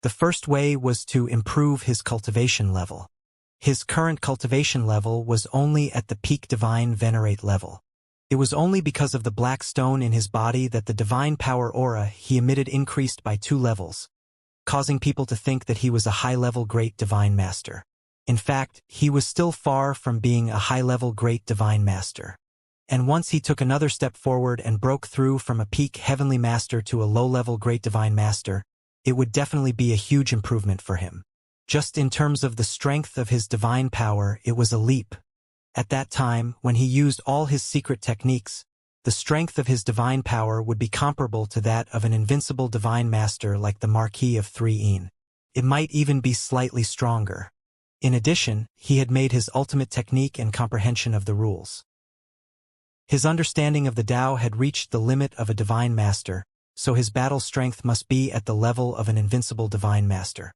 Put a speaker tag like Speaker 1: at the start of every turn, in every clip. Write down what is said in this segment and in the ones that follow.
Speaker 1: The first way was to improve his cultivation level. His current cultivation level was only at the peak divine venerate level. It was only because of the black stone in his body that the divine power aura he emitted increased by 2 levels, causing people to think that he was a high-level great divine master. In fact, he was still far from being a high-level great divine master. And once he took another step forward and broke through from a peak heavenly master to a low-level great divine master, it would definitely be a huge improvement for him. Just in terms of the strength of his divine power, it was a leap. At that time, when he used all his secret techniques, the strength of his divine power would be comparable to that of an invincible divine master like the Marquis of 3 It might even be slightly stronger. In addition, he had made his ultimate technique and comprehension of the rules. His understanding of the Tao had reached the limit of a divine master, so his battle strength must be at the level of an invincible divine master.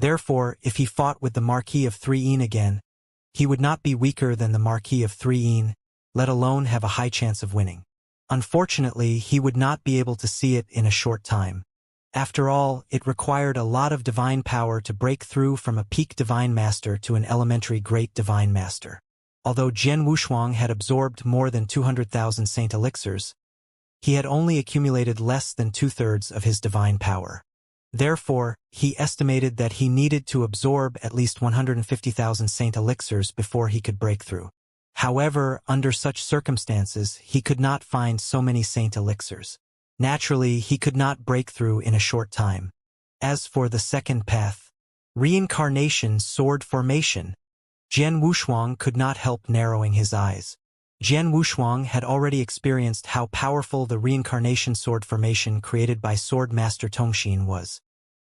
Speaker 1: Therefore, if he fought with the Marquis of 3 again, he would not be weaker than the Marquis of 3, let alone have a high chance of winning. Unfortunately, he would not be able to see it in a short time. After all, it required a lot of divine power to break through from a peak divine master to an elementary great divine master. Although Jian Wushuang had absorbed more than 200,000 saint elixirs, he had only accumulated less than 2/3 of his divine power. Therefore, he estimated that he needed to absorb at least 150,000 saint elixirs before he could break through. However, under such circumstances, he could not find so many saint elixirs. Naturally, he could not break through in a short time. As for the second path, Reincarnation sword formation, Jian Wushuang could not help narrowing his eyes. Jian Wushuang had already experienced how powerful the Reincarnation sword formation created by Sword Master Tongxin was.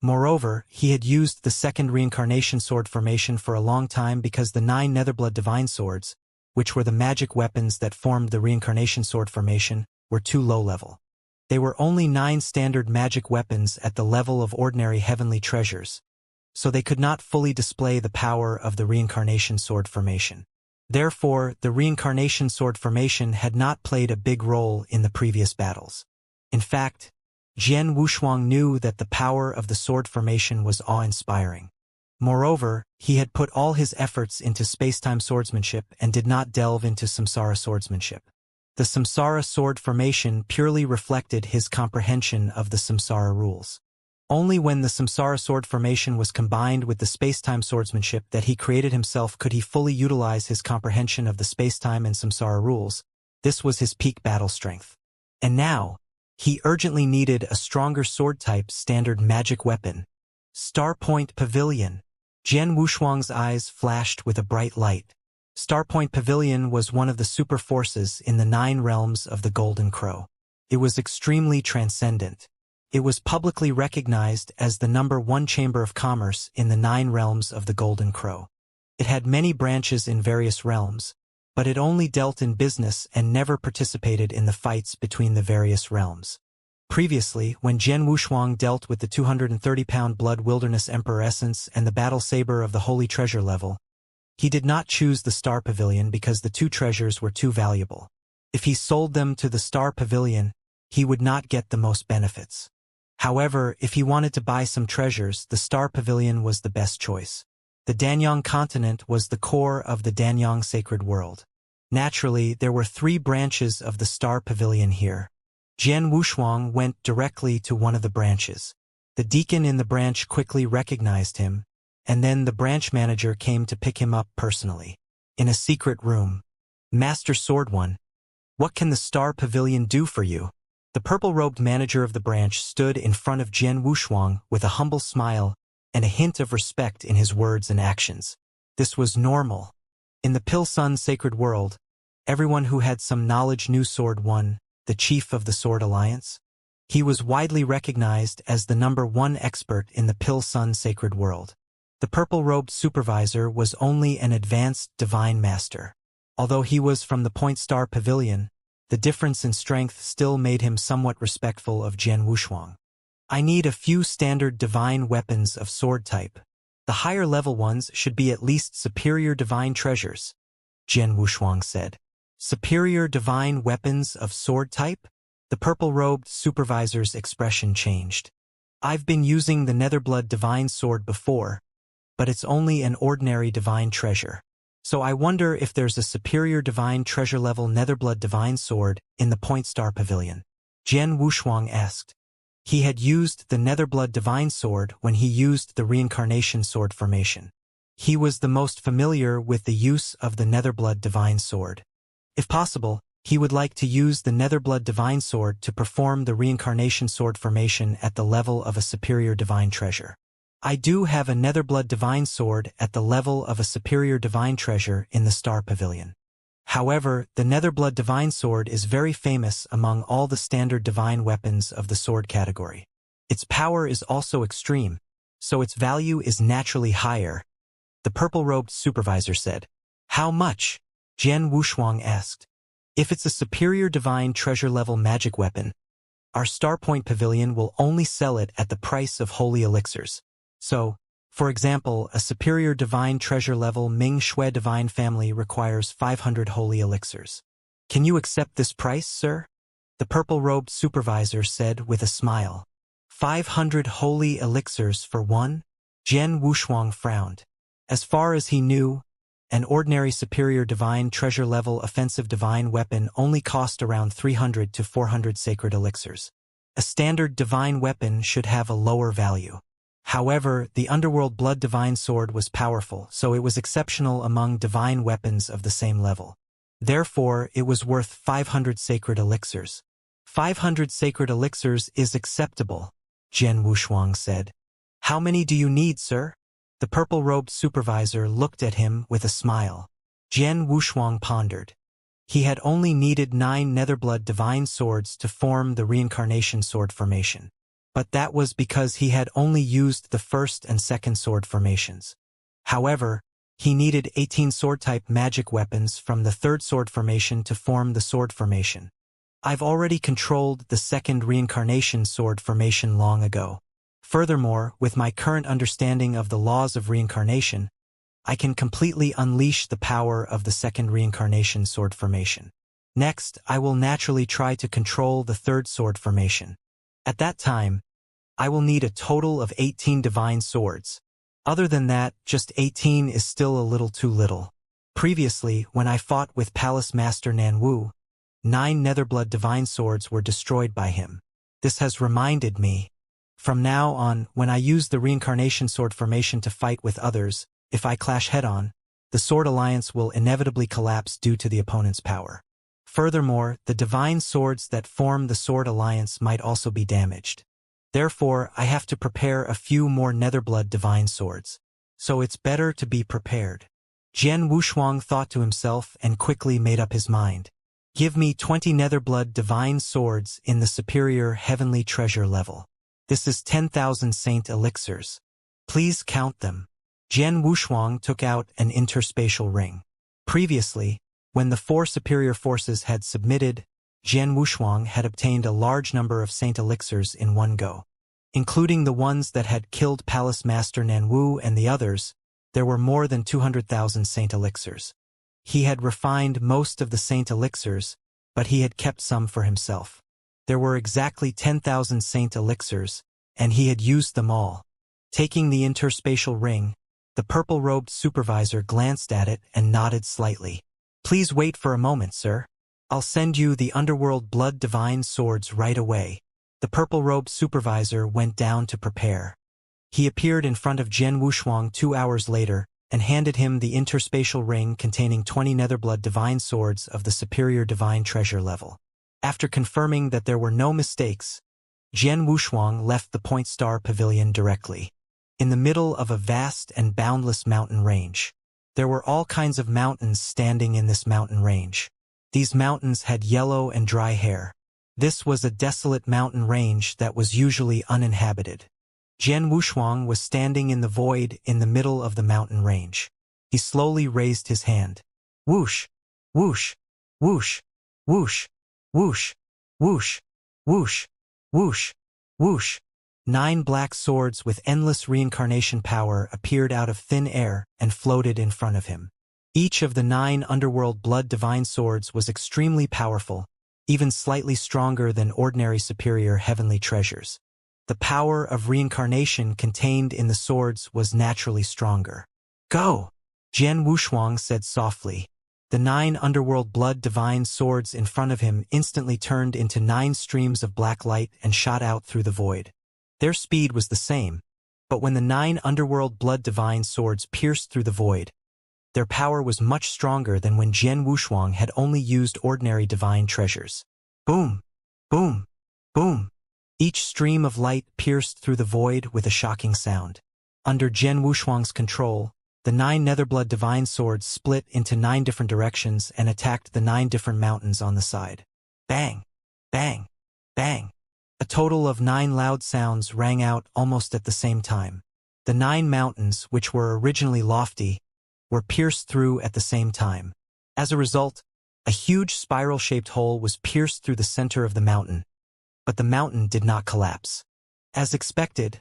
Speaker 1: Moreover, he had used the second Reincarnation sword formation for a long time because the 9 Netherblood divine swords, which were the magic weapons that formed the Reincarnation sword formation, were too low level. They were only 9 standard magic weapons at the level of ordinary heavenly treasures, so they could not fully display the power of the Reincarnation sword formation. Therefore, the Reincarnation sword formation had not played a big role in the previous battles. In fact, Jian Wushuang knew that the power of the sword formation was awe-inspiring. Moreover, he had put all his efforts into space-time swordsmanship and did not delve into samsara swordsmanship. The samsara sword formation purely reflected his comprehension of the samsara rules. Only when the samsara sword formation was combined with the space-time swordsmanship that he created himself could he fully utilize his comprehension of the space-time and samsara rules. This was his peak battle strength. And now, he urgently needed a stronger sword-type standard magic weapon. Starpoint Pavilion. Jian Wushuang's eyes flashed with a bright light. Starpoint Pavilion was one of the super forces in the 9 realms of the Golden Crow. It was extremely transcendent. It was publicly recognized as the #1 chamber of commerce in the 9 realms of the Golden Crow. It had many branches in various realms, but it only dealt in business and never participated in the fights between the various realms. Previously, when Jian Wushuang dealt with the 230-pound Blood Wilderness Emperor Essence and the Battle Saber of the Holy Treasure level, he did not choose the Star Pavilion because the 2 treasures were too valuable. If he sold them to the Star Pavilion, he would not get the most benefits. However, if he wanted to buy some treasures, the Star Pavilion was the best choice. The Danyang continent was the core of the Danyang sacred world. Naturally, there were 3 branches of the Star Pavilion here. Jian Wushuang went directly to one of the branches. The deacon in the branch quickly recognized him, and then the branch manager came to pick him up personally. In a secret room. Master Sword One, what can the Star Pavilion do for you? The purple-robed manager of the branch stood in front of Jian Wushuang with a humble smile and a hint of respect in his words and actions. This was normal. In the Pilsun sacred world, everyone who had some knowledge knew Sword One, the chief of the Sword Alliance. He was widely recognized as the #1 expert in the Pilsun sacred world. The purple-robed supervisor was only an advanced divine master. Although he was from the Point Star Pavilion, the difference in strength still made him somewhat respectful of Jian Wushuang. I need a few standard divine weapons of sword type. The higher level ones should be at least superior divine treasures, Jian Wushuang said. Superior divine weapons of sword type? The purple-robed supervisor's expression changed. I've been using the Netherblood Divine Sword before, but it's only an ordinary divine treasure. So I wonder if there's a superior divine treasure level Netherblood Divine Sword in the Point Star Pavilion. Jian Wushuang asked. He had used the Netherblood Divine Sword when he used the Reincarnation Sword formation. He was the most familiar with the use of the Netherblood Divine Sword. If possible, he would like to use the Netherblood Divine Sword to perform the Reincarnation Sword formation at the level of a superior divine treasure. I do have a Netherblood Divine Sword at the level of a superior divine treasure in the Star Pavilion. However, the Netherblood Divine Sword is very famous among all the standard divine weapons of the sword category. Its power is also extreme, so its value is naturally higher, the purple-robed supervisor said. How much? Jian Wushuang asked. If it's a superior divine treasure-level magic weapon, our Starpoint Pavilion will only sell it at the price of holy elixirs. So, for example, a superior divine treasure-level Ming Shui divine family requires 500 holy elixirs. Can you accept this price, sir? The purple-robed supervisor said with a smile. 500 holy elixirs for one? Jian Wushuang frowned. As far as he knew, an ordinary superior divine treasure-level offensive divine weapon only cost around 300 to 400 sacred elixirs. A standard divine weapon should have a lower value. However, the Underworld Blood Divine Sword was powerful, so it was exceptional among divine weapons of the same level. Therefore, it was worth 500 sacred elixirs. 500 sacred elixirs is acceptable, Jian Wushuang said. How many do you need, sir? The purple-robed supervisor looked at him with a smile. Jian Wushuang pondered. He had only needed 9 Netherblood Divine Swords to form the Reincarnation Sword formation. But that was because he had only used the first and second sword formations. However, he needed 18 sword-type magic weapons from the third sword formation to form the sword formation. I've already controlled the second Reincarnation sword formation long ago. Furthermore, with my current understanding of the laws of reincarnation, I can completely unleash the power of the second Reincarnation sword formation. Next, I will naturally try to control the third sword formation. At that time, I will need a total of 18 divine swords. Other than that, just 18 is still a little too little. Previously, when I fought with Palace Master Nanwu, 9 Netherblood divine swords were destroyed by him. This has reminded me. From now on, when I use the Reincarnation sword formation to fight with others, if I clash head-on, the Sword Alliance will inevitably collapse due to the opponent's power. Furthermore, the divine swords that form the Sword Alliance might also be damaged. Therefore, I have to prepare a few more Netherblood divine swords. So it's better to be prepared. Jian Wushuang thought to himself and quickly made up his mind. Give me 20 Netherblood divine swords in the superior heavenly treasure level. This is 10,000 saint elixirs. Please count them. Jian Wushuang took out an interspatial ring. Previously, when the 4 superior forces had submitted, Jian Wushuang had obtained a large number of saint elixirs in one go. Including the ones that had killed Palace Master Nanwu and the others, there were more than 200,000 saint elixirs. He had refined most of the saint elixirs, but he had kept some for himself. There were exactly 10,000 saint elixirs, and he had used them all. Taking the interspatial ring, the purple-robed supervisor glanced at it and nodded slightly. Please wait for a moment, sir. I'll send you the Underworld Blood Divine Swords right away. The purple-robed supervisor went down to prepare. He appeared in front of Jian Wushuang 2 hours later and handed him the interspatial ring containing 20 Netherblood Divine Swords of the superior divine treasure level. After confirming that there were no mistakes, Jian Wushuang left the Point Star Pavilion directly. In the middle of a vast and boundless mountain range. There were all kinds of mountains standing in this mountain range. These mountains had yellow and dry hair. This was a desolate mountain range that was usually uninhabited. Jian Wushuang was standing in the void in the middle of the mountain range. He slowly raised his hand. Whoosh! Whoosh! Whoosh! Whoosh! Whoosh! Whoosh! Whoosh! Whoosh! Whoosh! 9 black swords with endless reincarnation power appeared out of thin air and floated in front of him. Each of the 9 Underworld Blood Divine Swords was extremely powerful, even slightly stronger than ordinary superior heavenly treasures. The power of reincarnation contained in the swords was naturally stronger. Go! Jian Wushuang said softly. The 9 underworld blood divine swords in front of him instantly turned into 9 streams of black light and shot out through the void. Their speed was the same, but when the 9 underworld blood divine swords pierced through the void, their power was much stronger than when Jian Wushuang had only used ordinary divine treasures. Boom! Boom! Boom! Each stream of light pierced through the void with a shocking sound. Under Jian Wushuang's control, the 9 Netherblood divine swords split into 9 different directions and attacked the 9 different mountains on the side. Bang! Bang! Bang! A total of 9 loud sounds rang out almost at the same time. The 9 mountains, which were originally lofty, were pierced through at the same time. As a result, a huge spiral-shaped hole was pierced through the center of the mountain, but the mountain did not collapse. As expected,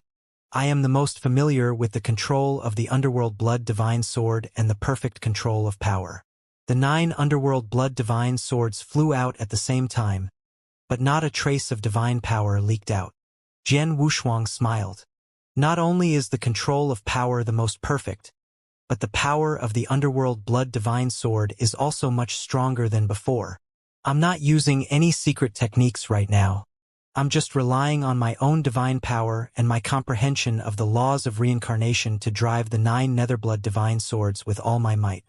Speaker 1: I am the most familiar with the control of the Underworld Blood Divine Sword and the perfect control of power. The 9 Underworld Blood Divine Swords flew out at the same time, but not a trace of divine power leaked out. Jian Wushuang smiled. Not only is the control of power the most perfect, but the power of the Underworld Blood Divine Sword is also much stronger than before. I'm not using any secret techniques right now. I'm just relying on my own divine power and my comprehension of the laws of reincarnation to drive the 9 Netherblood divine swords with all my might.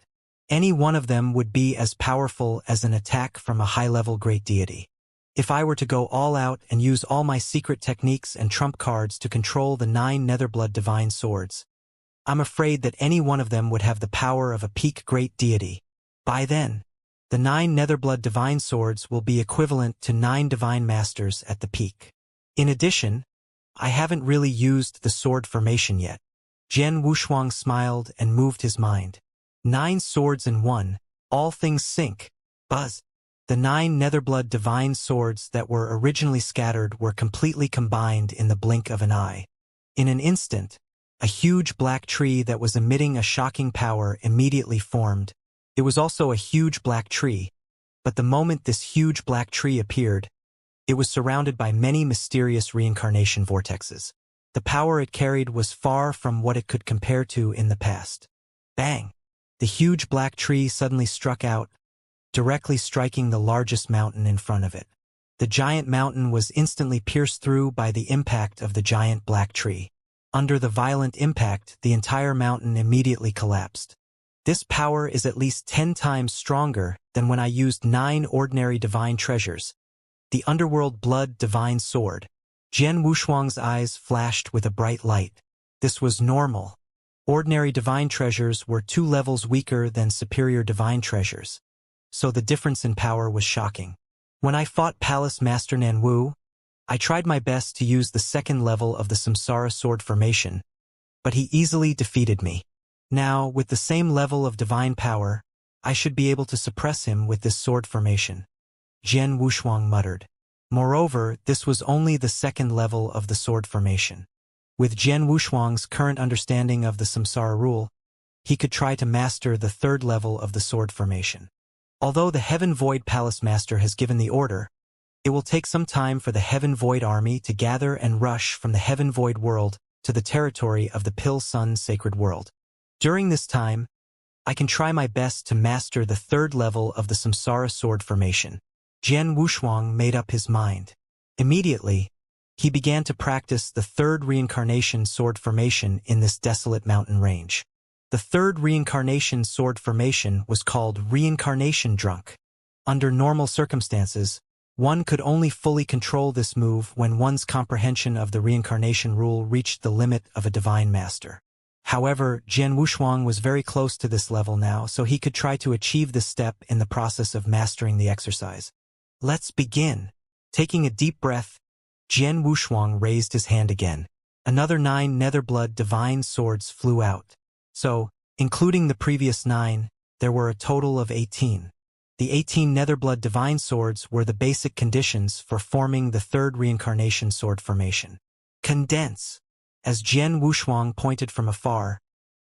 Speaker 1: Any one of them would be as powerful as an attack from a high-level great deity. If I were to go all out and use all my secret techniques and trump cards to control the 9 Netherblood divine swords, I'm afraid that any one of them would have the power of a peak great deity. By then, the 9 Netherblood divine swords will be equivalent to 9 divine masters at the peak. In addition, I haven't really used the sword formation yet. Jian Wushuang smiled and moved his mind. 9 swords in one, all things sync. Buzz. The 9 Netherblood divine swords that were originally scattered were completely combined in the blink of an eye. In an instant, a huge black tree that was emitting a shocking power immediately formed. It was also a huge black tree, but the moment this huge black tree appeared, it was surrounded by many mysterious reincarnation vortexes. The power it carried was far from what it could compare to in the past. Bang! The huge black tree suddenly struck out, directly striking the largest mountain in front of it. The giant mountain was instantly pierced through by the impact of the giant black tree. Under the violent impact, the entire mountain immediately collapsed. This power is at least 10 times stronger than when I used 9 ordinary divine treasures. The Underworld Blood Divine Sword. Jian Wushuang's eyes flashed with a bright light. This was normal. Ordinary divine treasures were 2 levels weaker than superior divine treasures, so the difference in power was shocking. When I fought Palace Master Nanwu, I tried my best to use the 2nd level of the Samsara Sword formation, but he easily defeated me. Now, with the same level of divine power, I should be able to suppress him with this sword formation. Jian Wushuang muttered. Moreover, this was only the 2nd level of the sword formation. With Jian Wushuang's current understanding of the Samsara rule, he could try to master the 3rd level of the sword formation. Although the Heaven Void Palace Master has given the order, it will take some time for the Heaven Void army to gather and rush from the Heaven Void world to the territory of the Pil Sun Sacred World. During this time, I can try my best to master the 3rd level of the Samsara sword formation. Jian Wushuang made up his mind. Immediately, he began to practice the 3rd reincarnation sword formation in this desolate mountain range. The 3rd reincarnation sword formation was called Reincarnation Drunk. Under normal circumstances, one could only fully control this move when one's comprehension of the reincarnation rule reached the limit of a divine master. However, Jian Wushuang was very close to this level now, so he could try to achieve this step in the process of mastering the exercise. Let's begin. Taking a deep breath, Jian Wushuang raised his hand again. Another 9 Netherblood divine swords flew out. So, including the previous 9, there were a total of 18. The 18 Netherblood divine swords were the basic conditions for forming the 3rd reincarnation sword formation. Condense. As Jian Wushuang pointed from afar,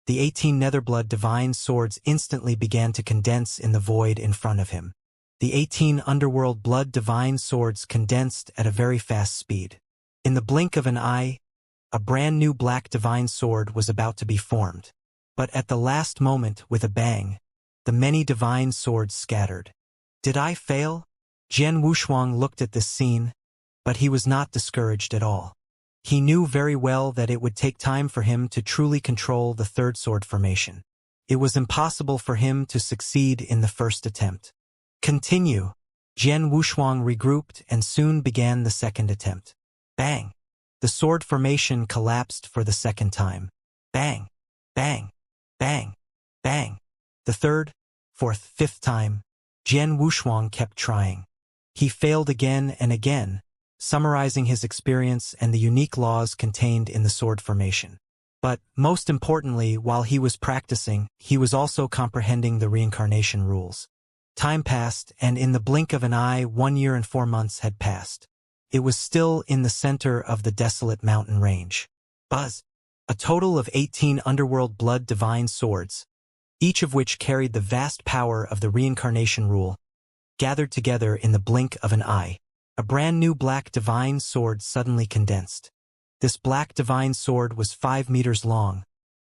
Speaker 1: the 18 Netherblood divine swords instantly began to condense in the void in front of him. The 18 Underworld Blood divine swords condensed at a very fast speed. In the blink of an eye, a brand new black divine sword was about to be formed. But at the last moment, with a bang, the many divine swords scattered. Did I fail? Jian Wushuang looked at this scene, but he was not discouraged at all. He knew very well that it would take time for him to truly control the third sword formation. It was impossible for him to succeed in the first attempt. Continue. Jian Wushuang regrouped and soon began the second attempt. Bang! The sword formation collapsed for the second time. Bang! Bang! Bang! Bang! The third, fourth, fifth time, Jian Wushuang kept trying. He failed again and again, summarizing his experience and the unique laws contained in the sword formation. But, most importantly, while he was practicing, he was also comprehending the reincarnation rules. Time passed, and in the blink of an eye, 1 year and 4 months had passed. It was still in the center of the desolate mountain range. Buzz! A total of 18 underworld blood divine swords, each of which carried the vast power of the reincarnation rule, gathered together in the blink of an eye. A brand new black divine sword suddenly condensed. This black divine sword was 5 meters long,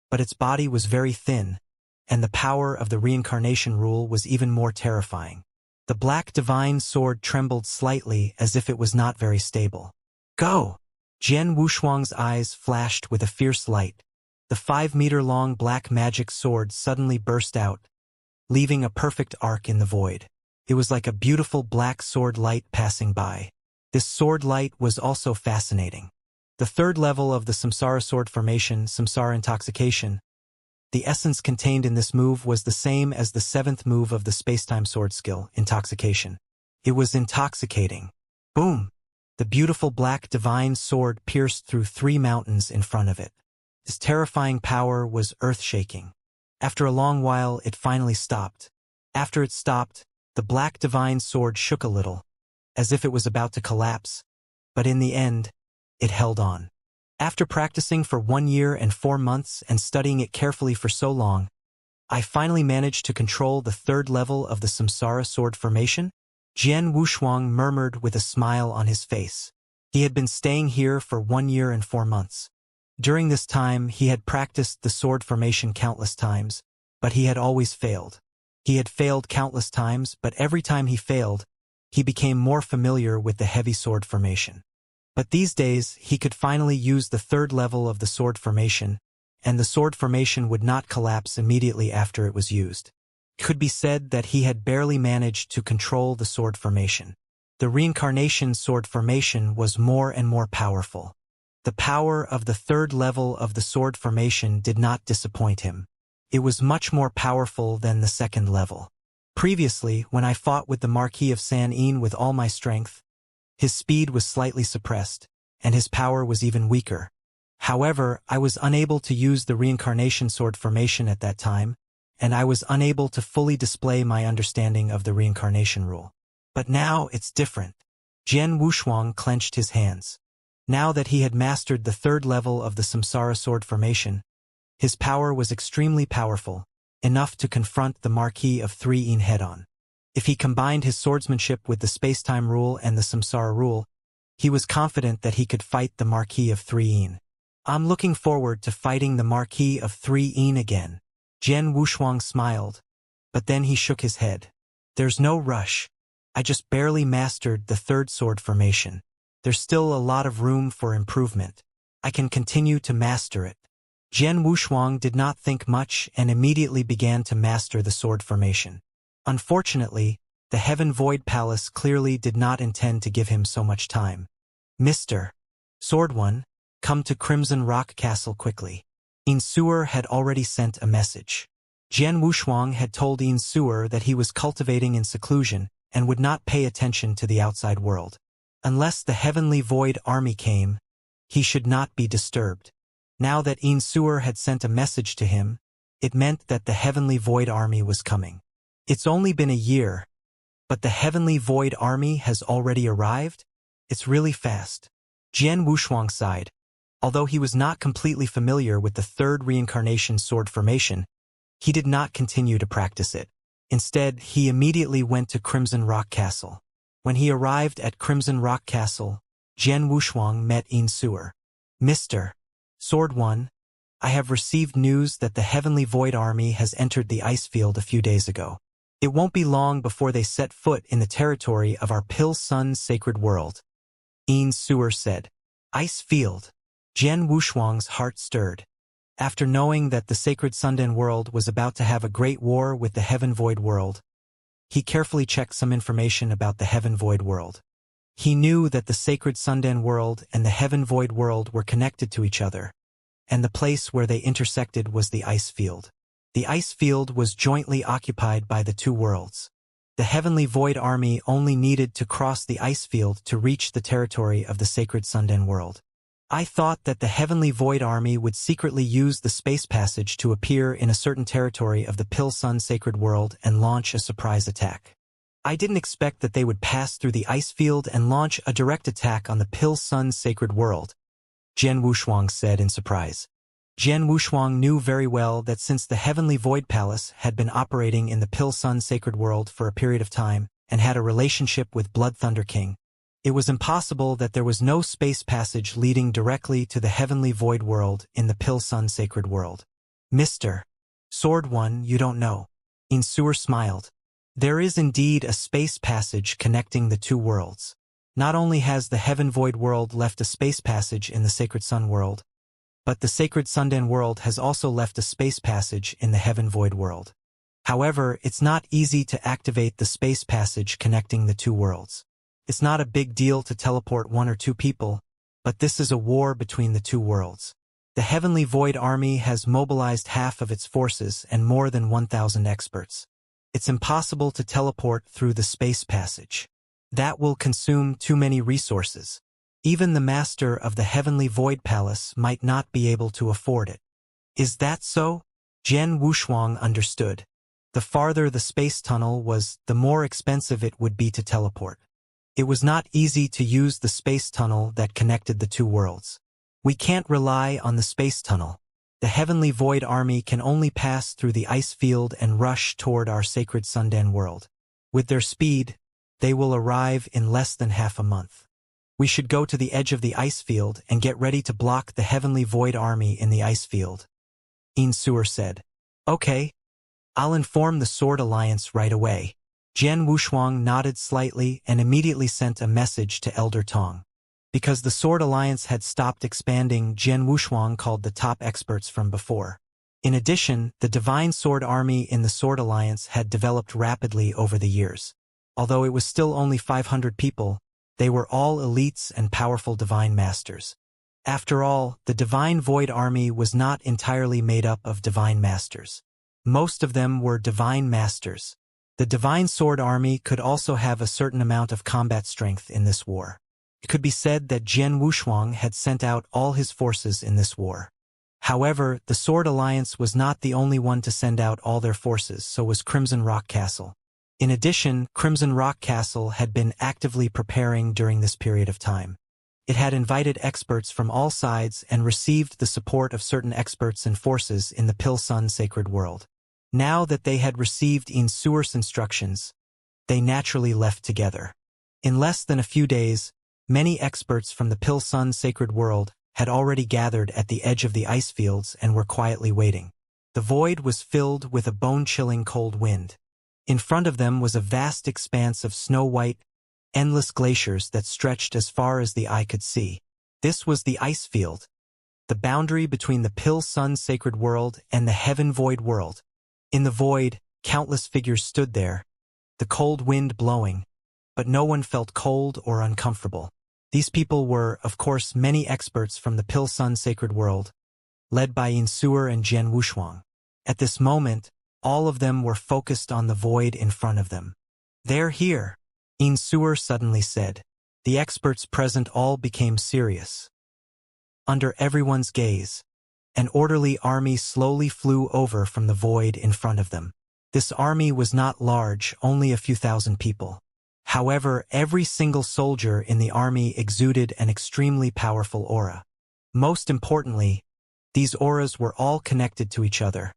Speaker 1: but its body was very thin, and the power of the reincarnation rule was even more terrifying. The black divine sword trembled slightly as if it was not very stable. Go! Jian Wushuang's eyes flashed with a fierce light. The 5-meter-long black magic sword suddenly burst out, leaving a perfect arc in the void. It was like a beautiful black sword light passing by. This sword light was also fascinating. The third level of the samsara sword formation, samsara intoxication. The essence contained in this move was the same as the 7th move of the spacetime sword skill, intoxication. It was intoxicating. Boom! The beautiful black divine sword pierced through 3 mountains in front of it. Its terrifying power was earth-shaking. After a long while, it finally stopped. After it stopped, the black divine sword shook a little, as if it was about to collapse, but in the end, it held on. After practicing for 1 year and 4 months and studying it carefully for so long, I finally managed to control the third level of the samsara sword formation. Jian Wushuang murmured with a smile on his face. He had been staying here for 1 year and 4 months. During this time, he had practiced the sword formation countless times, but he had always failed. He had failed countless times, but every time he failed, he became more familiar with the heavy sword formation. But these days, he could finally use the third level of the sword formation, and the sword formation would not collapse immediately after it was used. It could be said that he had barely managed to control the sword formation. The reincarnation sword formation was more and more powerful. The power of the third level of the sword formation did not disappoint him. It was much more powerful than the second level. Previously, when I fought with the Marquis of San Yin with all my strength, his speed was slightly suppressed, and his power was even weaker. However, I was unable to use the reincarnation sword formation at that time, and I was unable to fully display my understanding of the reincarnation rule. But now it's different. Jian Wushuang clenched his hands. Now that he had mastered the third level of the samsara sword formation, his power was extremely powerful, enough to confront the Marquis of 3 Yin head-on. If he combined his swordsmanship with the spacetime rule and the samsara rule, he was confident that he could fight the Marquis of 3 Yin. I'm looking forward to fighting the Marquis of 3 Yin again. Jian Wushuang smiled, but then he shook his head. There's no rush. I just barely mastered the third sword formation. There's still a lot of room for improvement. I can continue to master it. Jian Wushuang did not think much and immediately began to master the sword formation. Unfortunately, the Heaven Void Palace clearly did not intend to give him so much time. Mr. Sword One, come to Crimson Rock Castle quickly. Yin Suer had already sent a message. Jian Wushuang had told Yin Suer that he was cultivating in seclusion and would not pay attention to the outside world. Unless the Heavenly Void Army came, he should not be disturbed. Now that Yin Suer had sent a message to him, it meant that the Heavenly Void Army was coming. It's only been a year, but the Heavenly Void Army has already arrived? It's really fast. Jian Wushuang sighed. Although he was not completely familiar with the third reincarnation sword formation, he did not continue to practice it. Instead, he immediately went to Crimson Rock Castle. When he arrived at Crimson Rock Castle, Jian Wushuang met Yin Suer. Mr. Sword One, I have received news that the Heavenly Void Army has entered the ice field a few days ago. It won't be long before they set foot in the territory of our Pill Sun's sacred world. Yin Suer said. Ice field. Jian Wushuang's heart stirred. After knowing that the sacred Sundan world was about to have a great war with the Heaven Void world, he carefully checked some information about the Heaven Void world. He knew that the sacred Sundan world and the Heaven Void world were connected to each other, and the place where they intersected was the ice field. The ice field was jointly occupied by the two worlds. The Heavenly Void Army only needed to cross the ice field to reach the territory of the sacred Sundan world. I thought that the Heavenly Void Army would secretly use the space passage to appear in a certain territory of the Pill Sun sacred world and launch a surprise attack. I didn't expect that they would pass through the ice field and launch a direct attack on the Pill Sun sacred world, Jian Wushuang said in surprise. Jian Wushuang knew very well that since the Heavenly Void Palace had been operating in the Pill Sun sacred world for a period of time and had a relationship with Blood Thunder King, it was impossible that there was no space passage leading directly to the Heavenly Void world in the Pill Sun sacred world. Mr. Sword One, you don't know. Yin Suer smiled. There is indeed a space passage connecting the two worlds. Not only has the Heaven Void world left a space passage in the Sacred Sun world, but the Sacred Sundan world has also left a space passage in the Heaven Void world. However, it's not easy to activate the space passage connecting the two worlds. It's not a big deal to teleport one or two people, but this is a war between the two worlds. The Heavenly Void Army has mobilized half of its forces and more than 1,000 experts. It's impossible to teleport through the space passage. That will consume too many resources. Even the master of the Heavenly Void Palace might not be able to afford it. Is that so? Jian Wushuang understood. The farther the space tunnel was, the more expensive it would be to teleport. It was not easy to use the space tunnel that connected the two worlds. We can't rely on the space tunnel. The Heavenly Void Army can only pass through the ice field and rush toward our sacred Sundan world. With their speed, they will arrive in less than half a month. We should go to the edge of the ice field and get ready to block the Heavenly Void Army in the ice field. Yin Suer said. Okay. I'll inform the Sword Alliance right away. Jian Wushuang nodded slightly and immediately sent a message to Elder Tong. Because the Sword Alliance had stopped expanding, Jian Wushuang called the top experts from before. In addition, the Divine Sword Army in the Sword Alliance had developed rapidly over the years. Although it was still only 500 people, they were all elites and powerful divine masters. After all, the Divine Void Army was not entirely made up of divine masters. Most of them were divine masters. The Divine Sword Army could also have a certain amount of combat strength in this war. It could be said that Jian Wushuang had sent out all his forces in this war. However, the Sword Alliance was not the only one to send out all their forces, so was Crimson Rock Castle. In addition, Crimson Rock Castle had been actively preparing during this period of time. It had invited experts from all sides and received the support of certain experts and forces in the Pill Sun sacred world. Now that they had received Yin Suer's instructions, they naturally left together. In less than a few days, many experts from the Pill Sun sacred world had already gathered at the edge of the ice fields and were quietly waiting. The void was filled with a bone-chilling cold wind. In front of them was a vast expanse of snow-white, endless glaciers that stretched as far as the eye could see. This was the ice field, the boundary between the Pill Sun sacred world and the Heaven Void world. In the void, countless figures stood there, the cold wind blowing, but no one felt cold or uncomfortable. These people were, of course, many experts from the Pill Sun sacred world, led by Yin Suer and Jian Wushuang. At this moment, all of them were focused on the void in front of them. They're here, Yin Suer suddenly said. The experts present all became serious. Under everyone's gaze, an orderly army slowly flew over from the void in front of them. This army was not large, only a few thousand people. However, every single soldier in the army exuded an extremely powerful aura. Most importantly, these auras were all connected to each other,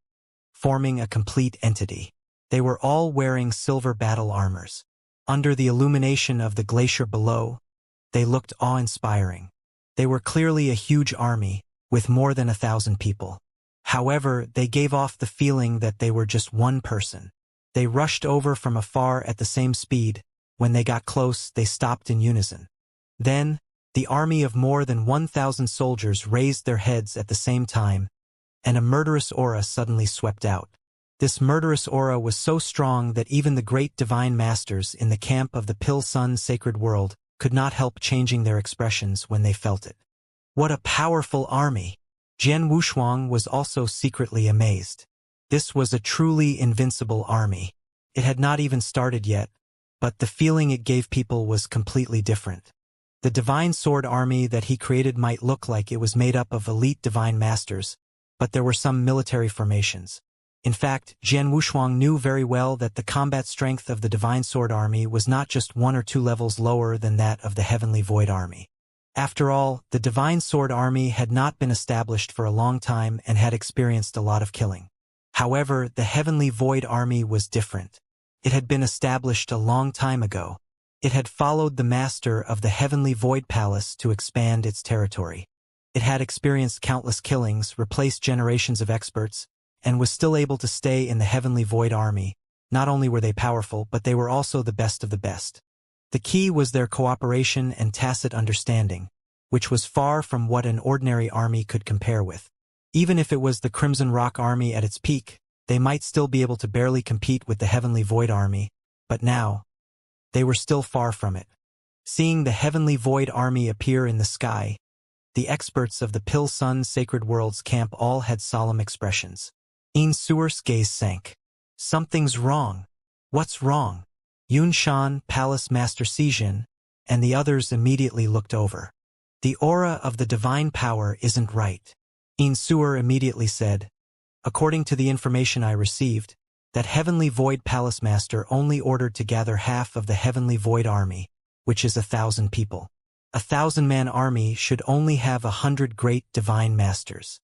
Speaker 1: forming a complete entity. They were all wearing silver battle armors. Under the illumination of the glacier below, They looked awe-inspiring. They were clearly a huge army, with more than 1,000 people. However, they gave off the feeling that they were just one person. They rushed over from afar at the same speed. When they got close, they stopped in unison. Then, the army of more than 1,000 soldiers raised their heads at the same time, and a murderous aura suddenly swept out. This murderous aura was so strong that even the great divine masters in the camp of the Pil-Sun sacred world could not help changing their expressions when they felt it. What a powerful army! Jian Wushuang was also secretly amazed. This was a truly invincible army. It had not even started yet, but the feeling it gave people was completely different. The divine sword army that he created might look like it was made up of elite divine masters, but there were some military formations. In fact, Jian Wushuang knew very well that the combat strength of the divine sword army was not just 1 or 2 levels lower than that of the heavenly void army. After all, the divine sword army had not been established for a long time and had experienced a lot of killing. However, the heavenly void army was different. It had been established a long time ago. It had followed the master of the heavenly void palace to expand its territory. It had experienced countless killings, replaced generations of experts, and was still able to stay in the heavenly void army. Not only were they powerful, but they were also the best of the best. The key was their cooperation and tacit understanding, which was far from what an ordinary army could compare with. Even if it was the Crimson Rock army at its peak, they might still be able to barely compete with the heavenly void army, but now, they were still far from it. Seeing the heavenly void army appear in the sky, the experts of the Pil-Sun sacred world's camp all had solemn expressions. Yin Suer's gaze sank. Something's wrong. What's wrong? Yun Shan, Palace Master Xijin, and the others immediately looked over. The aura of the divine power isn't right. Yin Suer immediately said, according to the information I received, that heavenly void palace master only ordered to gather half of the heavenly void army, which is 1,000 people. 1,000-man army should only have 100 great divine masters.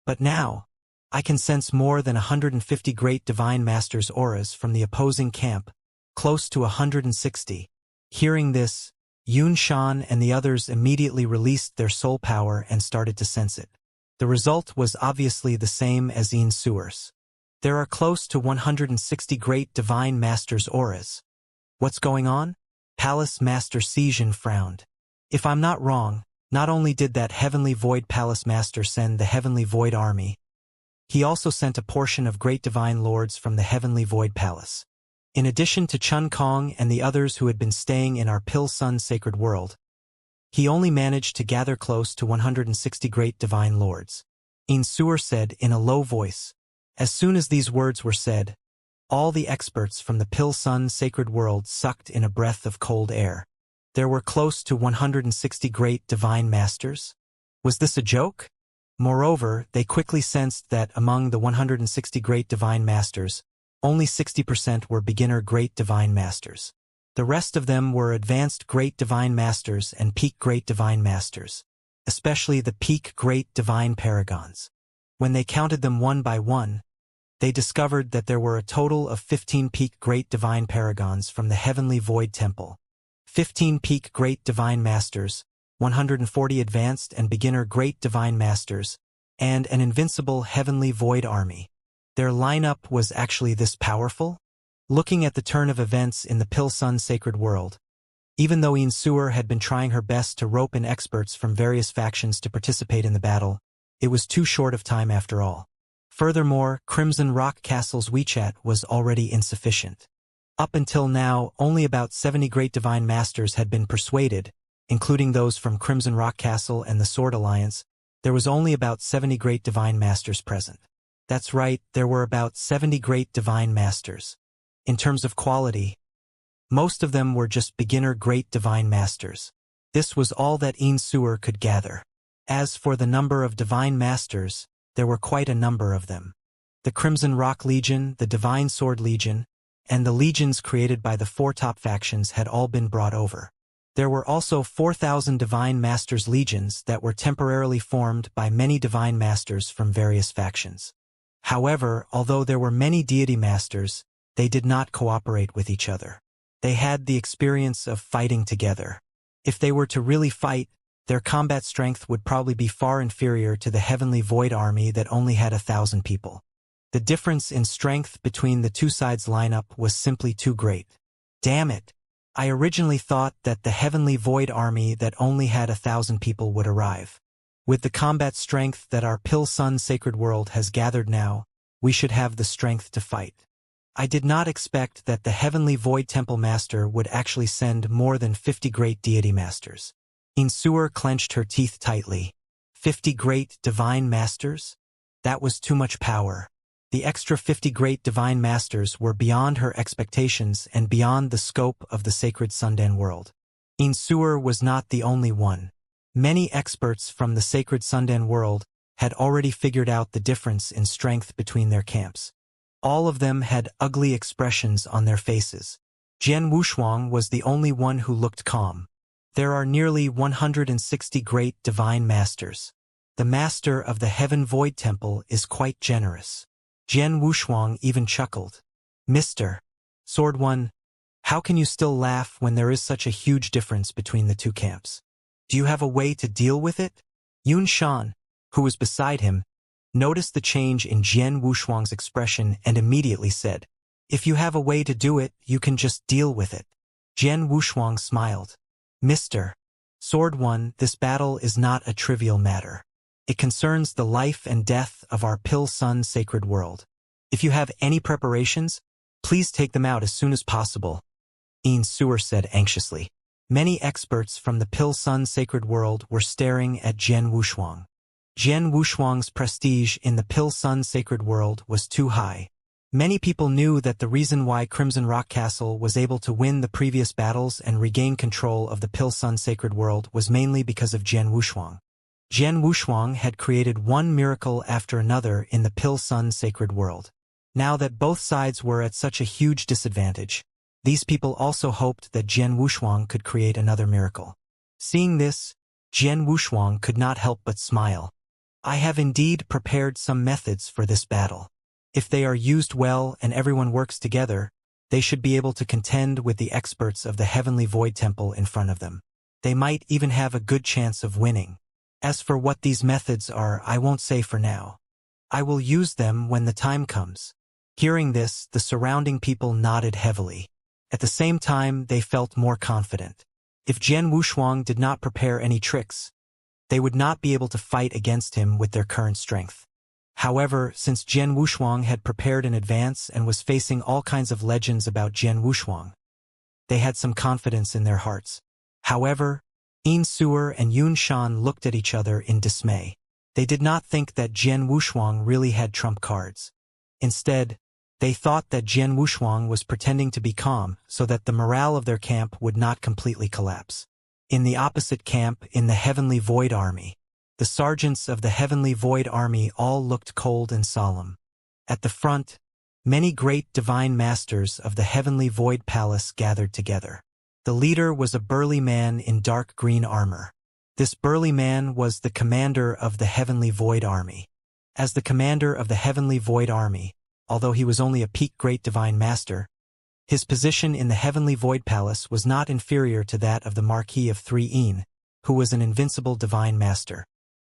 Speaker 1: But now, I can sense more than 150 great divine masters' auras from the opposing camp, close to 160. Hearing this, Yun Shan and the others immediately released their soul power and started to sense it. The result was obviously the same as Yin Suer's. There are close to 160 great divine masters' auras. What's going on? Palace Master Xijin frowned. If I'm not wrong, not only did that heavenly void palace master send the heavenly void army, he also sent a portion of great divine lords from the heavenly void palace. In addition to Chun Kong and the others who had been staying in our Pil-Sun sacred world, he only managed to gather close to 160 great divine lords. Yin Suer said in a low voice. As soon as these words were said, all the experts from the Pil-Sun sacred world sucked in a breath of cold air. There were close to 160 great divine masters? Was this a joke? Moreover, they quickly sensed that among the 160 great divine masters, only 60% were beginner great divine masters. The rest of them were advanced great divine masters and peak great divine masters, especially the peak great divine paragons. When they counted them one by one, they discovered that there were a total of 15 peak great divine paragons from the heavenly void temple, 15 peak great divine masters, 140 advanced and beginner great divine masters, and an invincible heavenly void army. Their lineup was actually this powerful? Looking at the turn of events in the Pil-Sun sacred world, even though Yin Suer had been trying her best to rope in experts from various factions to participate in the battle, it was too short of time after all. Furthermore, Crimson Rock Castle's WeChat was already insufficient. Up until now, only about 70 great divine masters had been persuaded, including those from Crimson Rock Castle and the Sword Alliance. There was only about 70 great divine masters present. That's right, there were about 70 great divine masters. In terms of quality, most of them were just beginner great divine masters. This was all that Yin Suer could gather. As for the number of divine masters, there were quite a number of them. The Crimson Rock Legion, the Divine Sword Legion, and the legions created by the 4 top factions had all been brought over. There were also 4,000 Divine Masters legions that were temporarily formed by many Divine Masters from various factions. However, although there were many deity masters, they did not cooperate with each other. They had the experience of fighting together. If they were to really fight, their combat strength would probably be far inferior to the Heavenly Void army that only had 1,000 people. The difference in strength between the two sides' lineup was simply too great. Damn it! I originally thought that the Heavenly Void army that only had 1,000 people would arrive. With the combat strength that our Pill Sun Sacred World has gathered now, we should have the strength to fight. I did not expect that the Heavenly Void Temple Master would actually send more than 50 great deity masters. Insua clenched her teeth tightly. 50 great divine masters? That was too much power. The extra 50 great divine masters were beyond her expectations and beyond the scope of the sacred Sundan world. Insua was not the only one. Many experts from the sacred Sundan world had already figured out the difference in strength between their camps. All of them had ugly expressions on their faces. Jian Wushuang was the only one who looked calm. There are nearly 160 great divine masters. The master of the Heaven Void Temple is quite generous. Jian Wushuang even chuckled. Mr. Sword One, how can you still laugh when there is such a huge difference between the two camps? Do you have a way to deal with it? Yun Shan, who was beside him, noticed the change in Jian Wushuang's expression and immediately said, If you have a way to do it, you can just deal with it. Jian Wushuang smiled. Mr. Sword One, this battle is not a trivial matter. It concerns the life and death of our Pill Sun Sacred World. If you have any preparations, please take them out as soon as possible. Insua said anxiously. Many experts from the Pill Sun Sacred World were staring at Jian Wushuang. Jian Wushuang's prestige in the Pill Sun Sacred World was too high. Many people knew that the reason why Crimson Rock Castle was able to win the previous battles and regain control of the Pill Sun Sacred World was mainly because of Jian Wushuang. Jian Wushuang had created one miracle after another in the Pill Sun Sacred World. Now that both sides were at such a huge disadvantage, these people also hoped that Jian Wushuang could create another miracle. Seeing this, Jian Wushuang could not help but smile. I have indeed prepared some methods for this battle. If they are used well and everyone works together, they should be able to contend with the experts of the Heavenly Void Temple in front of them. They might even have a good chance of winning. As for what these methods are, I won't say for now. I will use them when the time comes. Hearing this, the surrounding people nodded heavily. At the same time, they felt more confident. If Jian Wushuang did not prepare any tricks, they would not be able to fight against him with their current strength. However, since Jian Wushuang had prepared in advance and was facing all kinds of legends about Jian Wushuang, they had some confidence in their hearts. However, Insua and Yun Shan looked at each other in dismay. They did not think that Jian Wushuang really had trump cards. Instead, they thought that Jian Wushuang was pretending to be calm so that the morale of their camp would not completely collapse. In the opposite camp, in the Heavenly Void Army, the sergeants of the Heavenly Void Army all looked cold and solemn. At the front, many great divine masters of the Heavenly Void Palace gathered together. The leader was a burly man in dark green armor. This burly man was the commander of the Heavenly Void Army. As the commander of the Heavenly Void Army, although he was only a peak great divine master, his position in the Heavenly Void Palace was not inferior to that of the Marquis of 3 who was an invincible divine master.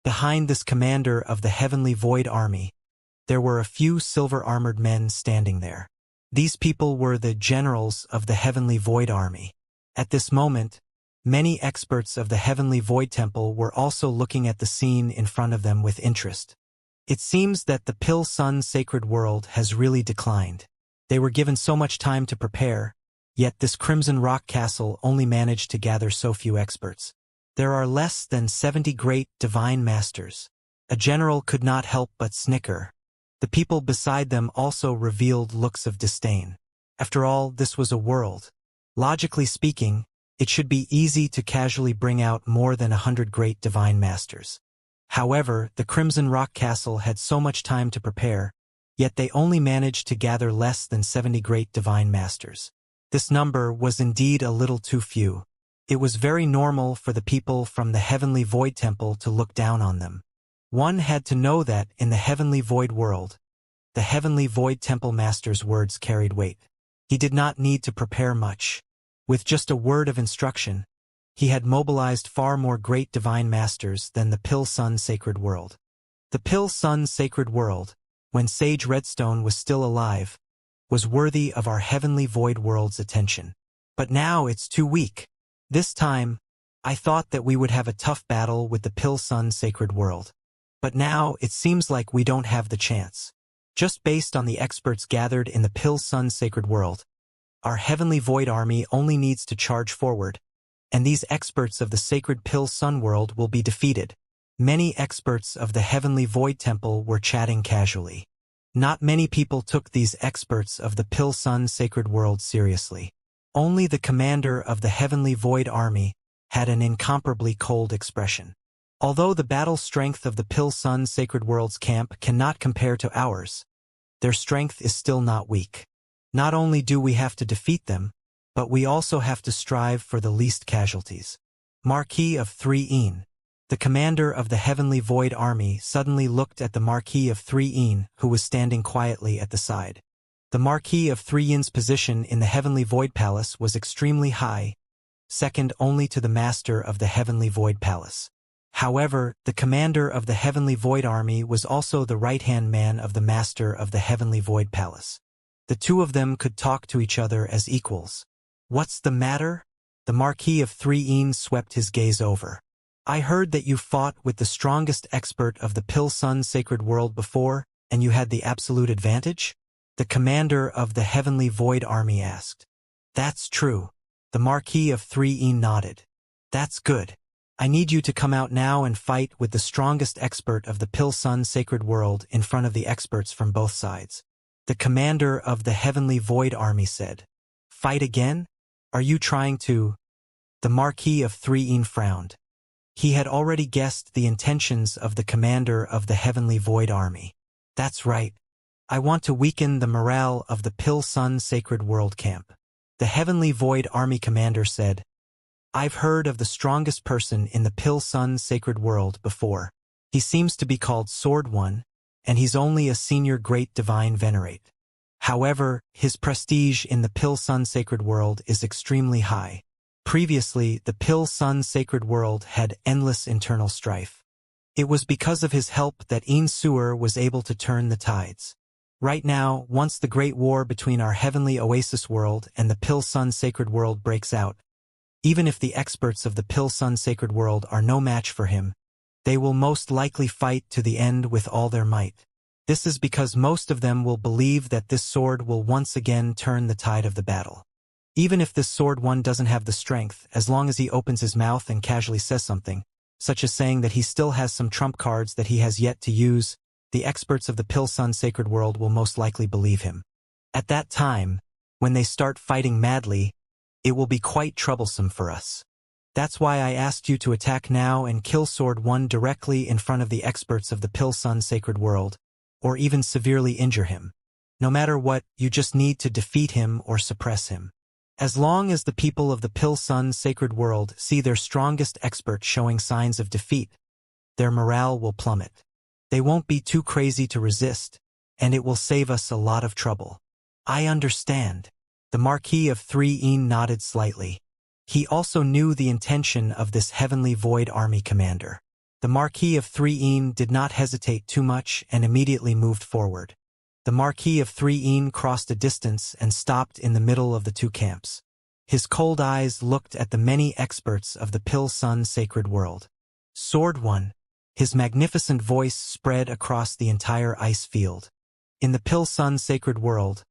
Speaker 1: Behind this commander of the Heavenly Void Army, there were a few silver-armored men standing there. These people were the generals of the Heavenly Void Army. At this moment, many experts of the Heavenly Void Temple were also looking at the scene in front of them with interest. It seems that the Pill Sun Sacred World has really declined. They were given so much time to prepare, yet this Crimson Rock Castle only managed to gather so few experts. There are less than 70 great divine masters. A general could not help but snicker. The people beside them also revealed looks of disdain. After all, this was a world. Logically speaking, it should be easy to casually bring out more than 100 great divine masters. However, the Crimson Rock Castle had so much time to prepare, yet they only managed to gather less than 70 great divine masters. This number was indeed a little too few. It was very normal for the people from the Heavenly Void Temple to look down on them. One had to know that in the Heavenly Void world, the Heavenly Void Temple Master's words carried weight. He did not need to prepare much. With just a word of instruction, he had mobilized far more great divine masters than the Pill Sun Sacred World. The Pill Sun Sacred World, when Sage Redstone was still alive, was worthy of our heavenly void world's attention. But now it's too weak. This time, I thought that we would have a tough battle with the Pill Sun Sacred World. But now it seems like we don't have the chance. Just based on the experts gathered in the Pill Sun Sacred World, our heavenly void army only needs to charge forward, and these experts of the sacred Pill Sun world will be defeated. Many experts of the heavenly void temple were chatting casually. Not many people took these experts of the Pill Sun Sacred World seriously. Only the commander of the heavenly void army had an incomparably cold expression. Although the battle strength of the Pill Sun Sacred World's camp cannot compare to ours, their strength is still not weak. Not only do we have to defeat them, but we also have to strive for the least casualties. Marquis of 3 The commander of the heavenly void army suddenly looked at the Marquis of 3 who was standing quietly at the side. The Marquis of 3's position in the heavenly void palace was extremely high, second only to the master of the heavenly void palace. However, the commander of the heavenly void army was also the right-hand man of the master of the heavenly void palace. The two of them could talk to each other as equals. What's the matter? The Marquis of 3 swept his gaze over. I heard that you fought with the strongest expert of the Pill Sun Sacred World before, and you had the absolute advantage? The commander of the heavenly void army asked. That's true. The Marquis of 3 nodded. That's good. I need you to come out now and fight with the strongest expert of the Pill Sun Sacred World in front of the experts from both sides. The commander of the heavenly void army said. Fight again? Are you trying to? The Marquis of 3 frowned. He had already guessed the intentions of the commander of the heavenly void army. That's right. I want to weaken the morale of the Pill Sun Sacred World camp. The heavenly void army commander said. I've heard of the strongest person in the Pill Sun Sacred World before. He seems to be called Sword One, and he's only a senior great divine venerate. However, his prestige in the Pill Sun Sacred World is extremely high. Previously, the Pill Sun Sacred World had endless internal strife. It was because of his help that Sewer was able to turn the tides. Right now, once the great war between our heavenly oasis world and the Pill Sun Sacred World breaks out, even if the experts of the Pill Sun Sacred World are no match for him, they will most likely fight to the end with all their might. This is because most of them will believe that this sword will once again turn the tide of the battle. Even if this Sword One doesn't have the strength, as long as he opens his mouth and casually says something, such as saying that he still has some trump cards that he has yet to use, the experts of the Pill Sun Sacred World will most likely believe him. At that time, when they start fighting madly, it will be quite troublesome for us. That's why I asked you to attack now and kill Sword One directly in front of the experts of the Pill Sun Sacred World, or even severely injure him. No matter what, you just need to defeat him or suppress him. As long as the people of the Pill Sun Sacred World see their strongest expert showing signs of defeat, their morale will plummet. They won't be too crazy to resist, and it will save us a lot of trouble. I understand. The Marquis of 3 nodded slightly. He also knew the intention of this heavenly void army commander. The Marquis of 3 did not hesitate too much and immediately moved forward. The Marquis of 3 crossed a distance and stopped in the middle of the two camps. His cold eyes looked at the many experts of the Pill Sun Sacred World. Sword One. His magnificent voice spread across the entire ice field. In the Pill Sun Sacred World,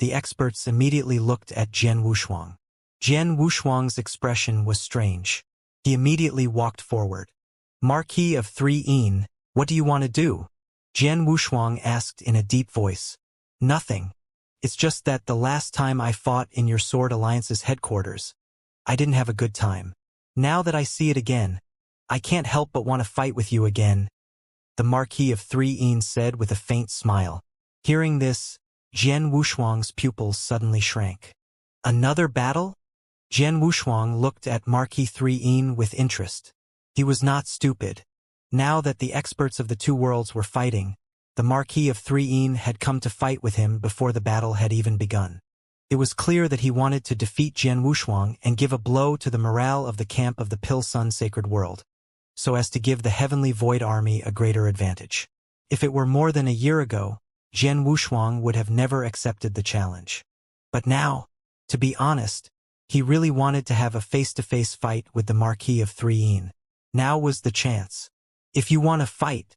Speaker 1: the experts immediately looked at Jian Wushuang. Jian Wushuang's expression was strange. He immediately walked forward. Marquis of 3 what do you want to do? Jian Wushuang asked in a deep voice. Nothing. It's just that the last time I fought in your Sword Alliance's headquarters, I didn't have a good time. Now that I see it again, I can't help but want to fight with you again, the Marquis of 3 said with a faint smile. Hearing this, Jian Wushuang's pupils suddenly shrank. Another battle? Jian Wushuang looked at Marquis 3 with interest. He was not stupid. Now that the experts of the two worlds were fighting, the Marquis of 3 had come to fight with him before the battle had even begun. It was clear that he wanted to defeat Jian Wushuang and give a blow to the morale of the camp of the Pill Sun Sacred World, so as to give the Heavenly Void Army a greater advantage. If it were more than a year ago, Jian Wushuang would have never accepted the challenge. But now, to be honest, he really wanted to have a face-to-face fight with the Marquis of Three Yin. Now was the chance. If you want to fight,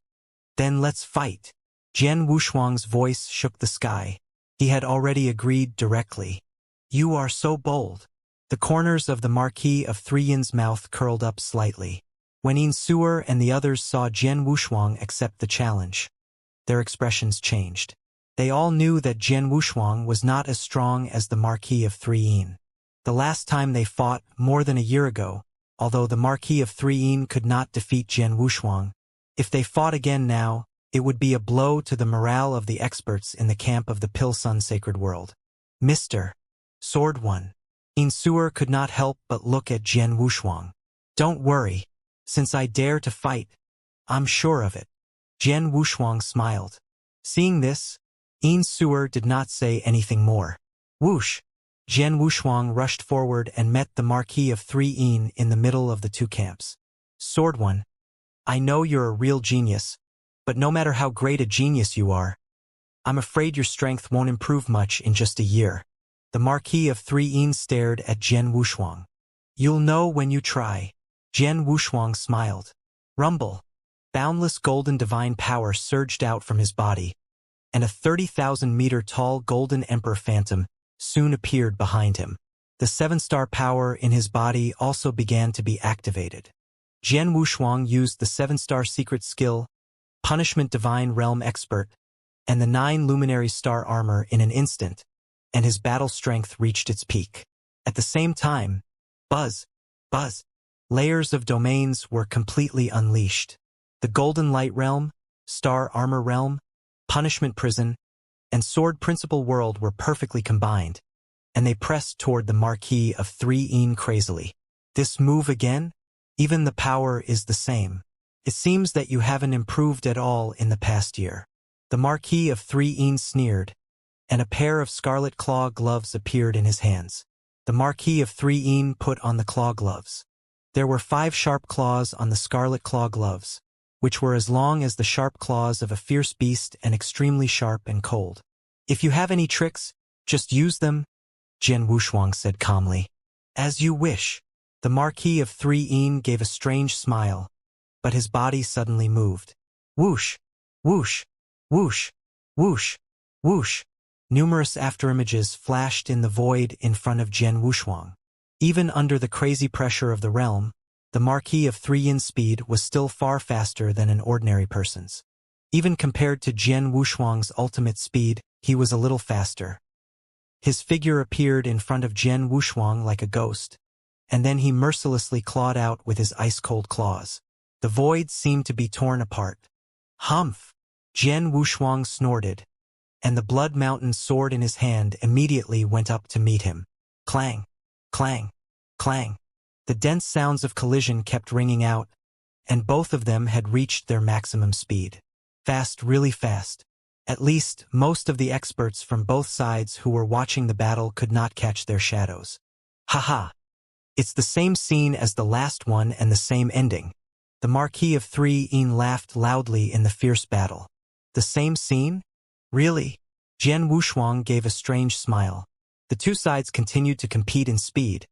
Speaker 1: then let's fight. Jian Wushuang's voice shook the sky. He had already agreed directly. You are so bold. The corners of the Marquis of Three Yin's mouth curled up slightly. When Yin Suer and the others saw Jian Wushuang accept the challenge, their expressions changed. They all knew that Jian Wushuang was not as strong as the Marquis of Three Yin. The last time they fought, more than a year ago, although the Marquis of Three Yin could not defeat Jian Wushuang, if they fought again now, it would be a blow to the morale of the experts in the camp of the Pill Sun Sacred World. Mr. Sword One. Yin Suer could not help but look at Jian Wushuang. Don't worry. Since I dare to fight, I'm sure of it. Jian Wushuang smiled. Seeing this, Yin Suer did not say anything more. Whoosh! Jian Wushuang rushed forward and met the Marquis of Three Yin in the middle of the two camps. Sword One, I know you're a real genius, but no matter how great a genius you are, I'm afraid your strength won't improve much in just a year. The Marquis of Three Yin stared at Jian Wushuang. You'll know when you try. Jian Wushuang smiled. Rumble. Boundless golden divine power surged out from his body, and a 30,000-meter-tall golden emperor phantom soon appeared behind him. The 7-star power in his body also began to be activated. Jian Wushuang used the 7-star secret skill, Punishment Divine Realm Expert, and the 9 luminary star armor in an instant, and his battle strength reached its peak. At the same time, buzz, layers of domains were completely unleashed. The Golden Light Realm, Star Armor Realm, Punishment Prison, and Sword Principal World were perfectly combined, and they pressed toward the Marquis of Three Yin crazily. This move again? Even the power is the same. It seems that you haven't improved at all in the past year. The Marquis of Three Yin sneered, and a pair of scarlet claw gloves appeared in his hands. The Marquis of Three Yin put on the claw gloves. There were 5 sharp claws on the scarlet claw gloves, which were as long as the sharp claws of a fierce beast and extremely sharp and cold. If you have any tricks, just use them, Jian Wushuang said calmly. As you wish. The Marquis of Three Yin gave a strange smile, but his body suddenly moved. Whoosh, whoosh, whoosh, whoosh, whoosh. Numerous afterimages flashed in the void in front of Jian Wushuang. Even under the crazy pressure of the realm, the Marquis of Three Yin's speed was still far faster than an ordinary person's. Even compared to Jian Wushuang's ultimate speed, he was a little faster. His figure appeared in front of Jian Wushuang like a ghost, and then he mercilessly clawed out with his ice-cold claws. The void seemed to be torn apart. Humph! Jian Wushuang snorted, and the Blood Mountain sword in his hand immediately went up to meet him. Clang! Clang! Clang! The dense sounds of collision kept ringing out, and both of them had reached their maximum speed. Fast, really fast. At least, most of the experts from both sides who were watching the battle could not catch their shadows. Haha! It's the same scene as the last one and the same ending. The Marquis of Three Yin laughed loudly in the fierce battle. The same scene? Really? Jian Wushuang gave a strange smile. The two sides continued to compete in speed,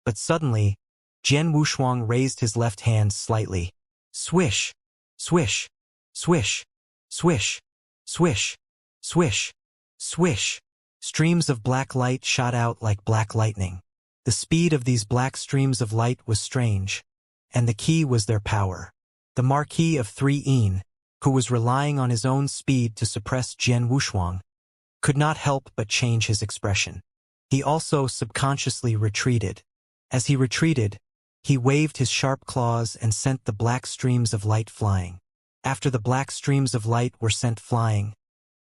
Speaker 1: but suddenly, Jian Wushuang raised his left hand slightly. Swish! Swish! Swish! Swish! Swish! Swish! Swish! Streams of black light shot out like black lightning. The speed of these black streams of light was strange, and the key was their power. The Marquis of Three Yin, who was relying on his own speed to suppress Jian Wushuang, could not help but change his expression. He also subconsciously retreated. As he retreated, he waved his sharp claws and sent the black streams of light flying. After the black streams of light were sent flying,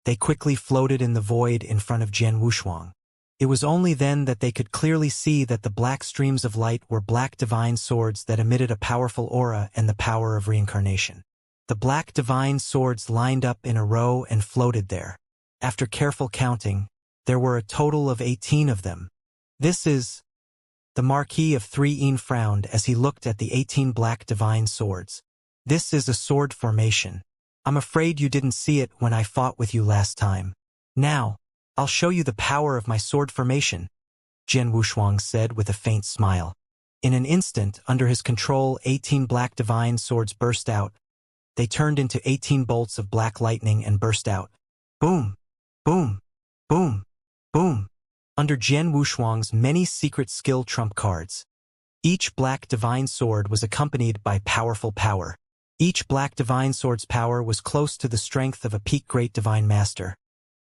Speaker 1: they quickly floated in the void in front of Jian Wushuang. It was only then that they could clearly see that the black streams of light were black divine swords that emitted a powerful aura and the power of reincarnation. The black divine swords lined up in a row and floated there. After careful counting, There were a total of 18 of them. This is... The Marquis of 3 frowned as he looked at the 18 black divine swords. This is a sword formation. I'm afraid you didn't see it when I fought with you last time. Now, I'll show you the power of my sword formation, Jian Wushuang said with a faint smile. In an instant, under his control, 18 black divine swords burst out. They turned into 18 bolts of black lightning and burst out. Boom! Boom! Boom! Boom! Under Jian Wushuang's many secret skill trump cards. Each black divine sword was accompanied by powerful power. Each black divine sword's power was close to the strength of a peak great divine master.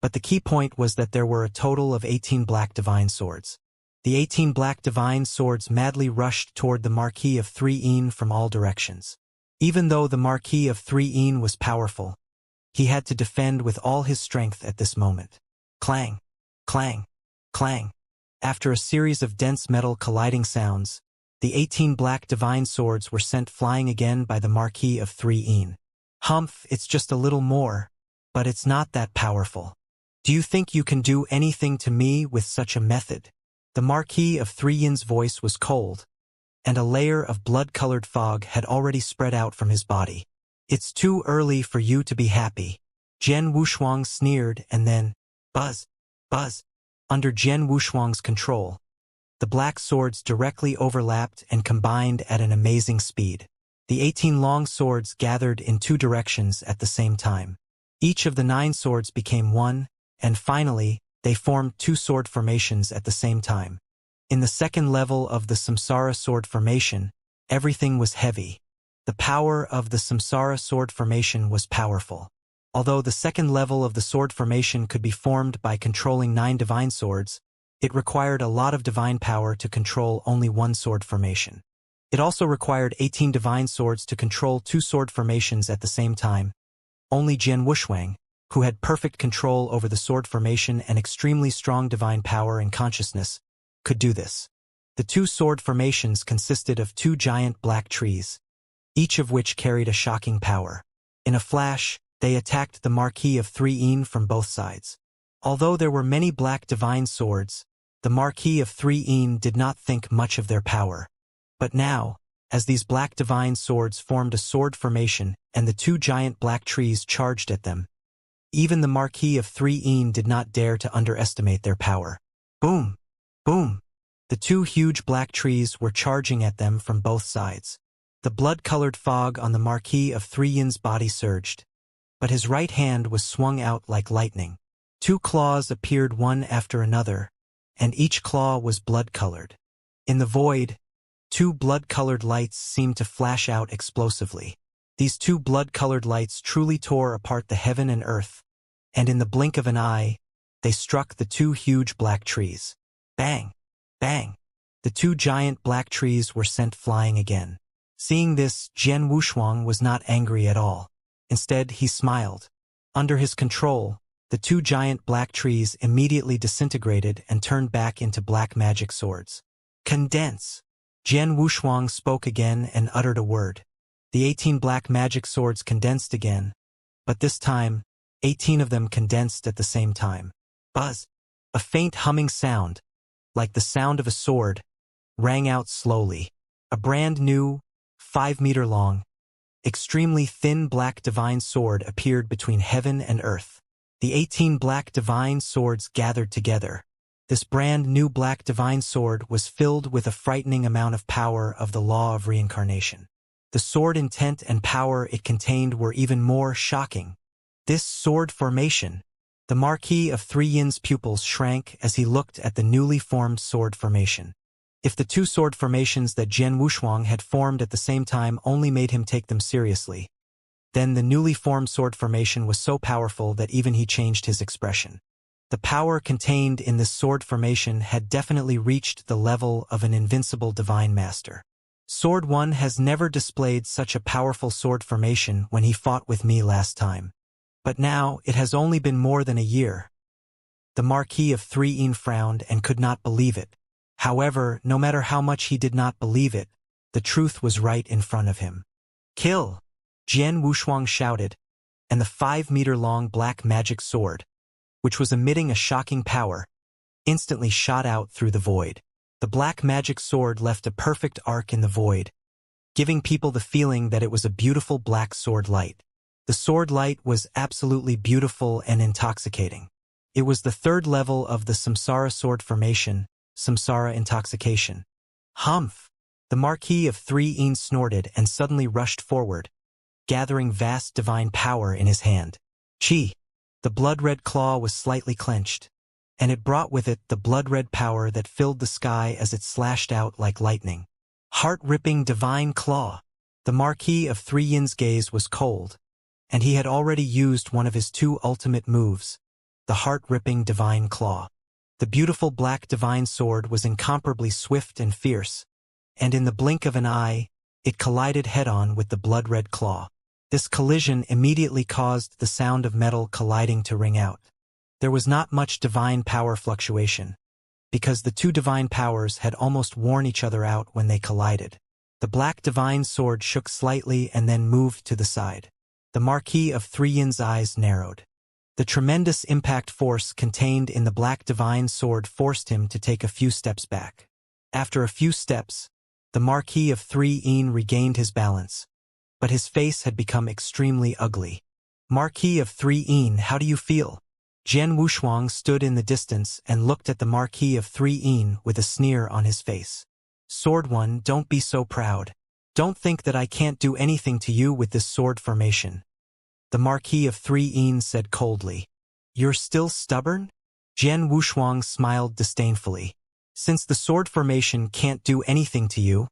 Speaker 1: But the key point was that there were a total of 18 black divine swords. The 18 black divine swords madly rushed toward the Marquis of 3 from all directions. Even though the Marquis of 3 was powerful, he had to defend with all his strength at this moment. Clang! Clang! Clang! After a series of dense metal colliding sounds, the 18 black divine swords were sent flying again by the Marquis of 3 Humph, it's just a little more, but it's not that powerful. Do you think you can do anything to me with such a method? The Marquis of 3's voice was cold, and a layer of blood-colored fog had already spread out from his body. It's too early for you to be happy. Jian Wushuang sneered and then, buzz, buzz. Under Jian Wushuang's control, the black swords directly overlapped and combined at an amazing speed. The 18 long swords gathered in 2 directions at the same time. Each of the 9 swords became one, and finally, they formed 2 sword formations at the same time. In the second level of the Samsara sword formation, everything was heavy. The power of the Samsara sword formation was powerful. Although the second level of the sword formation could be formed by controlling 9 divine swords, it required a lot of divine power to control only 1 sword formation. It also required 18 divine swords to control 2 sword formations at the same time. Only Jian Wushuang, who had perfect control over the sword formation and extremely strong divine power and consciousness, could do this. The 2 sword formations consisted of 2 giant black trees, each of which carried a shocking power. In a flash, they attacked the Marquis of 3 from both sides. Although there were many black divine swords, the Marquis of 3 did not think much of their power. But now, as these black divine swords formed a sword formation and the 2 giant black trees charged at them, even the Marquis of 3 did not dare to underestimate their power. Boom! Boom! The 2 huge black trees were charging at them from both sides. The blood-colored fog on the Marquis of 3's body surged, but his right hand was swung out like lightning. 2 claws appeared one after another, and each claw was blood-colored. In the void, 2 blood-colored lights seemed to flash out explosively. These 2 blood-colored lights truly tore apart the heaven and earth, and in the blink of an eye, they struck the 2 huge black trees. Bang! Bang! The 2 giant black trees were sent flying again. Seeing this, Jian Wushuang was not angry at all. Instead, he smiled. Under his control, the 2 giant black trees immediately disintegrated and turned back into black magic swords. Condense! Jian Wushuang spoke again and uttered a word. The 18 black magic swords condensed again, but this time, 18 of them condensed at the same time. Buzz! A faint humming sound, like the sound of a sword, rang out slowly. A brand new, 5-meter-long, extremely thin black divine sword appeared between heaven and earth. The 18 black divine swords gathered together. This brand new black divine sword was filled with a frightening amount of power of the law of reincarnation. The sword intent and power it contained were even more shocking. This sword formation. The Marquis of 3's pupils shrank as he looked at the newly formed sword formation. If the 2 sword formations that Jian Wushuang had formed at the same time only made him take them seriously, then the newly formed sword formation was so powerful that even he changed his expression. The power contained in this sword formation had definitely reached the level of an invincible divine master. Sword 1 has never displayed such a powerful sword formation when he fought with me last time. But now it has only been more than a year. The Marquis of 3 frowned and could not believe it. However, no matter how much he did not believe it, the truth was right in front of him. Kill! Jian Wushuang shouted, and the 5-meter-long black magic sword, which was emitting a shocking power, instantly shot out through the void. The black magic sword left a perfect arc in the void, giving people the feeling that it was a beautiful black sword light. The sword light was absolutely beautiful and intoxicating. It was the third level of the samsara sword formation, samsara intoxication. Humph! The Marquis of 3 snorted and suddenly rushed forward, gathering vast divine power in his hand. Chi! The blood-red claw was slightly clenched, and it brought with it the blood-red power that filled the sky as it slashed out like lightning. Heart-ripping divine claw! The Marquis of 3's gaze was cold, and he had already used one of his 2 ultimate moves, the heart-ripping divine claw. The beautiful black divine sword was incomparably swift and fierce, and in the blink of an eye, it collided head-on with the blood-red claw. This collision immediately caused the sound of metal colliding to ring out. There was not much divine power fluctuation, because the 2 divine powers had almost worn each other out when they collided. The black divine sword shook slightly and then moved to the side. The Marquis of 3's eyes narrowed. The tremendous impact force contained in the black divine sword forced him to take a few steps back. After a few steps, the Marquis of 3 regained his balance, but his face had become extremely ugly. Marquis of 3, how do you feel? Jian Wushuang stood in the distance and looked at the Marquis of 3 with a sneer on his face. Sword One, don't be so proud. Don't think that I can't do anything to you with this sword formation. The Marquis of 3 said coldly. You're still stubborn? Jian Wushuang smiled disdainfully. Since the sword formation can't do anything to you,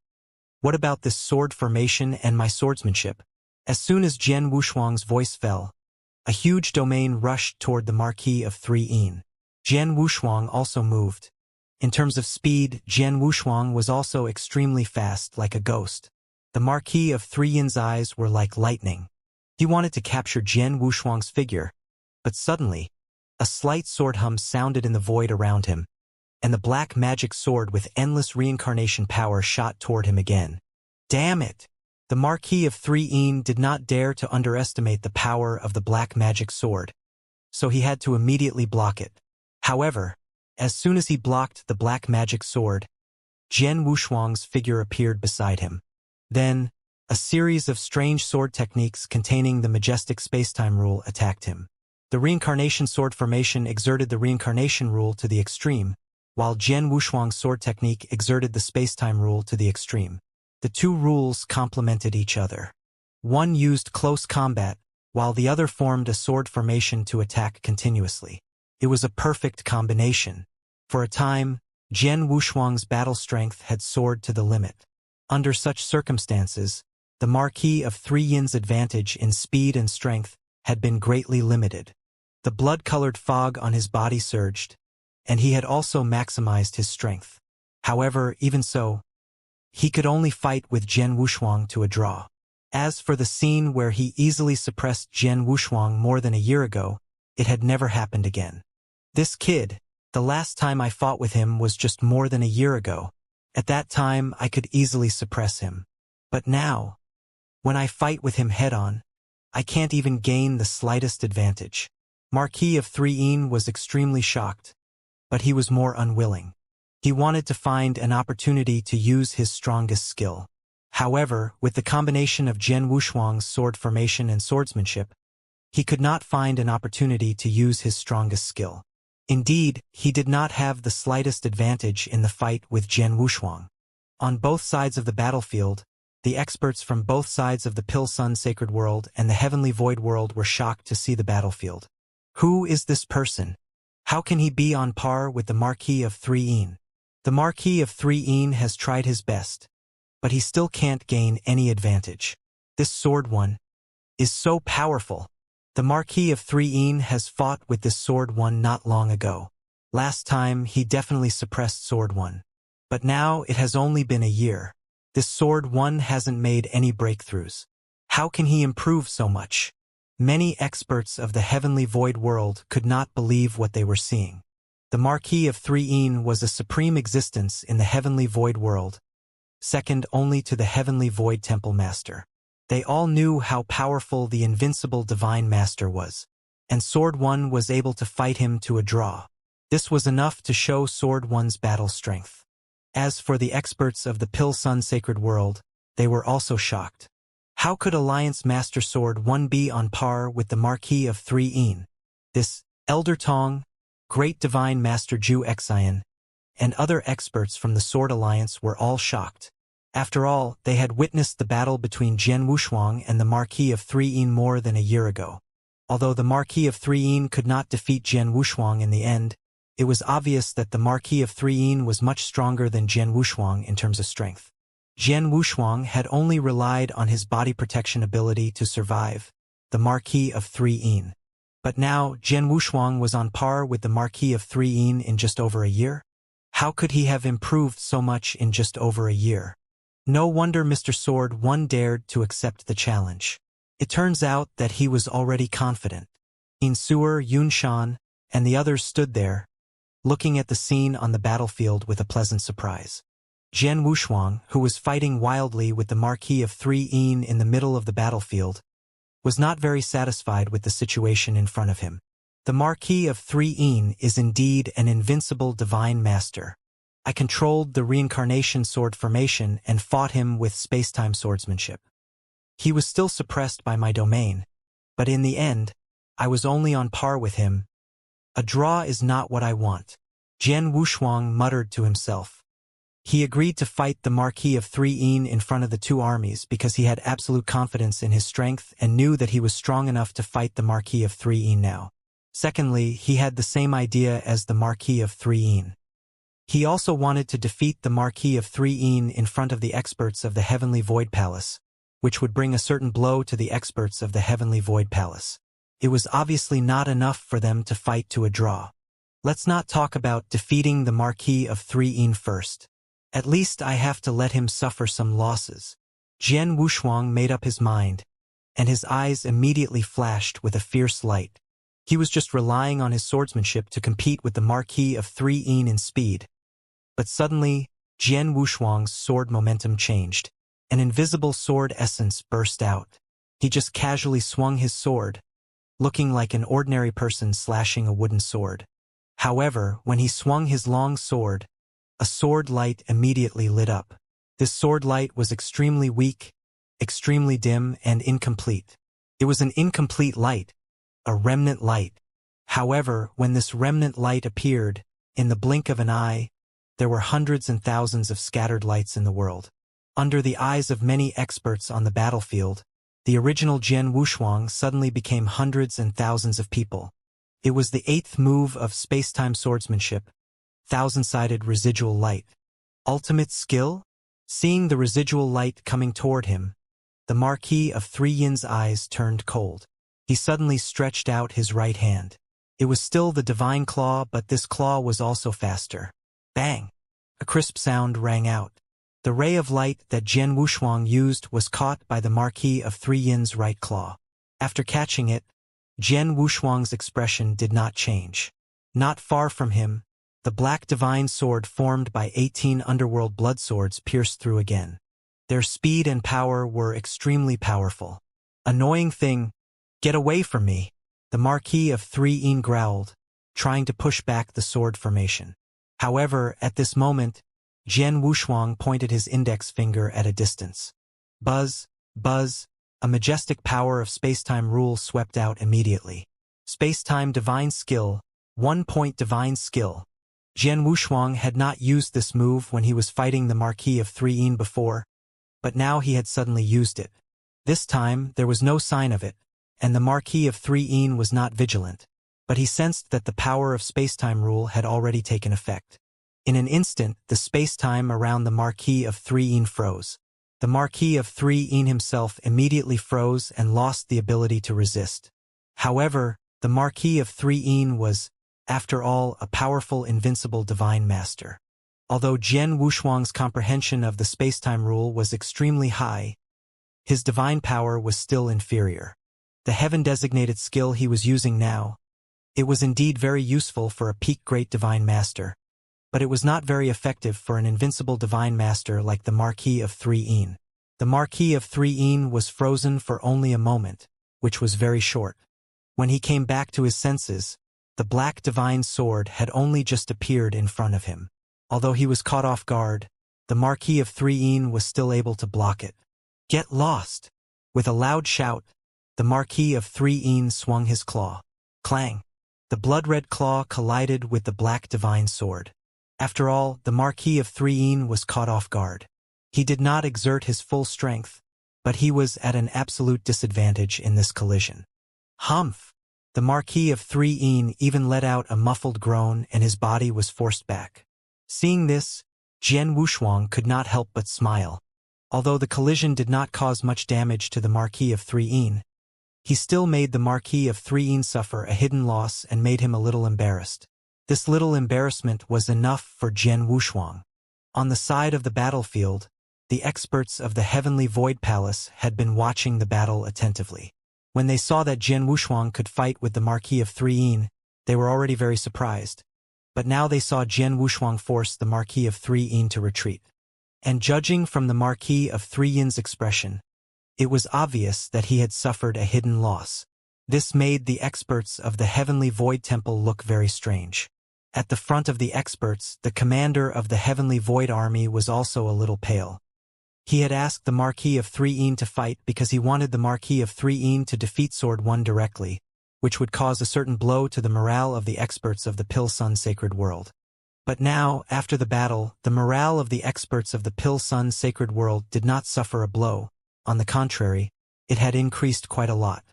Speaker 1: what about this sword formation and my swordsmanship? As soon as Jian Wushuang's voice fell, a huge domain rushed toward the Marquis of 3. Jian Wushuang also moved. In terms of speed, Jian Wushuang was also extremely fast, like a ghost. The Marquis of 3's eyes were like lightning. He wanted to capture Jian Wushuang's figure, but suddenly, a slight sword hum sounded in the void around him, and the black magic sword with endless reincarnation power shot toward him again. Damn it! The Marquis of 3 did not dare to underestimate the power of the black magic sword, so he had to immediately block it. However, as soon as he blocked the black magic sword, Jian Wushuang's figure appeared beside him. Then, a series of strange sword techniques containing the majestic spacetime rule attacked him. The reincarnation sword formation exerted the reincarnation rule to the extreme, while Jian Wushuang's sword technique exerted the spacetime rule to the extreme. The 2 rules complemented each other. One used close combat, while the other formed a sword formation to attack continuously. It was a perfect combination. For a time, Jian Wushuang's battle strength had soared to the limit. Under such circumstances, the Marquis of 3's advantage in speed and strength had been greatly limited. The blood-colored fog on his body surged, and he had also maximized his strength. However, even so, he could only fight with Jian Wushuang to a draw. As for the scene where he easily suppressed Jian Wushuang more than a year ago, it had never happened again. This kid, the last time I fought with him was just more than a year ago. At that time, I could easily suppress him. But now, when I fight with him head-on, I can't even gain the slightest advantage. Marquis of 3 was extremely shocked, but he was more unwilling. He wanted to find an opportunity to use his strongest skill. However, with the combination of Jian Wushuang's sword formation and swordsmanship, he could not find an opportunity to use his strongest skill. Indeed, he did not have the slightest advantage in the fight with Jian Wushuang. On both sides of the battlefield, the experts from both sides of the Pil-Sun Sacred World and the Heavenly Void World were shocked to see the battlefield. Who is this person? How can he be on par with the Marquis of 3? The Marquis of 3 has tried his best, but he still can't gain any advantage. This Sword One is so powerful. The Marquis of 3 has fought with this Sword One not long ago. Last time, he definitely suppressed Sword One. But now, it has only been a year. This Sword One hasn't made any breakthroughs. How can he improve so much? Many experts of the Heavenly Void World could not believe what they were seeing. The Marquis of 3 was a supreme existence in the Heavenly Void World, second only to the Heavenly Void Temple Master. They all knew how powerful the invincible Divine Master was. and Sword 1 was able to fight him to a draw. This was enough to show Sword 1's battle strength. As for the experts of the Pill Sun Sacred World, they were also shocked. How could Alliance Master Sword 1 be on par with the Marquis of 3 This Elder Tong, Great Divine Master Ju Xian, and other experts from the Sword Alliance were all shocked. After all, they had witnessed the battle between Jian Wushuang and the Marquis of 3 more than a year ago. Although the Marquis of 3 could not defeat Jian Wushuang in the end, it was obvious that the Marquis of 3 was much stronger than Jian Wushuang in terms of strength. Jian Wushuang had only relied on his body protection ability to survive the Marquis of 3 But now, Jian Wushuang was on par with the Marquis of 3 in just over a year? How could he have improved so much in just over a year? No wonder Mr. Sword 1 dared to accept the challenge. It turns out that he was already confident. Insuer, Yunshan, and the others stood there, looking at the scene on the battlefield with a pleasant surprise. Jian Wushuang, who was fighting wildly with the Marquis of 3 in the middle of the battlefield, was not very satisfied with the situation in front of him. The Marquis of 3 is indeed an invincible divine master. I controlled the Reincarnation sword formation and fought him with space-time swordsmanship. He was still suppressed by my domain, but in the end, I was only on par with him. A draw is not what I want, Jian Wushuang muttered to himself. He agreed to fight the Marquis of 3 in front of the two armies because he had absolute confidence in his strength and knew that he was strong enough to fight the Marquis of 3 now. Secondly, he had the same idea as the Marquis of 3 He also wanted to defeat the Marquis of 3 in front of the experts of the Heavenly Void Palace, which would bring a certain blow to the experts of the Heavenly Void Palace. It was obviously not enough for them to fight to a draw. Let's not talk about defeating the Marquis of 3 first. At least I have to let him suffer some losses. Jian Wushuang made up his mind, and his eyes immediately flashed with a fierce light. He was just relying on his swordsmanship to compete with the Marquis of 3 in speed. But suddenly, Jian Wushuang's sword momentum changed. An invisible sword essence burst out. He just casually swung his sword, looking like an ordinary person slashing a wooden sword. However, when he swung his long sword, a sword light immediately lit up. This sword light was extremely weak, extremely dim, and incomplete. It was an incomplete light, a remnant light. However, when this remnant light appeared, in the blink of an eye, there were hundreds and thousands of scattered lights in the world. Under the eyes of many experts on the battlefield, the original Jian Wushuang suddenly became hundreds and thousands of people. It was the 8th move of space-time swordsmanship, thousand-sided residual light. Ultimate skill? Seeing the residual light coming toward him, the Marquis of 3's eyes turned cold. He suddenly stretched out his right hand. It was still the divine claw, but this claw was also faster. Bang! A crisp sound rang out. The ray of light that Jian Wushuang used was caught by the Marquis of 3's right claw. After catching it, Jian Wushuang's expression did not change. Not far from him, the black divine sword formed by 18 underworld blood swords pierced through again. Their speed and power were extremely powerful. Annoying thing, get away from me, the Marquis of 3 growled, trying to push back the sword formation. However, at this moment, Jian Wushuang pointed his index finger at a distance. Buzz, buzz, a majestic power of space-time rule swept out immediately. Space-time divine skill, 1-point divine skill. Jian Wushuang had not used this move when he was fighting the Marquis of 3 before, but now he had suddenly used it. This time, there was no sign of it, and the Marquis of 3 was not vigilant, but he sensed that the power of space-time rule had already taken effect. In an instant, the space-time around the Marquis of 3 froze. The Marquis of 3 himself immediately froze and lost the ability to resist. However, the Marquis of 3 was, after all, a powerful invincible divine master. Although Jian Wushuang's comprehension of the space-time rule was extremely high, his divine power was still inferior. The heaven-designated skill he was using now, it was indeed very useful for a peak great divine master, but it was not very effective for an invincible divine master like the Marquis of 3 The Marquis of 3 was frozen for only a moment, which was very short. When he came back to his senses, the black divine sword had only just appeared in front of him. Although he was caught off guard, the Marquis of Threein was still able to block it. "Get lost!" With a loud shout, the Marquis of Threein swung his claw. Clang! The blood-red claw collided with the black divine sword. After all, the Marquis of Threein was caught off guard. He did not exert his full strength, but he was at an absolute disadvantage in this collision. Humph! The Marquis of Threein even let out a muffled groan and his body was forced back. Seeing this, Jian Wushuang could not help but smile. Although the collision did not cause much damage to the Marquis of Threein, he still made the Marquis of Threein suffer a hidden loss and made him a little embarrassed. This little embarrassment was enough for Jian Wushuang. On the side of the battlefield, the experts of the Heavenly Void Palace had been watching the battle attentively. When they saw that Jian Wushuang could fight with the Marquis of Threein, they were already very surprised. But now they saw Jian Wushuang force the Marquis of Threein to retreat. And judging from the Marquis of Threein's expression, it was obvious that he had suffered a hidden loss. This made the experts of the Heavenly Void Temple look very strange. At the front of the experts, the commander of the Heavenly Void Army was also a little pale. He had asked the Marquis of Threein to fight because he wanted the Marquis of Threein to defeat Sword One directly, which would cause a certain blow to the morale of the experts of the Pil Sun Sacred World. But now, after the battle, the morale of the experts of the Pil Sun Sacred World did not suffer a blow. On the contrary, it had increased quite a lot.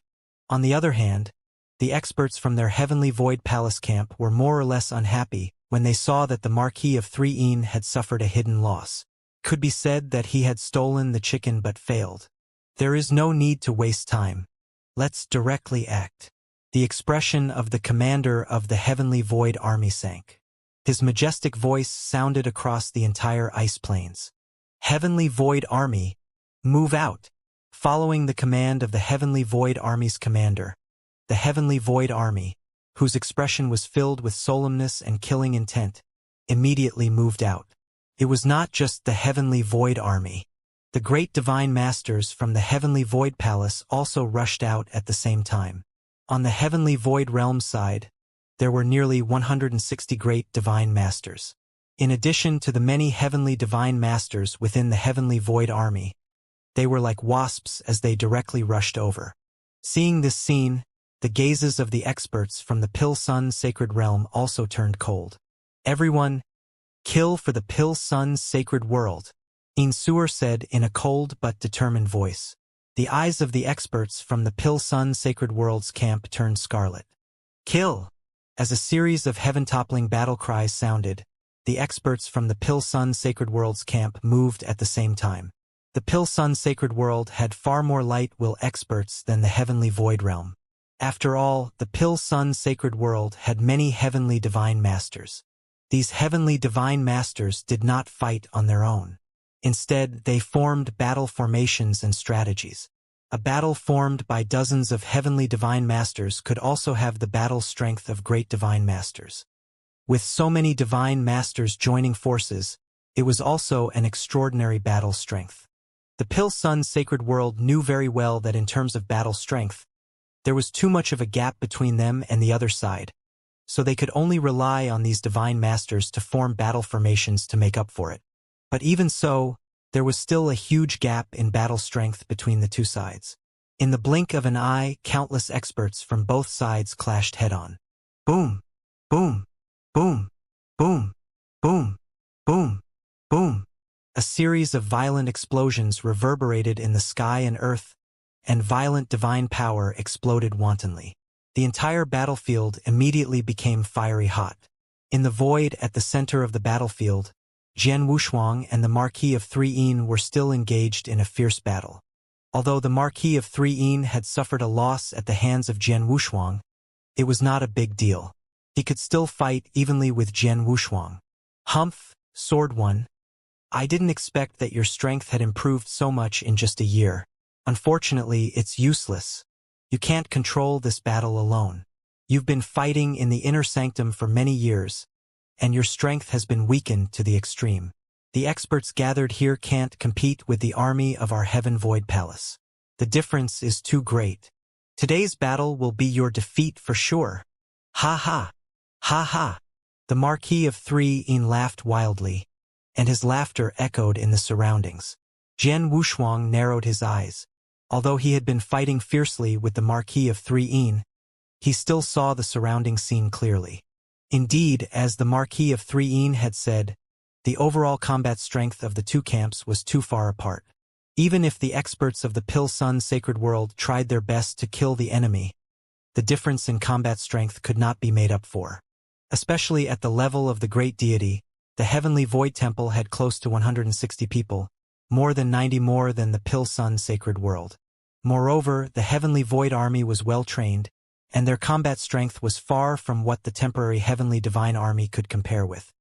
Speaker 1: On the other hand, the experts from their Heavenly Void Palace camp were more or less unhappy when they saw that the Marquis of Threein had suffered a hidden loss. Could be said that he had stolen the chicken but failed. There is no need to waste time. Let's directly act. The expression of the commander of the Heavenly Void Army sank. His majestic voice sounded across the entire ice plains. "Heavenly Void Army, move out!" Following the command of the Heavenly Void Army's commander, the Heavenly Void Army, whose expression was filled with solemnness and killing intent, immediately moved out. It was not just the Heavenly Void Army. The great divine masters from the Heavenly Void Palace also rushed out at the same time. On the Heavenly Void Realm side, there were nearly 160 great divine masters. In addition to the many heavenly divine masters within the Heavenly Void Army, they were like wasps as they directly rushed over. Seeing this scene, the gazes of the experts from the Pil Sun Sacred Realm also turned cold. "Everyone, kill for the Pil Sun Sacred World," Insur said in a cold but determined voice. The eyes of the experts from the Pil Sun Sacred World's camp turned scarlet. "Kill!" As a series of heaven-toppling battle cries sounded, the experts from the Pil Sun Sacred World's camp moved at the same time. The Pil Sun Sacred World had far more light will experts than the Heavenly Void Realm. After all, the Pil Sun Sacred World had many heavenly divine masters. These heavenly divine masters did not fight on their own. Instead, they formed battle formations and strategies. A battle formed by dozens of heavenly divine masters could also have the battle strength of great divine masters. With so many divine masters joining forces, it was also an extraordinary battle strength. The Pil Sun Sacred World knew very well that in terms of battle strength, there was too much of a gap between them and the other side, so they could only rely on these divine masters to form battle formations to make up for it. But even so, there was still a huge gap in battle strength between the two sides. In the blink of an eye, countless experts from both sides clashed head-on. Boom! Boom! Boom! Boom! Boom! Boom! Boom! A series of violent explosions reverberated in the sky and earth, and violent divine power exploded wantonly. The entire battlefield immediately became fiery hot. In the void at the center of the battlefield, Jian Wushuang and the Marquis of Threein were still engaged in a fierce battle. Although the Marquis of Threein had suffered a loss at the hands of Jian Wushuang, it was not a big deal. He could still fight evenly with Jian Wushuang. "Humph, Sword One. I didn't expect that your strength had improved so much in just a year. Unfortunately, it's useless. You can't control this battle alone. You've been fighting in the inner sanctum for many years, and your strength has been weakened to the extreme. The experts gathered here can't compete with the army of our Heaven Void Palace. The difference is too great. Today's battle will be your defeat for sure. Ha ha. Ha ha. The Marquis of 3 laughed wildly, and his laughter echoed in the surroundings. Jian Wushuang narrowed his eyes. Although he had been fighting fiercely with the Marquis of 3, he still saw the surrounding scene clearly. Indeed, as the Marquis of 3 had said, the overall combat strength of the two camps was too far apart. Even if the experts of the Pil-Sun sacred world tried their best to kill the enemy, the difference in combat strength could not be made up for. Especially at the level of the great deity, the Heavenly Void Temple had close to 160 people, more than 90 more than the Pil-Sun sacred world. Moreover, the Heavenly Void Army was well trained, and their combat strength was far from what the temporary Heavenly Divine Army could compare with.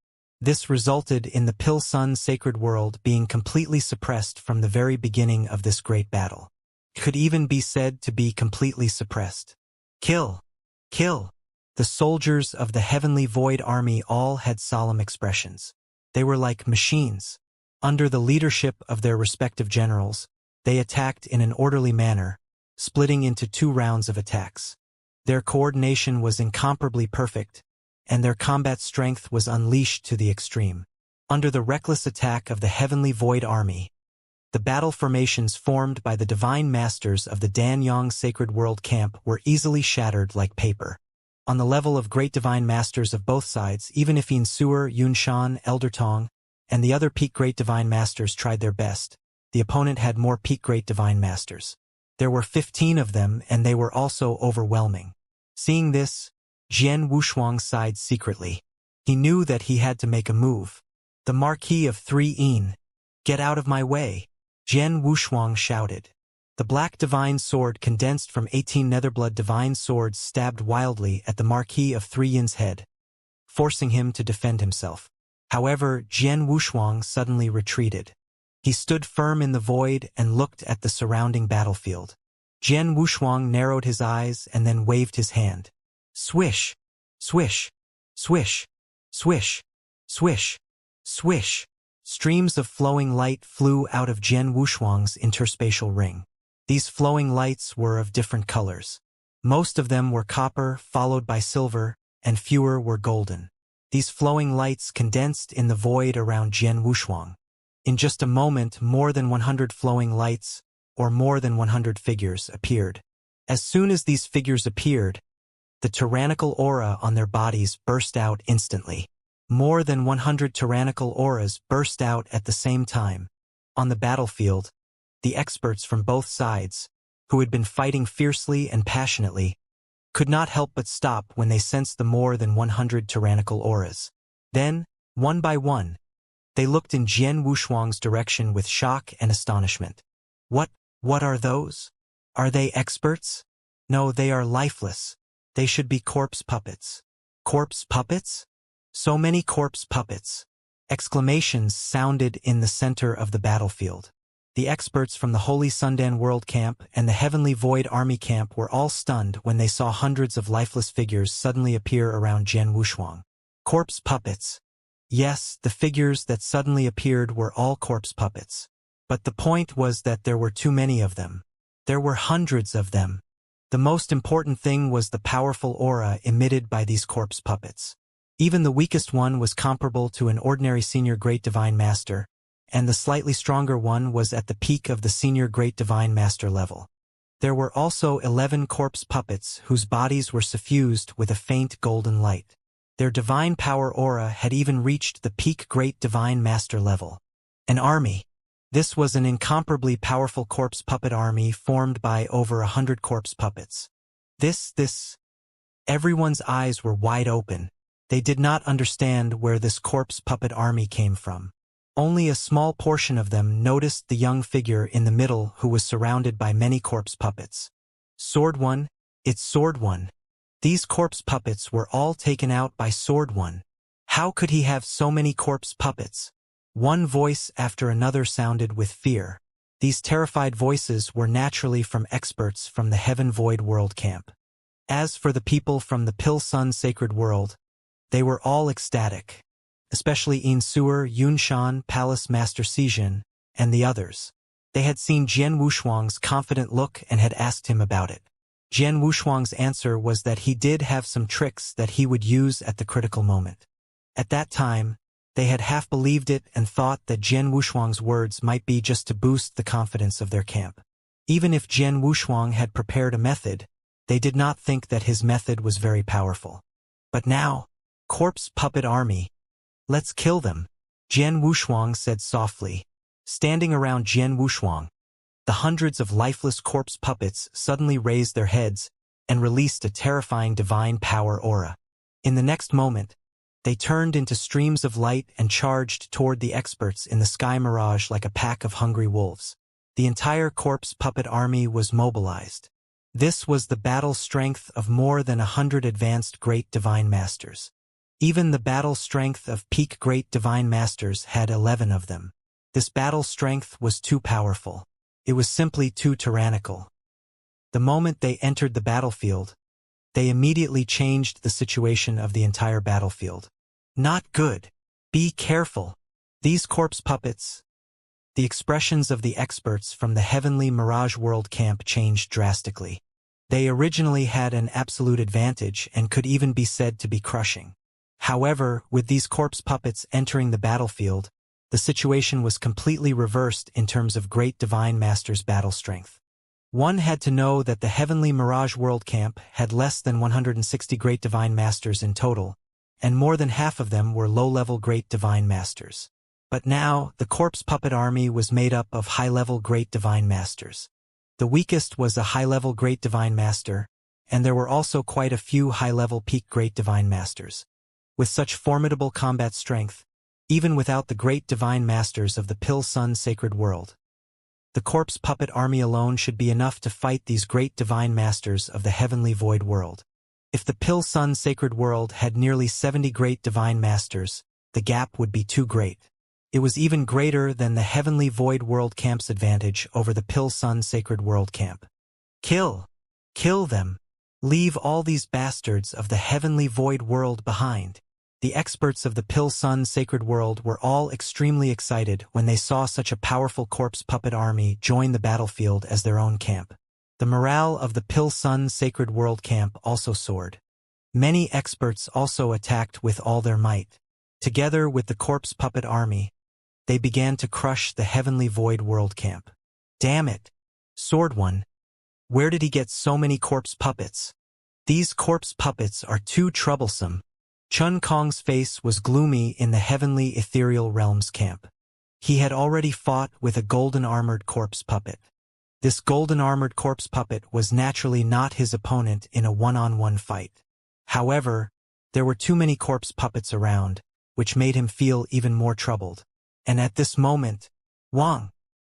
Speaker 1: This resulted in the Pil-Sun sacred world being completely suppressed from the very beginning of this great battle. It could even be said to be completely suppressed. Kill! Kill! The soldiers of the Heavenly Void Army all had solemn expressions. They were like machines. Under the leadership of their respective generals, they attacked in an orderly manner, splitting into 2 rounds of attacks. Their coordination was incomparably perfect, and their combat strength was unleashed to the extreme. Under the reckless attack of the Heavenly Void Army, the battle formations formed by the Divine Masters of the Danyang Sacred World Camp were easily shattered like paper. On the level of great Divine Masters of both sides, even if Suer, Yunshan, Elder Tong, and the other peak Great Divine Masters tried their best, the opponent had more peak Great Divine Masters. There were 15 of them, and they were also overwhelming. Seeing this, Jian Wushuang sighed secretly. He knew that he had to make a move. The Marquis of 3, get out of my way! Jian Wushuang shouted. The black divine sword condensed from 18 Netherblood divine swords stabbed wildly at the Marquis of 3's head, forcing him to defend himself. However, Jian Wushuang suddenly retreated. He stood firm in the void and looked at the surrounding battlefield. Jian Wushuang narrowed his eyes and then waved his hand. Swish! Swish! Swish! Swish! Swish! Swish! Streams of flowing light flew out of Jian Wushuang's interspatial ring. These flowing lights were of different colors. Most of them were copper, followed by silver, and fewer were golden. These flowing lights condensed in the void around Jian Wushuang. In just a moment, more than 100 flowing lights, or more than 100 figures, appeared. As soon as these figures appeared, the tyrannical aura on their bodies burst out instantly. More than 100 tyrannical auras burst out at the same time. On the battlefield, the experts from both sides, who had been fighting fiercely and passionately, could not help but stop when they sensed the more than 100 tyrannical auras. Then, one by one, they looked in Jian Wushuang's direction with shock and astonishment. What are those? Are they experts? No, they are lifeless. They should be corpse puppets. Corpse puppets? So many corpse puppets. Exclamations sounded in the center of the battlefield. The experts from the Holy Sundan World Camp and the Heavenly Void Army Camp were all stunned when they saw hundreds of lifeless figures suddenly appear around Jian Wushuang. Corpse puppets. Yes, the figures that suddenly appeared were all corpse puppets. But the point was that there were too many of them. There were hundreds of them. The most important thing was the powerful aura emitted by these corpse puppets. Even the weakest one was comparable to an ordinary Senior Great Divine Master, and the slightly stronger one was at the peak of the Senior Great Divine Master level. There were also 11 corpse puppets whose bodies were suffused with a faint golden light. Their divine power aura had even reached the peak Great Divine Master level. An army. This was an incomparably powerful corpse puppet army formed by over 100 corpse puppets. Everyone's eyes were wide open. They did not understand where this corpse puppet army came from. Only a small portion of them noticed the young figure in the middle who was surrounded by many corpse puppets. Sword One, it's Sword One. These corpse puppets were all taken out by Sword One. How could he have so many corpse puppets? One voice after another sounded with fear. These terrified voices were naturally from experts from the Heaven Void World Camp. As for the people from the Pil-Sun Sacred World, they were all ecstatic, especially Suer, Yunshan, Palace Master Xijin, and the others. They had seen Jian Wushuang's confident look and had asked him about it. Jian Wushuang's answer was that he did have some tricks that he would use at the critical moment. At that time, they had half believed it and thought that Jian Wushuang's words might be just to boost the confidence of their camp. Even if Jian Wushuang had prepared a method, they did not think that his method was very powerful. But now, corpse puppet army. Let's kill them, Jian Wushuang said softly. Standing around Jian Wushuang, the hundreds of lifeless corpse puppets suddenly raised their heads and released a terrifying divine power aura. In the next moment, they turned into streams of light and charged toward the experts in the sky mirage like a pack of hungry wolves. The entire corpse puppet army was mobilized. This was the battle strength of more than 100 advanced great divine masters. Even the battle strength of peak great divine masters had 11 of them. This battle strength was too powerful. It was simply too tyrannical. The moment they entered the battlefield, they immediately changed the situation of the entire battlefield. Not good. Be careful. These corpse puppets. The expressions of the experts from the heavenly Mirage World camp changed drastically. They originally had an absolute advantage and could even be said to be crushing. However, with these corpse puppets entering the battlefield, the situation was completely reversed in terms of Great Divine Master's battle strength. One had to know that the heavenly Mirage World camp had less than 160 Great Divine Masters in total, and more than half of them were low-level Great Divine Masters. But now, the corpse puppet army was made up of high-level Great Divine Masters. The weakest was a high-level Great Divine Master, and there were also quite a few high-level peak Great Divine Masters. With such formidable combat strength, even without the Great Divine Masters of the Pill Sun Sacred World, the corpse puppet army alone should be enough to fight these Great Divine Masters of the Heavenly Void World. If the Pill Sun Sacred World had nearly 70 Great Divine Masters, the gap would be too great. It was even greater than the Heavenly Void World camp's advantage over the Pill Sun Sacred World camp. Kill! Kill them! Leave all these bastards of the Heavenly Void World behind. The experts of the Pill Sun Sacred World were all extremely excited when they saw such a powerful corpse puppet army join the battlefield as their own camp. The morale of the Pill Sun Sacred World camp also soared. Many experts also attacked with all their might. Together with the corpse puppet army, they began to crush the Heavenly Void World camp. Damn it! Sword One, where did he get so many corpse puppets? These corpse puppets are too troublesome. Chun Kong's face was gloomy in the Heavenly Ethereal Realms camp. He had already fought with a golden-armored corpse puppet. This golden-armored corpse puppet was naturally not his opponent in a one-on-one fight. However, there were too many corpse puppets around, which made him feel even more troubled. And at this moment, Wang,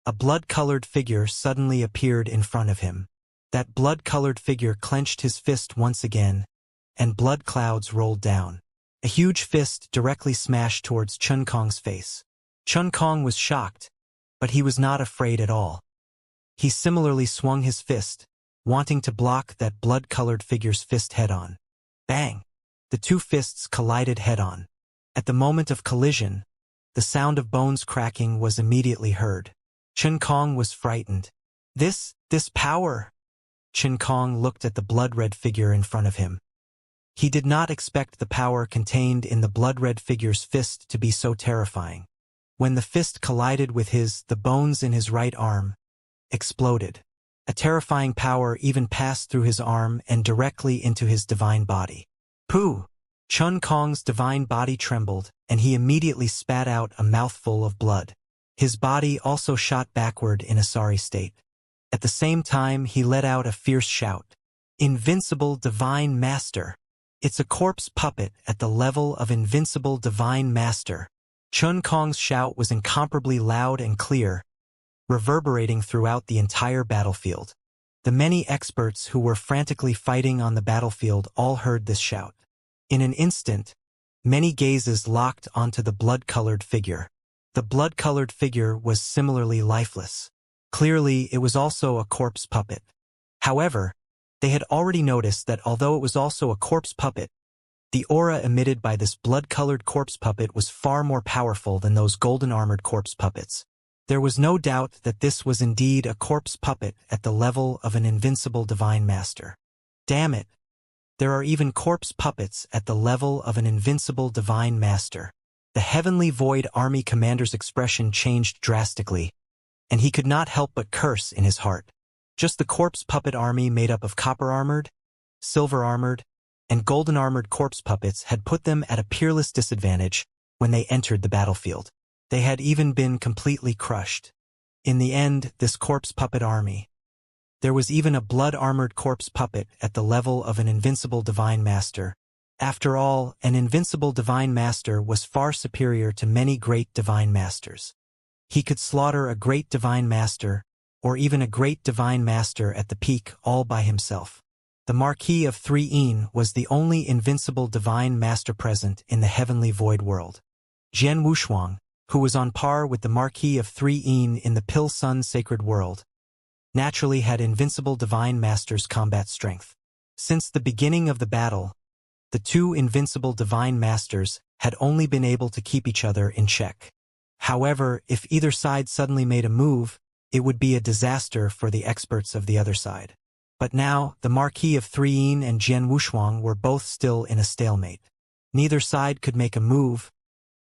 Speaker 1: a blood-colored figure, suddenly appeared in front of him. That blood-colored figure clenched his fist once again, and blood clouds rolled down. A huge fist directly smashed towards Chun Kong's face. Chun Kong was shocked, but he was not afraid at all. He similarly swung his fist, wanting to block that blood-colored figure's fist head-on. Bang! The two fists collided head-on. At the moment of collision, the sound of bones cracking was immediately heard. Chun Kong was frightened. This power! Chun Kong looked at the blood-red figure in front of him. He did not expect the power contained in the blood-red figure's fist to be so terrifying. When the fist collided with the bones in his right arm exploded. A terrifying power even passed through his arm and directly into his divine body. Pooh! Chun Kong's divine body trembled, and he immediately spat out a mouthful of blood. His body also shot backward in a sorry state. At the same time, he let out a fierce shout. Invincible Divine Master! It's a corpse puppet at the level of Invincible Divine Master. Chun Kong's shout was incomparably loud and clear, reverberating throughout the entire battlefield. The many experts who were frantically fighting on the battlefield all heard this shout. In an instant, many gazes locked onto the blood-colored figure. The blood-colored figure was similarly lifeless. Clearly, it was also a corpse puppet. However, they had already noticed that although it was also a corpse puppet, the aura emitted by this blood-colored corpse puppet was far more powerful than those golden-armored corpse puppets. There was no doubt that this was indeed a corpse puppet at the level of an invincible divine master. Damn it. There are even corpse puppets at the level of an invincible divine master. The Heavenly Void Army commander's expression changed drastically, and he could not help but curse in his heart. Just the corpse puppet army made up of copper-armored, silver-armored, and golden-armored corpse puppets had put them at a peerless disadvantage when they entered the battlefield. They had even been completely crushed. In the end, this corpse puppet army. There was even a blood-armored corpse puppet at the level of an invincible divine master. After all, an invincible divine master was far superior to many great divine masters. He could slaughter a great divine master, or even a great divine master at the peak all by himself. The Marquis of 3 was the only invincible divine master present in the heavenly void world. Jian Wushuang, who was on par with the Marquis of 3 in the Pil Sun sacred world, naturally had invincible divine masters' combat strength. Since the beginning of the battle, the two invincible divine masters had only been able to keep each other in check. However, if either side suddenly made a move, it would be a disaster for the experts of the other side. But now, the Marquis of 3 and Jian Wushuang were both still in a stalemate. Neither side could make a move,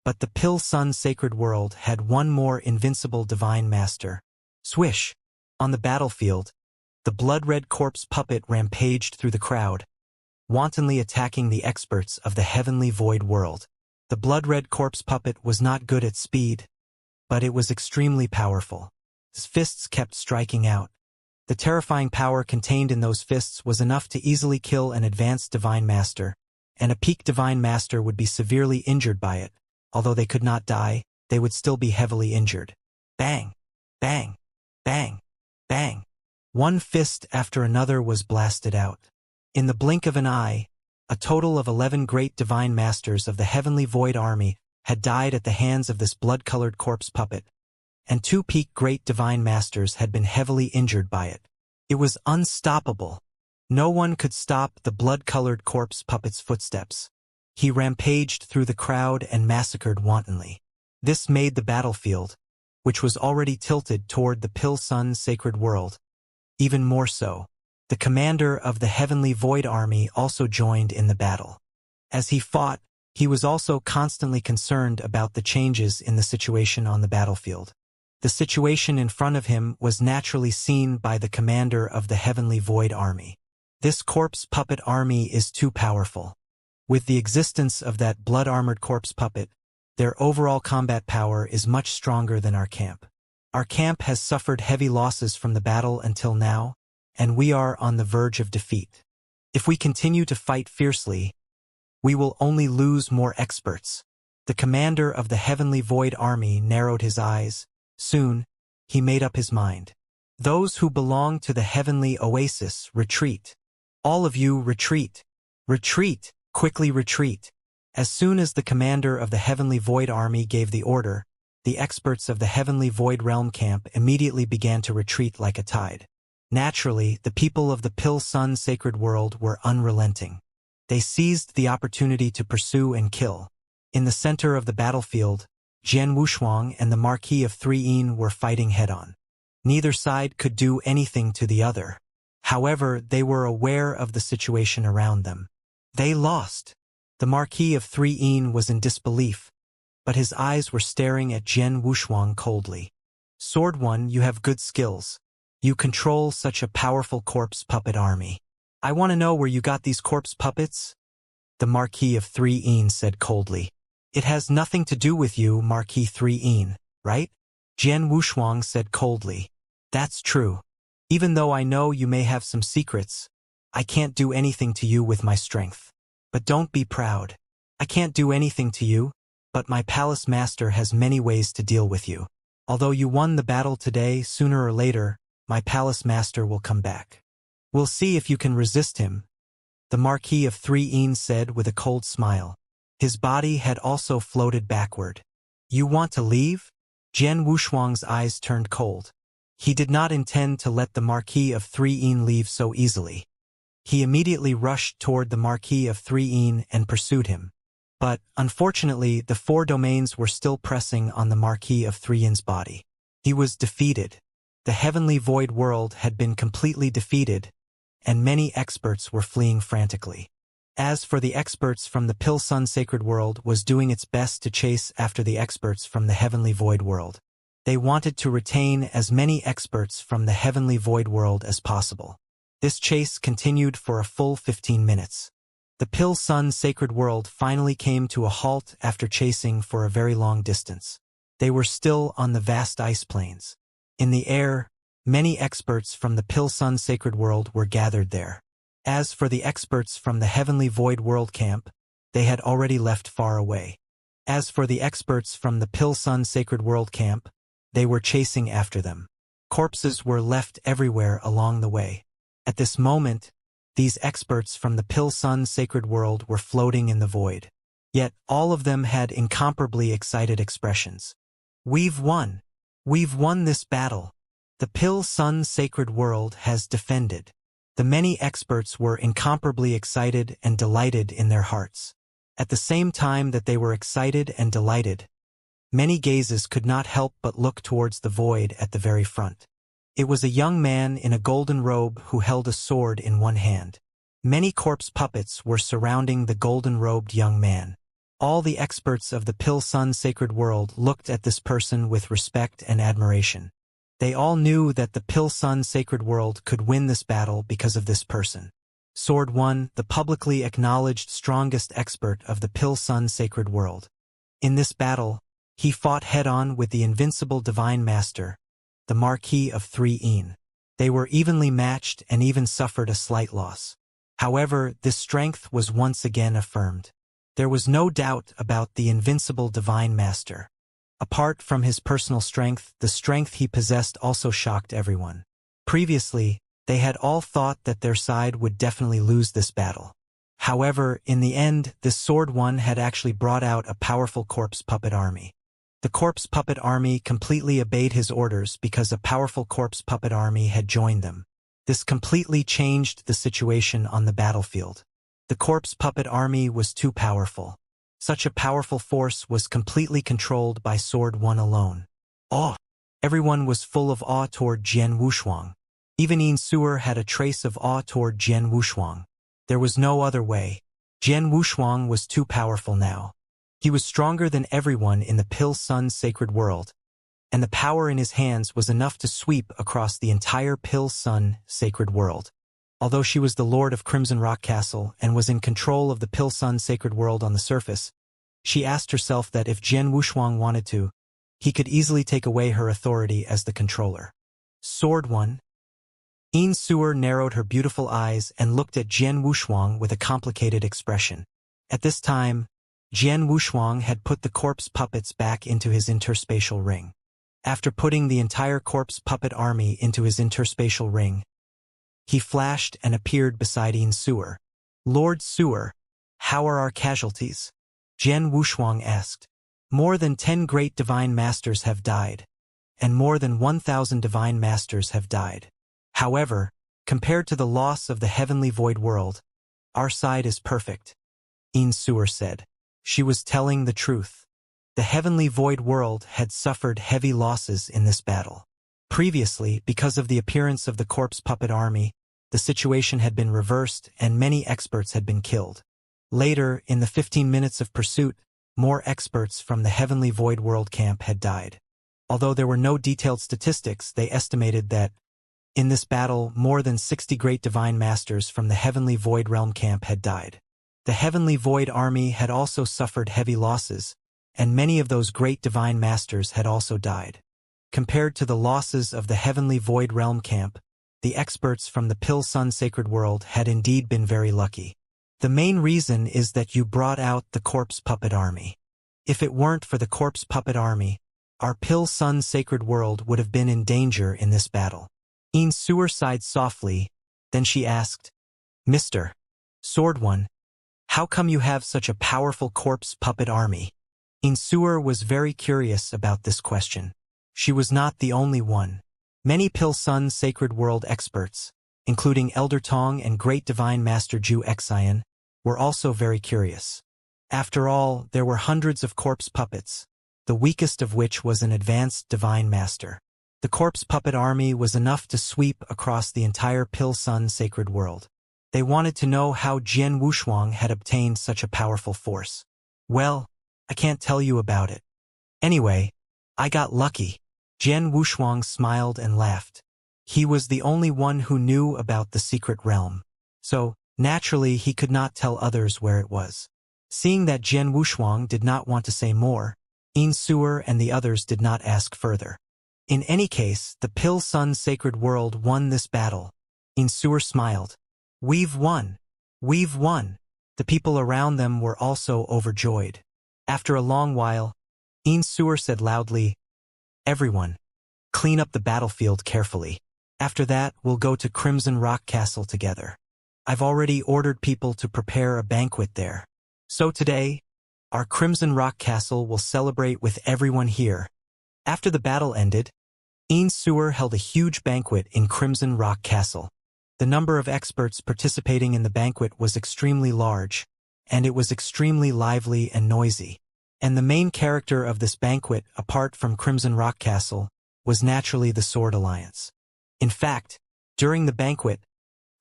Speaker 1: but the Pil Sun sacred world had one more invincible divine master. Swish! On the battlefield, the blood-red corpse puppet rampaged through the crowd, wantonly attacking the experts of the heavenly void world. The blood-red corpse puppet was not good at speed, but it was extremely powerful. His fists kept striking out. The terrifying power contained in those fists was enough to easily kill an advanced divine master, and a peak divine master would be severely injured by it. Although they could not die, they would still be heavily injured. Bang! Bang! Bang! Bang! One fist after another was blasted out. In the blink of an eye, a total of 11 great divine masters of the heavenly void army had died at the hands of this blood-colored corpse puppet, and 2 peak great divine masters had been heavily injured by it. It was unstoppable. No one could stop the blood-colored corpse puppet's footsteps. He rampaged through the crowd and massacred wantonly. This made the battlefield, which was already tilted toward the Pil Sun sacred world, even more so. The commander of the heavenly void army also joined in the battle. As he fought, he was also constantly concerned about the changes in the situation on the battlefield. The situation in front of him was naturally seen by the commander of the heavenly void army. This corpse puppet army is too powerful. With the existence of that blood-armored corpse puppet, their overall combat power is much stronger than our camp. Our camp has suffered heavy losses from the battle until now, and we are on the verge of defeat. If we continue to fight fiercely, we will only lose more experts. The commander of the heavenly void army narrowed his eyes. Soon, he made up his mind. Those who belong to the heavenly oasis, retreat. All of you retreat. Retreat, quickly retreat. As soon as the commander of the heavenly void army gave the order, the experts of the heavenly void realm camp immediately began to retreat like a tide. Naturally, the people of the Pil Sun sacred world were unrelenting. They seized the opportunity to pursue and kill. In the center of the battlefield, Jian Wushuang and the Marquis of 3 were fighting head-on. Neither side could do anything to the other. However, they were aware of the situation around them. They lost. The Marquis of 3 was in disbelief, but his eyes were staring at Jian Wushuang coldly. Sword One, you have good skills. You control such a powerful corpse puppet army. I want to know where you got these corpse puppets? The Marquis of 3 said coldly. It has nothing to do with you, Marquis 3, right? Jian Wushuang said coldly. That's true. Even though I know you may have some secrets, I can't do anything to you with my strength. But don't be proud. I can't do anything to you, but my palace master has many ways to deal with you. Although you won the battle today, sooner or later, my palace master will come back. We'll see if you can resist him, the Marquis of 3 said with a cold smile. His body had also floated backward. You want to leave? Jian Wushuang's eyes turned cold. He did not intend to let the Marquis of 3 leave so easily. He immediately rushed toward the Marquis of 3 and pursued him. But, unfortunately, the 4 domains were still pressing on the Marquis of 3's body. He was defeated. The heavenly void world had been completely defeated, and many experts were fleeing frantically. As for the experts from the Pill Sun Sacred World was doing its best to chase after the experts from the Heavenly Void World. They wanted to retain as many experts from the Heavenly Void World as possible. This chase continued for a full 15 minutes. The Pill Sun Sacred World finally came to a halt after chasing for a very long distance. They were still on the vast ice plains. In the air, many experts from the Pill Sun Sacred World were gathered there. As for the experts from the Heavenly Void World camp, they had already left far away. As for the experts from the Pill Sun Sacred World camp, they were chasing after them. Corpses were left everywhere along the way. At this moment, these experts from the Pill Sun Sacred World were floating in the void. Yet all of them had incomparably excited expressions. "We've won! We've won this battle! The Pill Sun Sacred World has defended." The many experts were incomparably excited and delighted in their hearts. At the same time that they were excited and delighted, many gazes could not help but look towards the void at the very front. It was a young man in a golden robe who held a sword in one hand. Many corpse puppets were surrounding the golden-robed young man. All the experts of the Pill Sun Sacred World looked at this person with respect and admiration. They all knew that the Pill Sun Sacred World could win this battle because of this person. Sword 1, the publicly acknowledged strongest expert of the Pill Sun Sacred World. In this battle, he fought head-on with the invincible Divine Master, the Marquis of 3 They were evenly matched and even suffered a slight loss. However, this strength was once again affirmed. There was no doubt about the invincible Divine Master. Apart from his personal strength, the strength he possessed also shocked everyone. Previously, they had all thought that their side would definitely lose this battle. However, in the end, this Sword 1 had actually brought out a powerful corpse puppet army. The corpse puppet army completely obeyed his orders because a powerful corpse puppet army had joined them. This completely changed the situation on the battlefield. The corpse puppet army was too powerful. Such a powerful force was completely controlled by Sword 1 alone. Awe! Everyone was full of awe toward Jian Wushuang. Even Yin Suer had a trace of awe toward Jian Wushuang. There was no other way. Jian Wushuang was too powerful now. He was stronger than everyone in the Pill Sun Sacred World, and the power in his hands was enough to sweep across the entire Pill Sun Sacred World. Although she was the Lord of Crimson Rock Castle and was in control of the Pill Sun Sacred World on the surface, she asked herself that if Jian Wushuang wanted to, he could easily take away her authority as the controller. Sword 1. Yin Suer narrowed her beautiful eyes and looked at Jian Wushuang with a complicated expression. At this time, Jian Wushuang had put the corpse puppets back into his interspatial ring. After putting the entire corpse puppet army into his interspatial ring, he flashed and appeared beside Yin Suer. "Lord Suer, how are our casualties?" Jian Wushuang asked. "More than 10 great divine masters have died, and more than 1,000 divine masters have died. However, compared to the loss of the Heavenly Void World, our side is perfect," Yin Suer said. She was telling the truth. The Heavenly Void World had suffered heavy losses in this battle. Previously, because of the appearance of the corpse puppet army, the situation had been reversed and many experts had been killed. Later, in the 15 minutes of pursuit, more experts from the Heavenly Void World camp had died. Although there were no detailed statistics, they estimated that, in this battle, more than 60 great divine masters from the Heavenly Void Realm camp had died. The Heavenly Void army had also suffered heavy losses, and many of those great divine masters had also died. Compared to the losses of the Heavenly Void Realm camp, the experts from the Pill Sun Sacred World had indeed been very lucky. The main reason is that you brought out the corpse puppet army. If it weren't for the corpse puppet army, our Pill Sun Sacred World would have been in danger in this battle. Yin Suer sighed softly, then she asked, "Mr. Sword 1, how come you have such a powerful corpse puppet army?" Yin Suer was very curious about this question. She was not the only one. Many Pill Sun Sacred World experts, including Elder Tong and Great Divine Master Ju Xian, were also very curious. After all, there were hundreds of corpse puppets, the weakest of which was an advanced Divine Master. The corpse puppet army was enough to sweep across the entire Pil-Sun sacred world. They wanted to know how Jian Wushuang had obtained such a powerful force. Well, I can't tell you about it. Anyway, I got lucky. Jian Wushuang smiled and laughed. He was the only one who knew about the secret realm. So, naturally, he could not tell others where it was. Seeing that Jian Wushuang did not want to say more, Yin Suer and the others did not ask further. In any case, the Pil-Sun sacred world won this battle. Yin Suer smiled. We've won. We've won. The people around them were also overjoyed. After a long while, Yin Suer said loudly, "Everyone, clean up the battlefield carefully. After that, we'll go to Crimson Rock Castle together. I've already ordered people to prepare a banquet there. So today, our Crimson Rock Castle will celebrate with everyone here." After the battle ended, Yin Suer held a huge banquet in Crimson Rock Castle. The number of experts participating in the banquet was extremely large, and it was extremely lively and noisy. And the main character of this banquet, apart from Crimson Rock Castle, was naturally the Sword Alliance. In fact, during the banquet,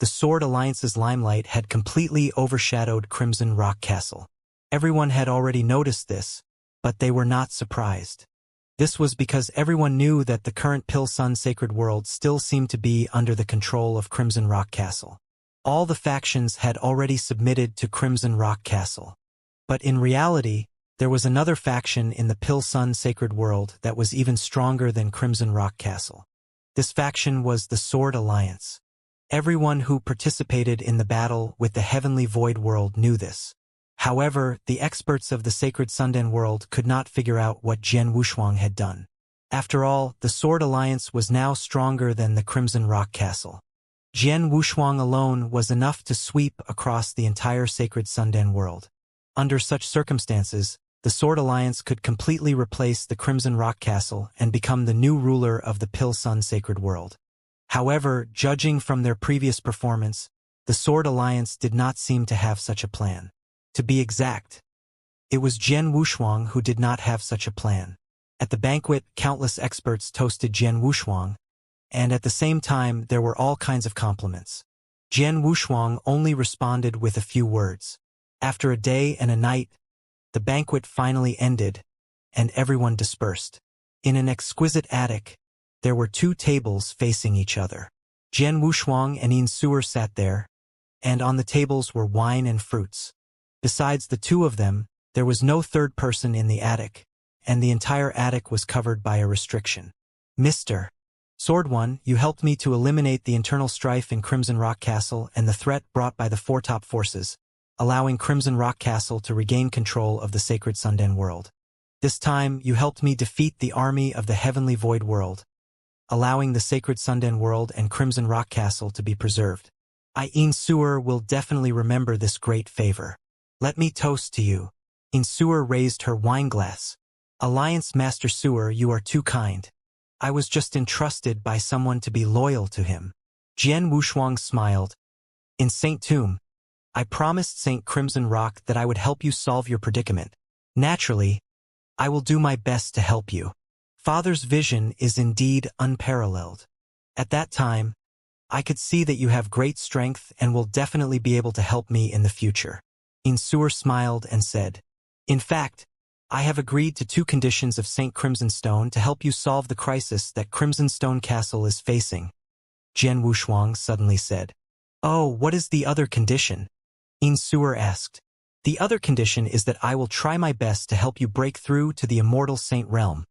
Speaker 1: the Sword Alliance's limelight had completely overshadowed Crimson Rock Castle. Everyone had already noticed this, but they were not surprised. This was because everyone knew that the current Pil-Sun sacred world still seemed to be under the control of Crimson Rock Castle. All the factions had already submitted to Crimson Rock Castle. But in reality, there was another faction in the Pil-Sun sacred world that was even stronger than Crimson Rock Castle. This faction was the Sword Alliance. Everyone who participated in the battle with the Heavenly Void World knew this. However, the experts of the Sacred Sundan world could not figure out what Jian Wushuang had done. After all, the Sword Alliance was now stronger than the Crimson Rock Castle. Jian Wushuang alone was enough to sweep across the entire Sacred Sundan world. Under such circumstances, the Sword Alliance could completely replace the Crimson Rock Castle and become the new ruler of the Pil-Sun sacred world. However, judging from their previous performance, the Sword Alliance did not seem to have such a plan. To be exact, it was Jian Wushuang who did not have such a plan. At the banquet, countless experts toasted Jian Wushuang, and at the same time there were all kinds of compliments. Jian Wushuang only responded with a few words. After a day and a night, the banquet finally ended, and everyone dispersed. In an exquisite attic, there were two tables facing each other. Jian Wushuang and Yin Suer sat there, and on the tables were wine and fruits. Besides the two of them, there was no third person in the attic, and the entire attic was covered by a restriction. Mr. Sword One, you helped me to eliminate the internal strife in Crimson Rock Castle and the threat brought by the Four Top Forces, allowing Crimson Rock Castle to regain control of the Sacred Sundan world. This time, you helped me defeat the army of the Heavenly Void World, allowing the Sacred Sundan world and Crimson Rock Castle to be preserved. Yin Suer will definitely remember this great favor. Let me toast to you. Yin Suer raised her wine glass. Alliance Master Suer, you are too kind. I was just entrusted by someone to be loyal to him. Jian Wushuang smiled. In St. Tomb, I promised St. Crimson Rock that I would help you solve your predicament. Naturally, I will do my best to help you. Father's vision is indeed unparalleled. At that time, I could see that you have great strength and will definitely be able to help me in the future. Yin Suer smiled and said, in fact, I have agreed to 2 conditions of St. Crimson Stone to help you solve the crisis that Crimson Stone Castle is facing. Jian Wushuang suddenly said, oh, what is the other condition? Yin Suer asked. The other condition is that I will try my best to help you break through to the Immortal Saint Realm.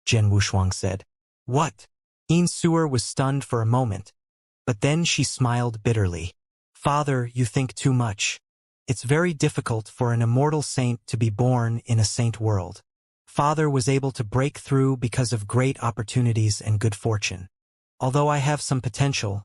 Speaker 1: Jian Wushuang said. What? Yin Suer was stunned for a moment, but then she smiled bitterly. Father, you think too much. It's very difficult for an immortal saint to be born in a saint world. Father was able to break through because of great opportunities and good fortune. Although I have some potential,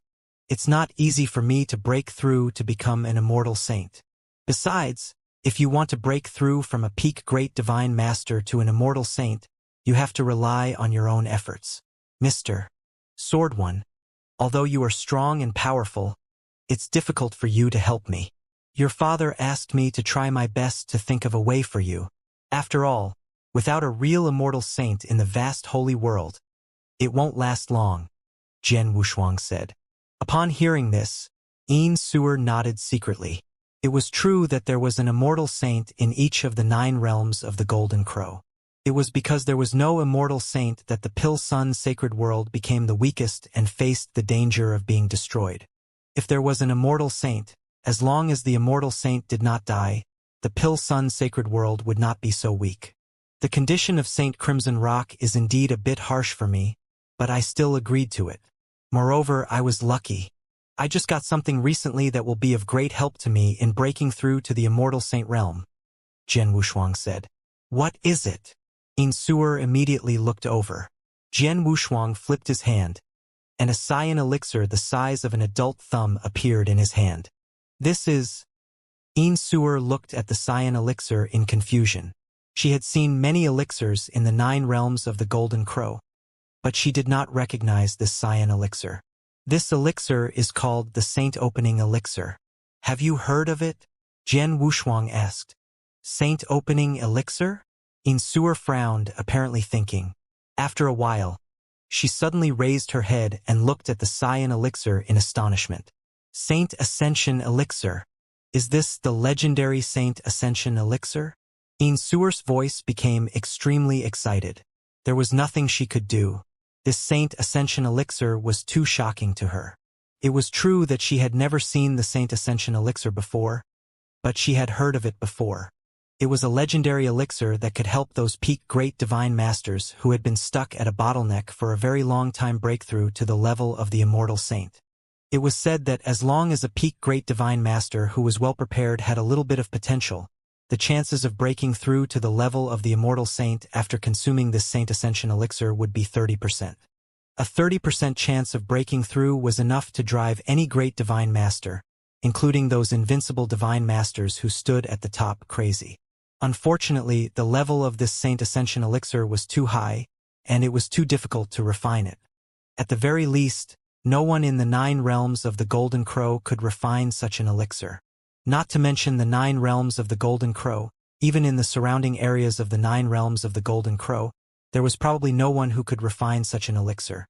Speaker 1: it's not easy for me to break through to become an immortal saint. Besides, if you want to break through from a peak great divine master to an immortal saint, you have to rely on your own efforts. Mr. Sword One, although you are strong and powerful, it's difficult for you to help me. Your father asked me to try my best to think of a way for you. After all, without a real immortal saint in the vast holy world, It won't last long, Jian Wushuang said. Upon hearing this, Yin Suer nodded secretly. It was true that there was an immortal saint in each of the 9 realms of the Golden Crow. It was because there was no immortal saint that the Pil Sun sacred world became the weakest and faced the danger of being destroyed. If there was an immortal saint, as long as the immortal saint did not die, the Pil Sun sacred world would not be so weak. The condition of Saint Crimson Rock is indeed a bit harsh for me, but I still agreed to it. Moreover, I was lucky. I just got something recently that will be of great help to me in breaking through to the immortal saint realm, Jian Wushuang said. What is it? Yin Suer immediately looked over. Jian Wushuang flipped his hand, and a cyan elixir the size of an adult thumb appeared in his hand. This is... Yin Suer looked at the cyan elixir in confusion. She had seen many elixirs in the 9 realms of the Golden Crow, but she did not recognize this cyan elixir. This elixir is called the Saint Opening Elixir. Have you heard of it? Jian Wushuang asked. Saint Opening Elixir? Yin Suer frowned, apparently thinking. After a while, she suddenly raised her head and looked at the cyan elixir in astonishment. Saint Ascension Elixir. Is this the legendary Saint Ascension Elixir? Yin Suer's voice became extremely excited. There was nothing she could do. This Saint Ascension Elixir was too shocking to her. It was true that she had never seen the Saint Ascension Elixir before, but she had heard of it before. It was a legendary elixir that could help those peak great divine masters who had been stuck at a bottleneck for a very long time breakthrough to the level of the immortal saint. It was said that as long as a peak great divine master who was well prepared had a little bit of potential, the chances of breaking through to the level of the immortal saint after consuming this Saint Ascension elixir would be 30%. A 30% chance of breaking through was enough to drive any great divine master, including those invincible divine masters who stood at the top, crazy. Unfortunately, the level of this Saint Ascension elixir was too high, and it was too difficult to refine it. At the very least, no one in the 9 realms of the Golden Crow could refine such an elixir. Not to mention the 9 realms of the Golden Crow, even in the surrounding areas of the 9 realms of the Golden Crow, there was probably no one who could refine such an elixir.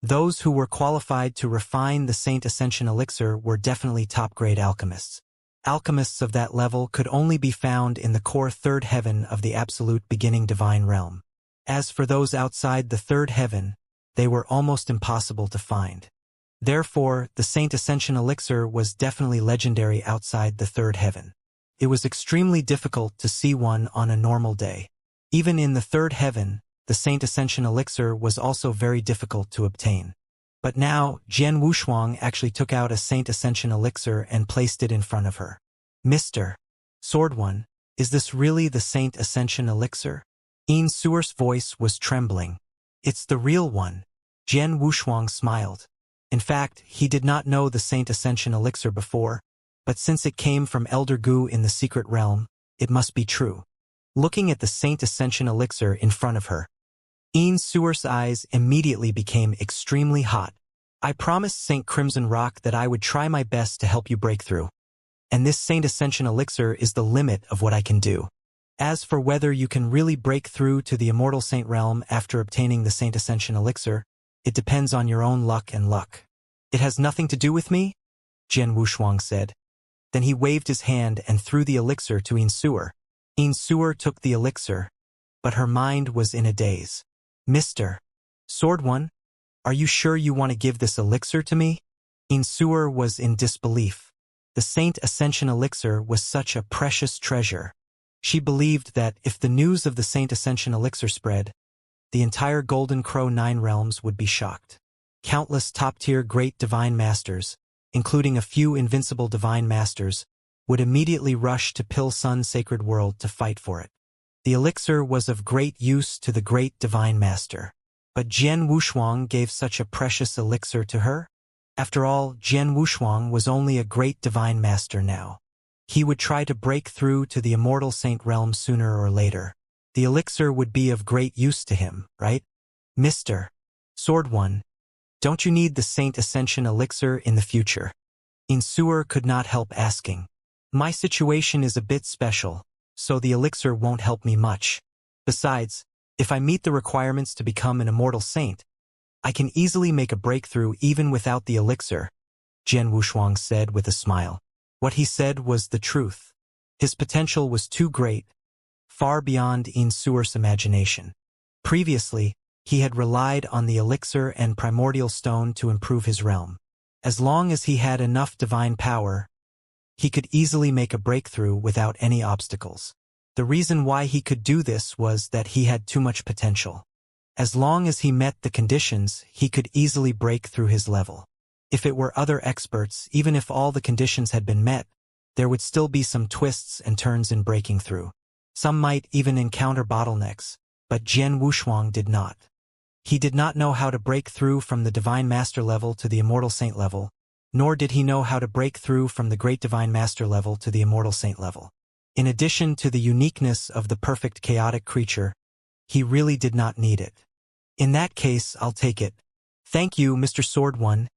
Speaker 1: Those who were qualified to refine the Saint Ascension elixir were definitely top-grade alchemists. Alchemists of that level could only be found in the core 3rd heaven of the absolute beginning divine realm. As for those outside the 3rd heaven, they were almost impossible to find. Therefore, the Saint Ascension elixir was definitely legendary outside the 3rd heaven. It was extremely difficult to see one on a normal day. Even in the 3rd heaven, the Saint Ascension elixir was also very difficult to obtain. But now, Jian Wushuang actually took out a Saint Ascension elixir and placed it in front of her. Mr. Sword One, is this really the Saint Ascension elixir? Yin Suer's voice was trembling. It's the real one. Jian Wushuang smiled. In fact, he did not know the Saint Ascension elixir before, but since it came from Elder Gu in the secret realm, it must be true. Looking at the Saint Ascension elixir in front of her, Yin Suer's eyes immediately became extremely hot. I promised Saint Crimson Rock that I would try my best to help you break through. And this Saint Ascension elixir is the limit of what I can do. As for whether you can really break through to the immortal saint realm after obtaining the Saint Ascension elixir, it depends on your own luck and luck. It has nothing to do with me? Jian Wushuang said. Then he waved his hand and threw the elixir to Yin Suer. Yin Suer took the elixir, but her mind was in a daze. Mr. Sword One, are you sure you want to give this elixir to me? Yin Suer was in disbelief. The Saint Ascension elixir was such a precious treasure. She believed that if the news of the Saint Ascension elixir spread, the entire Golden Crow 9 realms would be shocked. Countless top-tier great divine masters, including a few invincible divine masters, would immediately rush to Pil Sun Sacred World to fight for it. The elixir was of great use to the great divine master. But Jian Wushuang gave such a precious elixir to her? After all, Jian Wushuang was only a great divine master now. He would try to break through to the immortal saint realm sooner or later. The elixir would be of great use to him, right? Mr. Sword One, don't you need the Saint Ascension elixir in the future? Yin Suer could not help asking. My situation is a bit special, so the elixir won't help me much. Besides, if I meet the requirements to become an immortal saint, I can easily make a breakthrough even without the elixir, Jian Wushuang said with a smile. What he said was the truth. His potential was too great, far beyond Yin Suer's imagination. Previously, he had relied on the elixir and primordial stone to improve his realm. As long as he had enough divine power, he could easily make a breakthrough without any obstacles. The reason why he could do this was that he had too much potential. As long as he met the conditions, he could easily break through his level. If it were other experts, even if all the conditions had been met, there would still be some twists and turns in breaking through. Some might even encounter bottlenecks, but Jian Wushuang did not. He did not know how to break through from the Divine Master level to the Immortal Saint level, nor did he know how to break through from the Great Divine Master level to the Immortal Saint level. In addition to the uniqueness of the perfect chaotic creature, he really did not need it. In that case, I'll take it. Thank you, Mr. Sword One,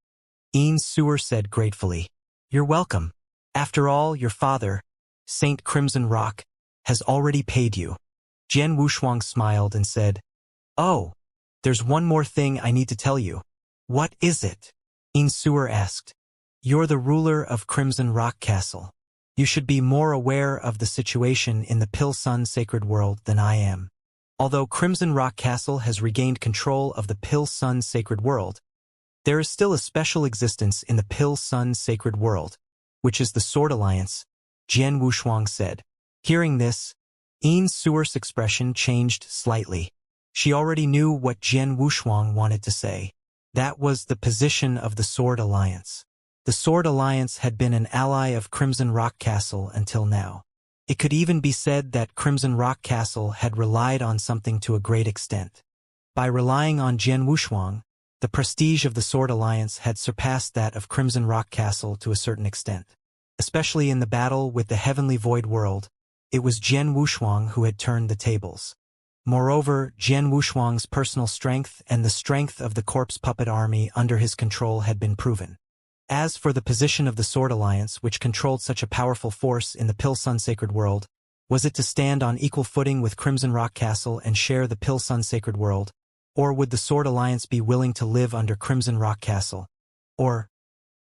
Speaker 1: Yin Suer said gratefully. You're welcome. After all, your father, Saint Crimson Rock, has already paid you. Jian Wushuang smiled and said, Oh, there's one more thing I need to tell you. What is it? Yin Suer asked. You're the ruler of Crimson Rock Castle. You should be more aware of the situation in the Pill Sun Sacred World than I am. Although Crimson Rock Castle has regained control of the Pill Sun Sacred World, there is still a special existence in the Pill Sun Sacred World, which is the Sword Alliance, Jian Wushuang said. Hearing this, Yin Suer's expression changed slightly. She already knew what Jian Wushuang wanted to say. That was the position of the Sword Alliance. The Sword Alliance had been an ally of Crimson Rock Castle until now. It could even be said that Crimson Rock Castle had relied on something to a great extent. By relying on Jian Wushuang, the prestige of the Sword Alliance had surpassed that of Crimson Rock Castle to a certain extent. Especially in the battle with the Heavenly Void World, it was Jian Wushuang who had turned the tables. Moreover, Jian Wushuang's personal strength and the strength of the Corpse Puppet Army under his control had been proven. As for the position of the Sword Alliance, which controlled such a powerful force in the Pill Sun Sacred World, was it to stand on equal footing with Crimson Rock Castle and share the Pill Sun Sacred World, or would the Sword Alliance be willing to live under Crimson Rock Castle? Or,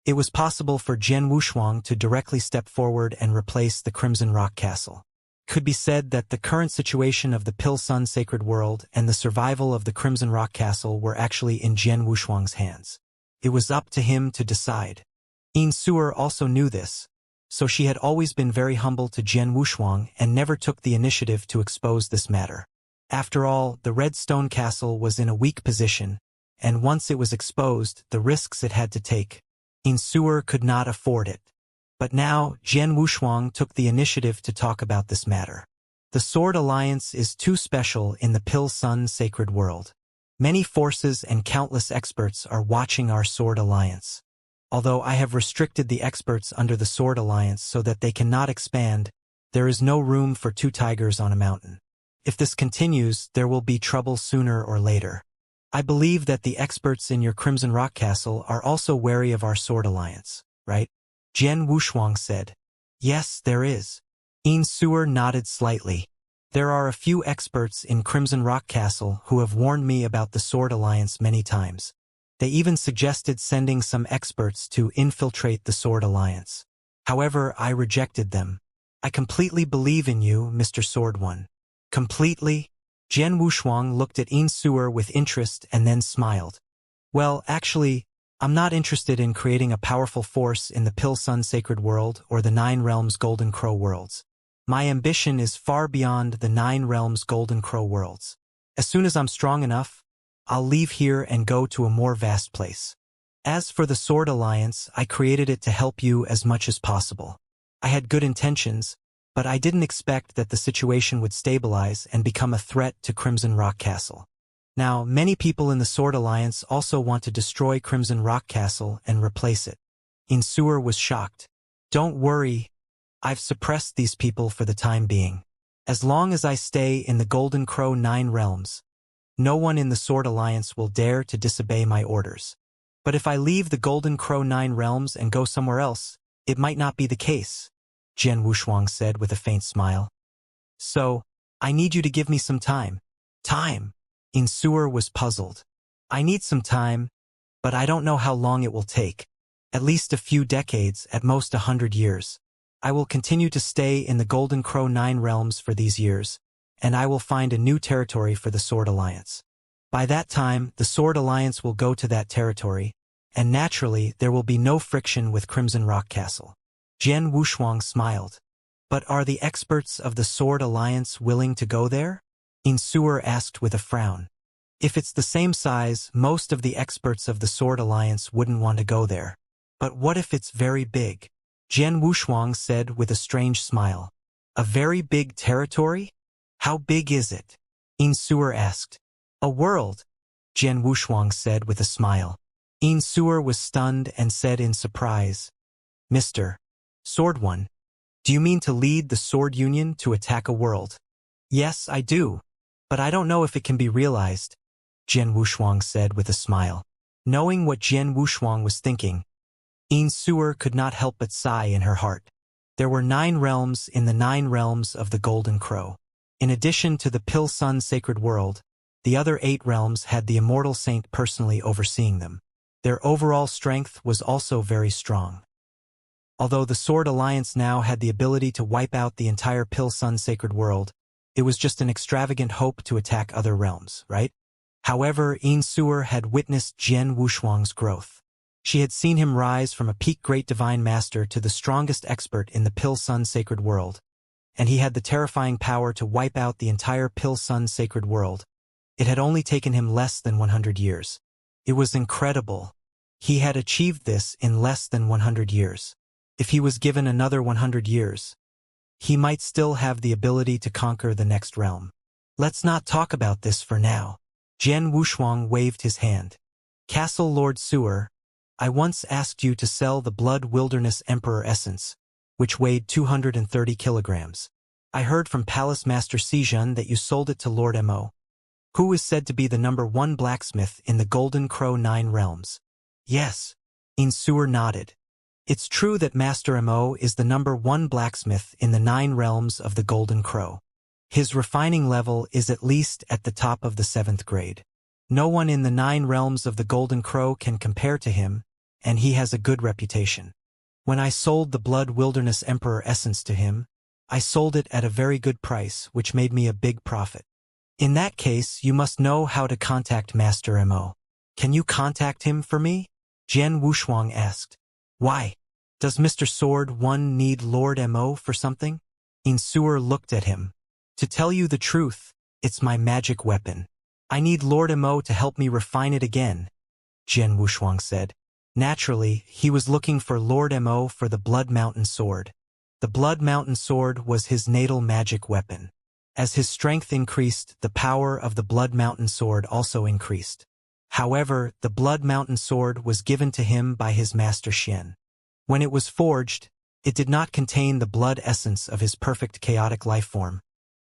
Speaker 1: it was possible for Jian Wushuang to directly step forward and replace the Crimson Rock Castle. Could be said that the current situation of the Pill Sun Sacred World and the survival of the Crimson Rock Castle were actually in Jian Wushuang's hands. It was up to him to decide. Yin Suer also knew this, so she had always been very humble to Jian Wushuang and never took the initiative to expose this matter. After all, the Red Stone Castle was in a weak position, and once it was exposed, the risks it had to take, Yin Suer could not afford it. But now, Jian Wushuang took the initiative to talk about this matter. The Sword Alliance is too special in the Pill Sun Sacred World. Many forces and countless experts are watching our Sword Alliance. Although I have restricted the experts under the Sword Alliance so that they cannot expand, there is no room for two tigers on a mountain. If this continues, there will be trouble sooner or later. I believe that the experts in your Crimson Rock Castle are also wary of our Sword Alliance, right? Jian Wushuang said. Yes, there is. Yin Suer nodded slightly. There are a few experts in Crimson Rock Castle who have warned me about the Sword Alliance many times. They even suggested sending some experts to infiltrate the Sword Alliance. However, I rejected them. I completely believe in you, Mr. Sword One. Completely? Jian Wushuang looked at Yin Suer with interest and then smiled. Well, actually, I'm not interested in creating a powerful force in the Pill Sun Sacred World or the Nine Realms Golden Crow Worlds. My ambition is far beyond the Nine Realms Golden Crow Worlds. As soon as I'm strong enough, I'll leave here and go to a more vast place. As for the Sword Alliance, I created it to help you as much as possible. I had good intentions, but I didn't expect that the situation would stabilize and become a threat to Crimson Rock Castle. Now, many people in the Sword Alliance also want to destroy Crimson Rock Castle and replace it. Yin Suer was shocked. Don't worry, I've suppressed these people for the time being. As long as I stay in the Golden Crow Nine Realms, no one in the Sword Alliance will dare to disobey my orders. But if I leave the Golden Crow Nine Realms and go somewhere else, it might not be the case, Jian Wushuang said with a faint smile. So, I need you to give me some time. Time? Yin Suer was puzzled. I need some time, but I don't know how long it will take. At least a few decades, at most 100 years. I will continue to stay in the Golden Crow 9 realms for these years, and I will find a new territory for the Sword Alliance. By that time, the Sword Alliance will go to that territory, and naturally there will be no friction with Crimson Rock Castle. Jian Wushuang smiled. But are the experts of the Sword Alliance willing to go there? Insuer asked with a frown. If it's the same size, most of the experts of the Sword Alliance wouldn't want to go there. But what if it's very big? Jian Wushuang said with a strange smile. A very big territory? How big is it? Insuer asked. A world, Jian Wushuang said with a smile. Insuer was stunned and said in surprise, Mr. Sword One, do you mean to lead the Sword Union to attack a world? Yes, I do. But I don't know if it can be realized, Jian Wushuang said with a smile. Knowing what Jian Wushuang was thinking, Insuer could not help but sigh in her heart. There were 9 realms in the 9 realms of the Golden Crow. In addition to the Pil Sun Sacred World, the other 8 realms had the Immortal Saint personally overseeing them. Their overall strength was also very strong. Although the Sword Alliance now had the ability to wipe out the entire Pil Sun Sacred World, it was just an extravagant hope to attack other realms, right? However, Insuer had witnessed Jian Wushuang's growth. She had seen him rise from a peak Great Divine Master to the strongest expert in the Pil Sun Sacred World, and he had the terrifying power to wipe out the entire Pil Sun Sacred World. It had only taken him less than 100 years. It was incredible. He had achieved this in less than 100 years. If he was given another 100 years, he might still have the ability to conquer the next realm. Let's not talk about this for now. Jian Wushuang waved his hand. Castle Lord Sewer, I once asked you to sell the Blood Wilderness Emperor Essence, which weighed 230 kilograms. I heard from Palace Master Sijun that you sold it to Lord Mo, who is said to be the #1 blacksmith in the Golden Crow 9 realms. Yes. Insuer nodded. It's true that Master Mo is the #1 blacksmith in the 9 realms of the Golden Crow. His refining level is at least at the top of the 7th grade. No one in the 9 realms of the Golden Crow can compare to him, and he has a good reputation. When I sold the Blood Wilderness Emperor Essence to him, I sold it at a very good price, which made me a big profit. In that case, you must know how to contact Master Mo. Can you contact him for me? Jian Wushuang asked. Why? Does Mr. Sword One need Lord Mo for something? Insuer looked at him. To tell you the truth, it's my magic weapon. I need Lord Mo to help me refine it again, Jian Wushuang said. Naturally, he was looking for Lord Mo for the Blood Mountain Sword. The Blood Mountain Sword was his natal magic weapon. As his strength increased, the power of the Blood Mountain Sword also increased. However, the Blood Mountain Sword was given to him by his master Xian. When it was forged, it did not contain the blood essence of his perfect chaotic life form,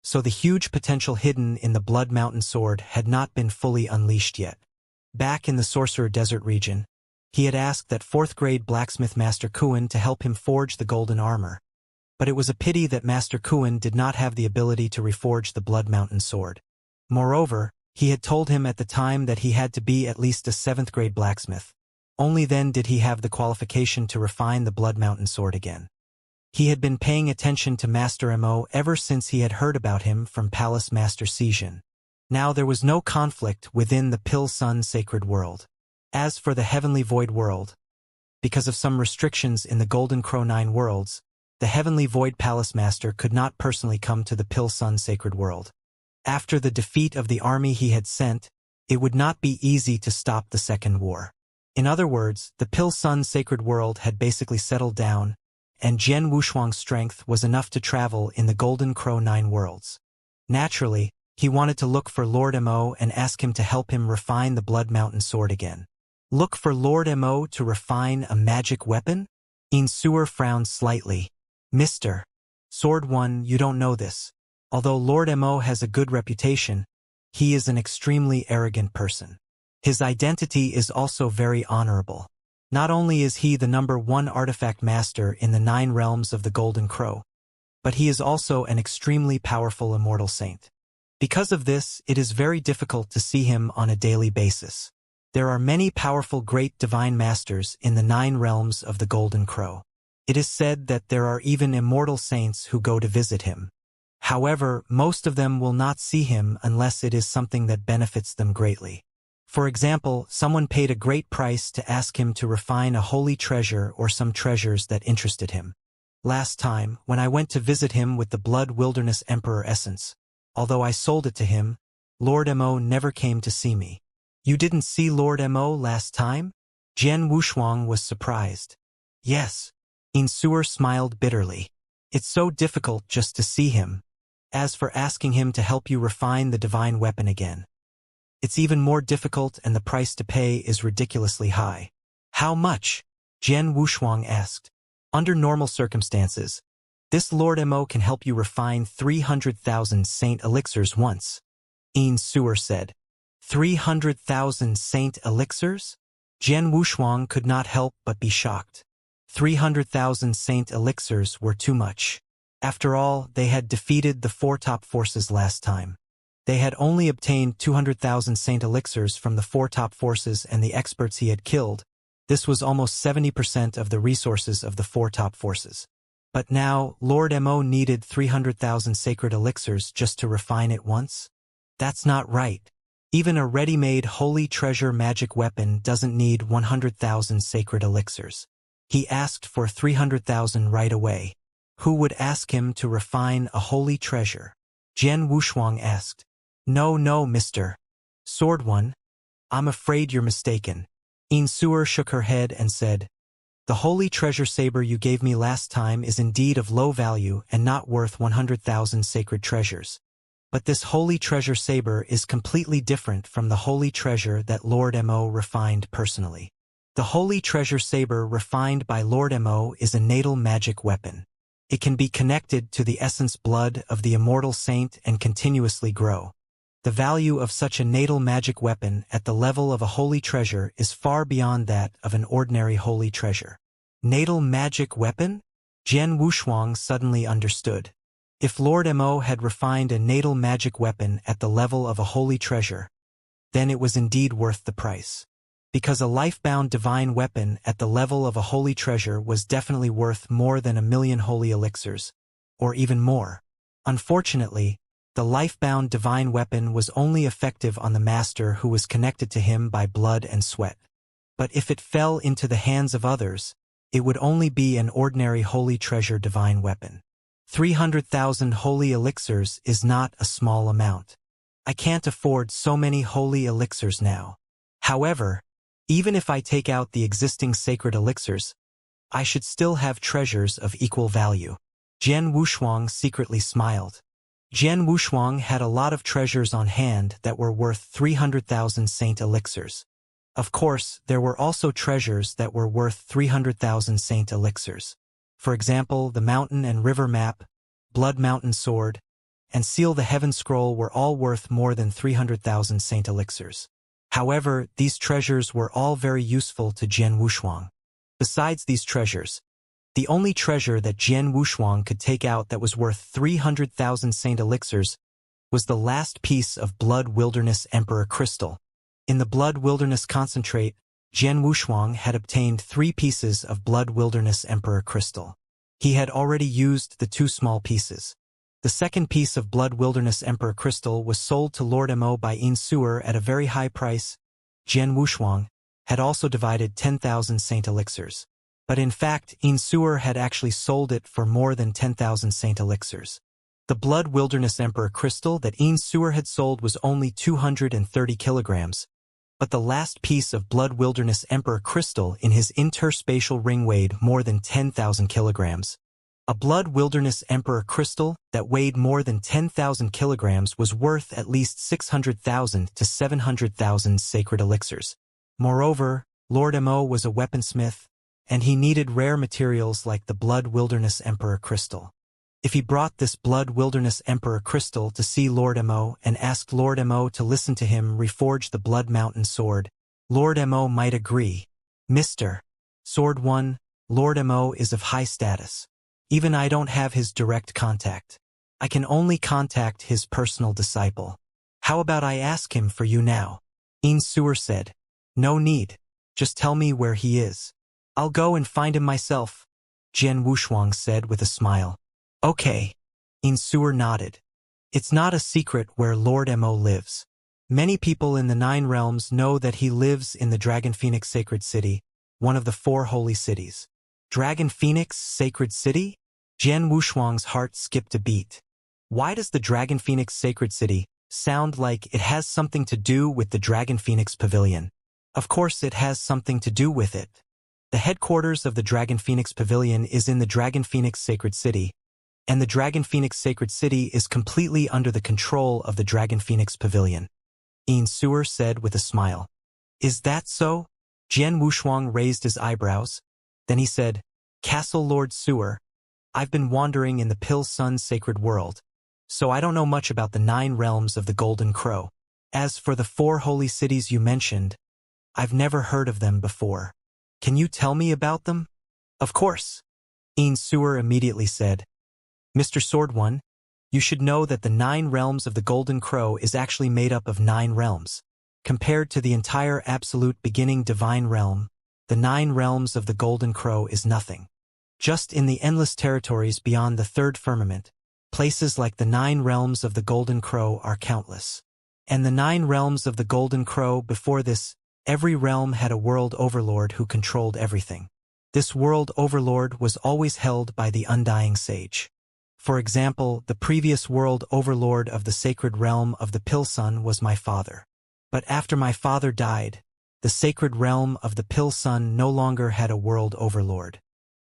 Speaker 1: so the huge potential hidden in the Blood Mountain Sword had not been fully unleashed yet. Back in the Sorcerer Desert region, he had asked that 4th grade blacksmith Master Kuan to help him forge the golden armor, but it was a pity that Master Kuan did not have the ability to reforge the Blood Mountain Sword. Moreover, he had told him at the time that he had to be at least a 7th grade blacksmith. Only then did he have the qualification to refine the Blood Mountain Sword again. He had been paying attention to Master Mo ever since he had heard about him from Palace Master Sijun. Now there was no conflict within the Pil Sun Sacred World. As for the Heavenly Void World, because of some restrictions in the Golden Crow 9 worlds, the Heavenly Void Palace Master could not personally come to the Pil Sun Sacred World. After the defeat of the army he had sent, it would not be easy to stop the Second War. In other words, the Pil Sun Sacred World had basically settled down, and Jian Wushuang's strength was enough to travel in the Golden Crow 9 worlds. Naturally, he wanted to look for Lord Mo and ask him to help him refine the Blood Mountain Sword again. Look for Lord Mo to refine a magic weapon? Insuer frowned slightly. Mr. Sword One, you don't know this. Although Lord Mo has a good reputation, he is an extremely arrogant person. His identity is also very honorable. Not only is he the #1 artifact master in the 9 realms of the Golden Crow, but he is also an extremely powerful immortal saint. Because of this, it is very difficult to see him on a daily basis. There are many powerful great divine masters in the 9 realms of the Golden Crow. It is said that there are even immortal saints who go to visit him. However, most of them will not see him unless it is something that benefits them greatly. For example, someone paid a great price to ask him to refine a holy treasure or some treasures that interested him. Last time, when I went to visit him with the Blood Wilderness Emperor essence, although I sold it to him, Lord Mo never came to see me. You didn't see Lord Mo last time? Jian Wushuang was surprised. Yes. Insuer smiled bitterly. It's so difficult just to see him. As for asking him to help you refine the divine weapon again, it's even more difficult and the price to pay is ridiculously high. How much? Jian Wushuang asked. Under normal circumstances, this Lord Mo can help you refine 300,000 saint elixirs once. Insuer said. 300,000 saint elixirs? Jian Wushuang could not help but be shocked. 300,000 saint elixirs were too much. After all, they had defeated the 4 top forces last time. They had only obtained 200,000 saint elixirs from the 4 top forces and the experts he had killed. This was almost 70% of the resources of the 4 top forces. But now, Lord Mo needed 300,000 sacred elixirs just to refine it once? That's not right. Even a ready-made holy treasure magic weapon doesn't need 100,000 sacred elixirs. He asked for 300,000 right away. Who would ask him to refine a holy treasure? Jian Wushuang asked. No, Mr. Sword One. I'm afraid you're mistaken. Insuer shook her head and said, the holy treasure saber you gave me last time is indeed of low value and not worth 100,000 sacred treasures. But this holy treasure saber is completely different from the holy treasure that Lord Mo refined personally. The holy treasure saber refined by Lord Mo is a natal magic weapon. It can be connected to the essence blood of the immortal saint and continuously grow. The value of such a natal magic weapon at the level of a holy treasure is far beyond that of an ordinary holy treasure. Natal magic weapon? Jian Wushuang suddenly understood. If Lord Mo had refined a natal magic weapon at the level of a holy treasure, then it was indeed worth the price. Because a life-bound divine weapon at the level of a holy treasure was definitely worth more than 1,000,000 holy elixirs, or even more. Unfortunately, the life-bound divine weapon was only effective on the master who was connected to him by blood and sweat. But if it fell into the hands of others, it would only be an ordinary holy treasure divine weapon. 300,000 holy elixirs is not a small amount. I can't afford so many holy elixirs now. However, even if I take out the existing sacred elixirs, I should still have treasures of equal value. Jian Wushuang secretly smiled. Jian Wushuang had a lot of treasures on hand that were worth 300,000 saint elixirs. Of course, there were also treasures that were worth 300,000 saint elixirs. For example, the Mountain and River Map, Blood Mountain Sword, and Seal the Heaven Scroll were all worth more than 300,000 saint elixirs. However, these treasures were all very useful to Jian Wushuang. Besides these treasures, the only treasure that Jian Wushuang could take out that was worth 300,000 saint elixirs was the last piece of Blood Wilderness Emperor Crystal. In the Blood Wilderness Concentrate, Jian Wushuang had obtained 3 pieces of Blood Wilderness Emperor Crystal. He had already used the 2 small pieces. The second piece of Blood Wilderness Emperor Crystal was sold to Lord Mo by Insuer at a very high price. Jian Wushuang had also divided 10,000 saint elixirs. But in fact, Insuer had actually sold it for more than 10,000 saint elixirs. The Blood Wilderness Emperor Crystal that Insuer had sold was only 230 kilograms. But the last piece of Blood Wilderness Emperor Crystal in his interspatial ring weighed more than 10,000 kilograms. A Blood Wilderness Emperor Crystal that weighed more than 10,000 kilograms was worth at least 600,000 to 700,000 sacred elixirs. Moreover, Lord Mo was a weaponsmith, and he needed rare materials like the Blood Wilderness Emperor Crystal. If he brought this Blood Wilderness Emperor Crystal to see Lord Mo and asked Lord Mo to listen to him reforge the Blood Mountain Sword, Lord Mo might agree. Mr. Sword One, Lord Mo is of high status. Even I don't have his direct contact. I can only contact his personal disciple. How about I ask him for you now? Insuer said. No need. Just tell me where he is. I'll go and find him myself, Jian Wushuang said with a smile. Okay. Insuer nodded. It's not a secret where Lord Mo lives. Many people in the 9 realms know that he lives in the Dragon Phoenix Sacred City, one of the 4 holy cities. Dragon Phoenix Sacred City? Jian Wushuang's heart skipped a beat. Why does the Dragon Phoenix Sacred City sound like it has something to do with the Dragon Phoenix Pavilion? Of course it has something to do with it. The headquarters of the Dragon Phoenix Pavilion is in the Dragon Phoenix Sacred City, and the Dragon Phoenix Sacred City is completely under the control of the Dragon Phoenix Pavilion. Insuer said with a smile. Is that so? Jian Wushuang raised his eyebrows. Then he said, Castle Lord Sewer, I've been wandering in the Pill Sun sacred world, so I don't know much about the 9 realms of the Golden Crow. As for the 4 holy cities you mentioned, I've never heard of them before. Can you tell me about them? Of course. Insuer immediately said. Mr. Sword One, you should know that the 9 realms of the Golden Crow is actually made up of 9 realms. Compared to the entire absolute beginning divine realm, the 9 realms of the Golden Crow is nothing. Just in the endless territories beyond the 3rd firmament, places like the 9 realms of the Golden Crow are countless. And the 9 realms of the Golden Crow before this, every realm had a world overlord who controlled everything. This world overlord was always held by the undying sage. For example, the previous world overlord of the sacred realm of the Pill Sun was my father. But after my father died, the sacred realm of the Pill Sun no longer had a world overlord.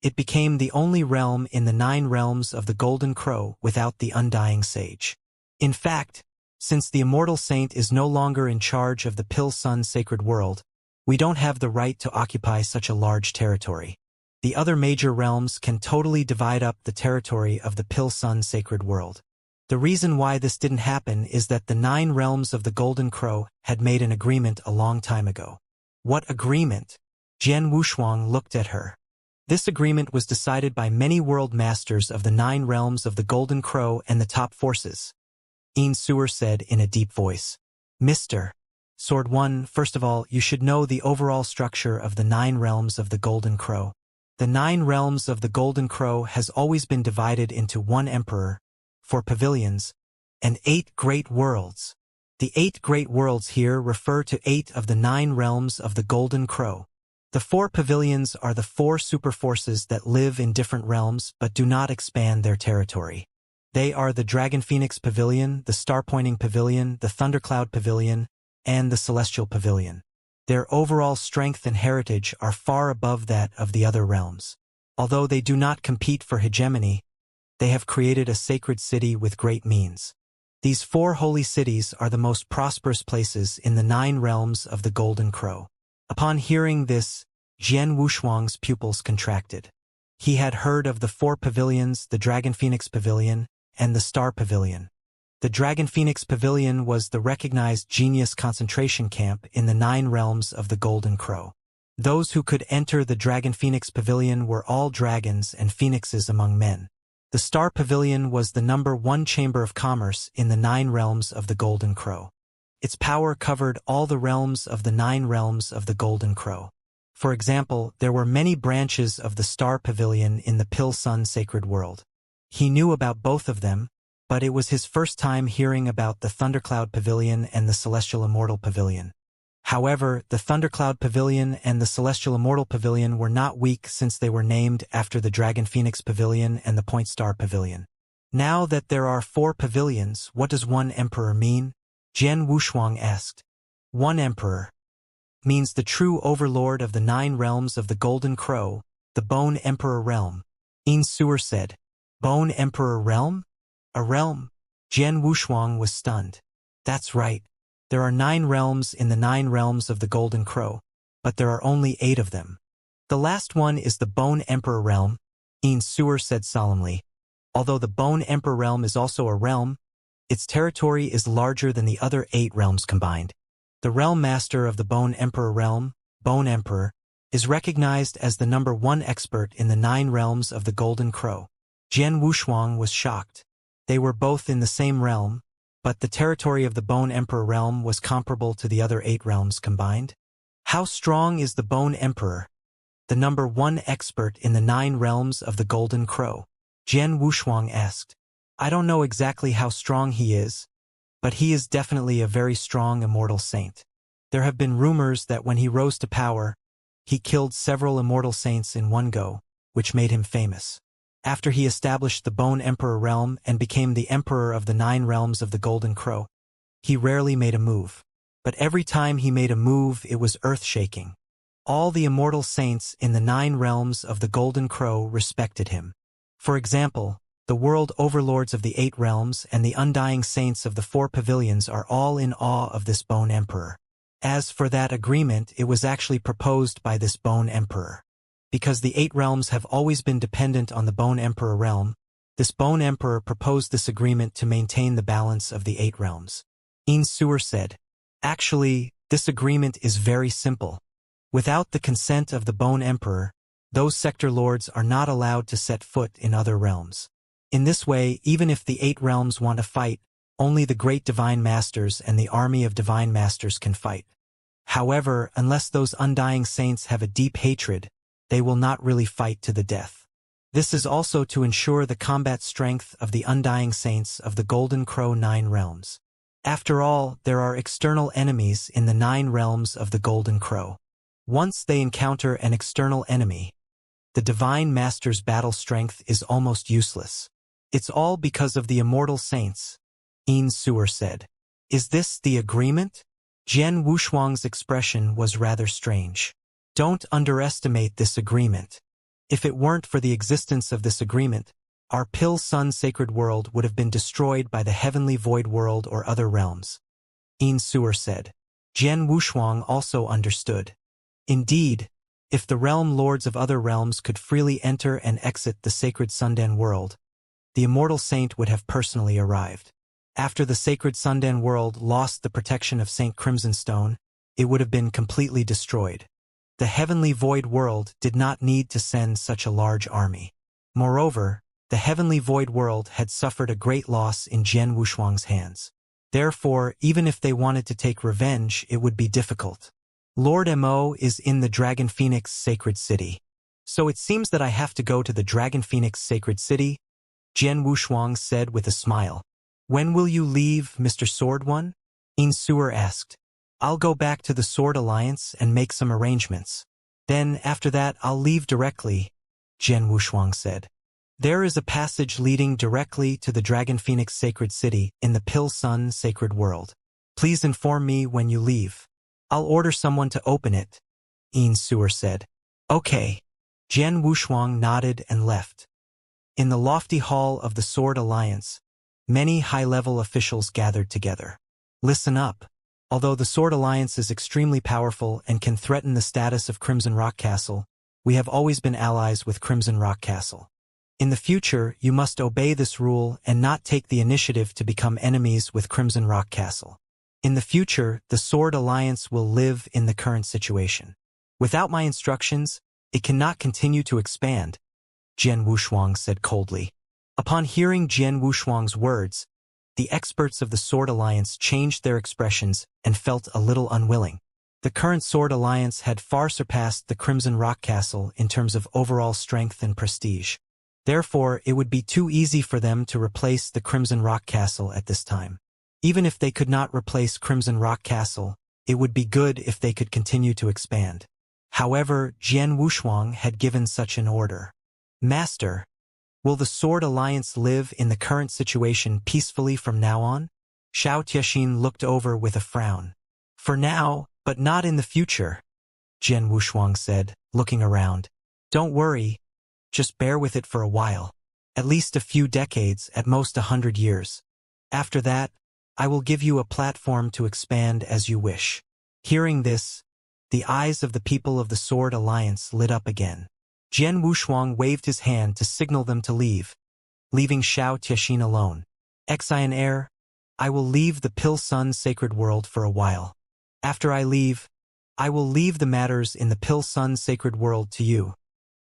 Speaker 1: It became the only realm in the 9 realms of the Golden Crow without the undying sage. In fact, since the immortal saint is no longer in charge of the Pill Sun sacred world, we don't have the right to occupy such a large territory. The other major realms can totally divide up the territory of the Pill Sun sacred world. The reason why this didn't happen is that the 9 realms of the Golden Crow had made an agreement a long time ago. What agreement? Jian Wushuang looked at her. This agreement was decided by many world masters of the 9 realms of the Golden Crow and the top forces. Insuer said in a deep voice. Mr. Sword One, first of all, you should know the overall structure of the 9 realms of the Golden Crow. The 9 realms of the Golden Crow has always been divided into 1 emperor, 4 pavilions, and 8 great worlds. The 8 great worlds here refer to 8 of the 9 realms of the Golden Crow. The 4 pavilions are the 4 superforces that live in different realms but do not expand their territory. They are the Dragon Phoenix Pavilion, the Star-Pointing Pavilion, the Thundercloud Pavilion, and the Celestial Pavilion. Their overall strength and heritage are far above that of the other realms. Although they do not compete for hegemony, they have created a sacred city with great means. These 4 holy cities are the most prosperous places in the 9 realms of the Golden Crow. Upon hearing this, Jian Wushuang's pupils contracted. He had heard of the 4 pavilions, the Dragon Phoenix Pavilion, and the Star Pavilion. The Dragon Phoenix Pavilion was the recognized genius concentration camp in the 9 realms of the Golden Crow. Those who could enter the Dragon Phoenix Pavilion were all dragons and phoenixes among men. The Star Pavilion was the number 1 chamber of commerce in the 9 realms of the Golden Crow. Its power covered all the realms of the 9 realms of the Golden Crow. For example, there were many branches of the Star Pavilion in the Pill Sun sacred world. He knew about both of them, but it was his first time hearing about the Thundercloud Pavilion and the Celestial Immortal Pavilion. However, the Thundercloud Pavilion and the Celestial Immortal Pavilion were not weak since they were named after the Dragon Phoenix Pavilion and the Point Star Pavilion. Now that there are 4 pavilions, what does 1 emperor mean? Jian Wushuang asked. 1 emperor means the true overlord of the 9 realms of the Golden Crow, the Bone Emperor realm. Insuer said. Bone Emperor realm? A realm? Jian Wushuang was stunned. That's right. There are 9 realms in the 9 realms of the Golden Crow, but there are only 8 of them. The last one is the Bone Emperor realm, Insuer said solemnly. Although the Bone Emperor realm is also a realm, its territory is larger than the other 8 realms combined. The realm master of the Bone Emperor realm, Bone Emperor, is recognized as the number 1 expert in the 9 realms of the Golden Crow. Jian Wushuang was shocked. They were both in the same realm, but the territory of the Bone Emperor realm was comparable to the other 8 realms combined. How strong is the Bone Emperor, the #1 expert in the 9 realms of the Golden Crow? Jian Wushuang asked. I don't know exactly how strong he is, but he is definitely a very strong immortal saint. There have been rumors that when he rose to power, he killed several immortal saints in one go, which made him famous. After he established the Bone Emperor realm and became the emperor of the 9 realms of the Golden Crow, he rarely made a move. But every time he made a move, it was earth-shaking. All the immortal saints in the 9 realms of the Golden Crow respected him. For example, the world overlords of the 8 realms and the undying saints of the 4 pavilions are all in awe of this Bone Emperor. As for that agreement, it was actually proposed by this Bone Emperor. Because the 8 realms have always been dependent on the Bone Emperor realm, this Bone Emperor proposed this agreement to maintain the balance of the 8 realms. Xianxia said, Actually, this agreement is very simple. Without the consent of the Bone Emperor, those sector lords are not allowed to set foot in other realms. In this way, even if the 8 realms want to fight, only the great divine masters and the army of divine masters can fight. However, unless those undying saints have a deep hatred, they will not really fight to the death. This is also to ensure the combat strength of the undying saints of the Golden Crow 9 realms. After all, there are external enemies in the 9 realms of the Golden Crow. Once they encounter an external enemy, the Divine Master's battle strength is almost useless. It's all because of the immortal saints, Xianxia said. Is this the agreement? Jian Wushuang's expression was rather strange. Don't underestimate this agreement. If it weren't for the existence of this agreement, our Pill Sun sacred world would have been destroyed by the heavenly void world or other realms, Xianxia said. Jian Wushuang also understood. Indeed, if the realm lords of other realms could freely enter and exit the sacred Sundan world, the immortal saint would have personally arrived. After the sacred Sundan world lost the protection of Saint Crimson Stone, it would have been completely destroyed. The heavenly void world did not need to send such a large army. Moreover, the heavenly void world had suffered a great loss in Jian Wushuang's hands. Therefore, even if they wanted to take revenge, it would be difficult. Lord Mo is in the Dragon Phoenix Sacred City. So it seems that I have to go to the Dragon Phoenix Sacred City, Jian Wushuang said with a smile. When will you leave, Mr. Sword One? Xianxia asked. I'll go back to the Sword Alliance and make some arrangements. Then, after that, I'll leave directly, Jian Wushuang said. There is a passage leading directly to the Dragon Phoenix Sacred City in the Pill Sun Sacred World. Please inform me when you leave. I'll order someone to open it, Xianxia said. Okay. Jian Wushuang nodded and left. In the lofty hall of the Sword Alliance, many high-level officials gathered together. Listen up. Although the Sword Alliance is extremely powerful and can threaten the status of Crimson Rock Castle, we have always been allies with Crimson Rock Castle. In the future, you must obey this rule and not take the initiative to become enemies with Crimson Rock Castle. In the future, the Sword Alliance will live in the current situation. Without my instructions, it cannot continue to expand, Jian Wushuang said coldly. Upon hearing Jian Wushuang's words, the experts of the Sword Alliance changed their expressions and felt a little unwilling. The current Sword Alliance had far surpassed the Crimson Rock Castle in terms of overall strength and prestige. Therefore, it would be too easy for them to replace the Crimson Rock Castle at this time. Even if they could not replace Crimson Rock Castle, it would be good if they could continue to expand. However, Jian Wushuang had given such an order. Master, will the Sword Alliance live in the current situation peacefully from now on? Xiao Tiexin looked over with a frown. For now, but not in the future, Jian Wushuang said, looking around. Don't worry. Just bear with it for a while. At least a few decades, at most 100 years. After that, I will give you a platform to expand as you wish. Hearing this, the eyes of the people of the Sword Alliance lit up again. Jian Wushuang waved his hand to signal them to leave, leaving Xiao Tiexin alone. Xian Heir, I will leave the Pill Sun Sacred World for a while. After I leave, I will leave the matters in the Pill Sun Sacred World to you,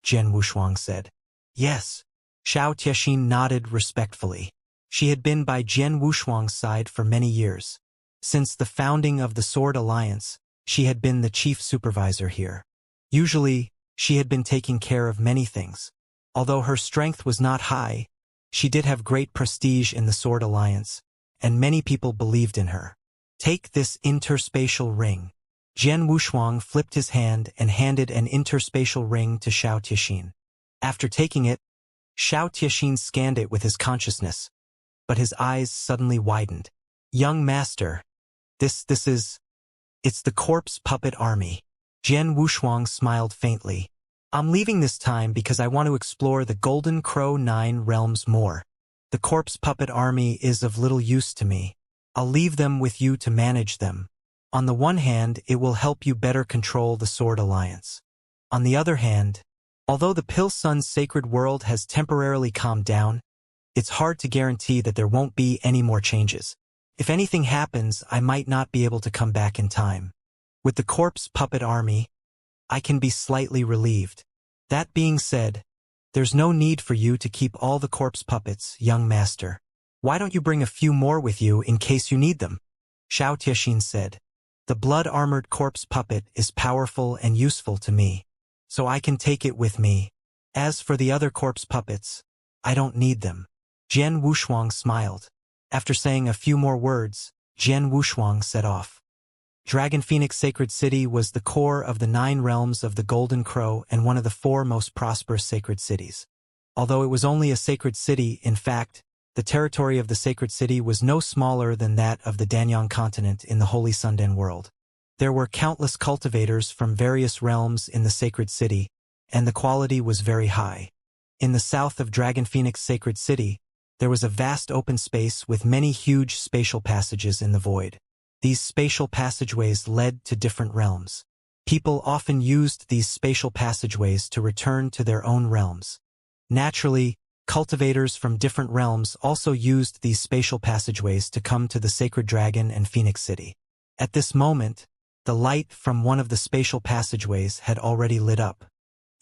Speaker 1: Jian Wushuang said. Yes. Xiao Tiexin nodded respectfully. She had been by Jian Wushuang's side for many years. Since the founding of the Sword Alliance, She had been the chief supervisor here. Usually, she had been taking care of many things. Although her strength was not high, she did have great prestige in the Sword Alliance, and many people believed in her. Take this interspatial ring. Jian Wushuang flipped his hand and handed an interspatial ring to Xiao Tixin. After taking it, Xiao Tixin scanned it with his consciousness, but his eyes suddenly widened. Young master, it's the corpse puppet army. Jian Wushuang smiled faintly. I'm leaving this time because I want to explore the Golden Crow 9 realms more. The corpse puppet army is of little use to me. I'll leave them with you to manage them. On the one hand, it will help you better control the Sword Alliance. On the other hand, although the Pilsun's sacred world has temporarily calmed down, it's hard to guarantee that there won't be any more changes. If anything happens, I might not be able to come back in time. With the corpse puppet army, I can be slightly relieved. That being said, there's no need for you to keep all the corpse puppets, young master. Why don't you bring a few more with you in case you need them? Xiao Tixin said. The blood-armored corpse puppet is powerful and useful to me, so I can take it with me. As for the other corpse puppets, I don't need them. Jian Wushuang smiled. After saying a few more words, Jian Wushuang set off. Dragon Phoenix Sacred City was the core of the 9 realms of the Golden Crow and one of the 4 most prosperous sacred cities. Although it was only a sacred city, in fact, the territory of the sacred city was no smaller than that of the Danyang continent in the Holy Sundan world. There were countless cultivators from various realms in the sacred city, and the quality was very high. In the south of Dragon Phoenix Sacred City, there was a vast open space with many huge spatial passages in the void. These spatial passageways led to different realms. People often used these spatial passageways to return to their own realms. Naturally, cultivators from different realms also used these spatial passageways to come to the Sacred Dragon and Phoenix City. At this moment, the light from one of the spatial passageways had already lit up.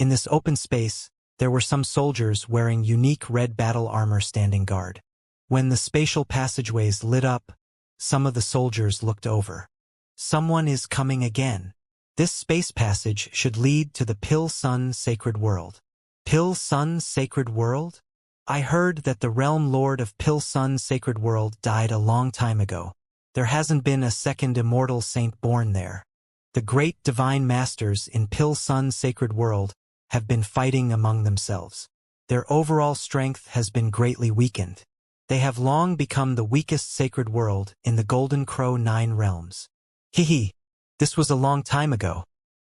Speaker 1: In this open space, there were some soldiers wearing unique red battle armor standing guard. When the spatial passageways lit up, some of the soldiers looked over. Someone is coming again. This space passage should lead to the Pilsun Sacred World. Pilsun Sacred World? I heard that the realm lord of Pilsun Sacred World died a long time ago. There hasn't been a second immortal saint born there. The great divine masters in Pilsun Sacred World have been fighting among themselves. Their overall strength has been greatly weakened. They have long become the weakest sacred world in the Golden Crow 9 realms. This was a long time ago.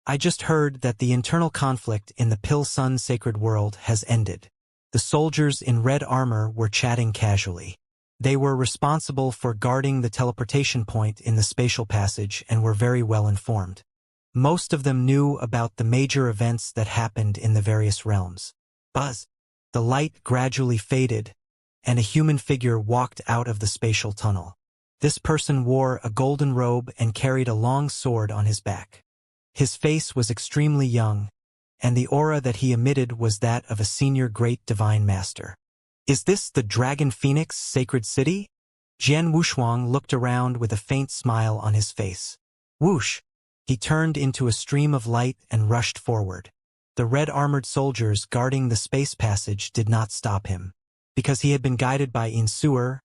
Speaker 1: I just heard that the internal conflict in the Pilsun Sacred World has ended. The soldiers in red armor were chatting casually. They were responsible for guarding the teleportation point in the spatial passage and were very well informed. Most of them knew about the major events that happened in the various realms. Buzz! The light gradually faded, and a human figure walked out of the spatial tunnel. This person wore a golden robe and carried a long sword on his back. His face was extremely young, and the aura that he emitted was that of a senior great divine master. Is this the Dragon Phoenix Sacred City? Jian Wushuang looked around with a faint smile on his face. Whoosh! He turned into a stream of light and rushed forward. The red-armored soldiers guarding the space passage did not stop him. Because he had been guided by Insuer,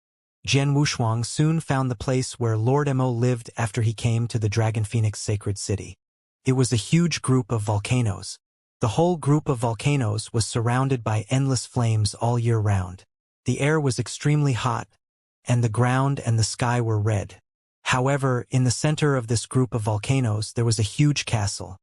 Speaker 1: Jian Wushuang soon found the place where Lord Mo lived after he came to the Dragon Phoenix Sacred City. It was a huge group of volcanoes. The whole group of volcanoes was surrounded by endless flames all year round. The air was extremely hot, and the ground and the sky were red. However, in the center of this group of volcanoes there was a huge castle.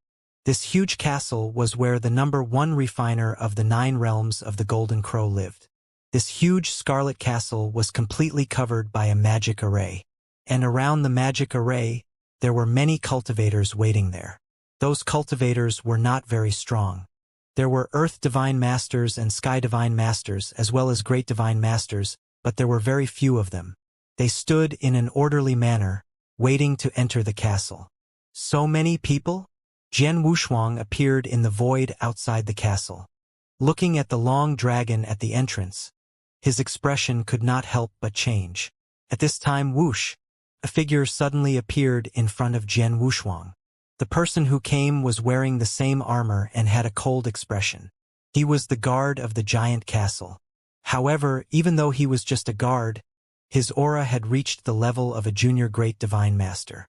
Speaker 1: This huge castle was where the #1 refiner of the 9 realms of the Golden Crow lived. This huge scarlet castle was completely covered by a magic array. And around the magic array, there were many cultivators waiting there. Those cultivators were not very strong. There were Earth Divine Masters and Sky Divine Masters as well as Great Divine Masters, but there were very few of them. They stood in an orderly manner, waiting to enter the castle. So many people? Jian Wushuang appeared in the void outside the castle. Looking at the long dragon at the entrance, his expression could not help but change. At this time, whoosh! A figure suddenly appeared in front of Jian Wushuang. The person who came was wearing the same armor and had a cold expression. He was the guard of the giant castle. However, even though he was just a guard, his aura had reached the level of a junior great divine master.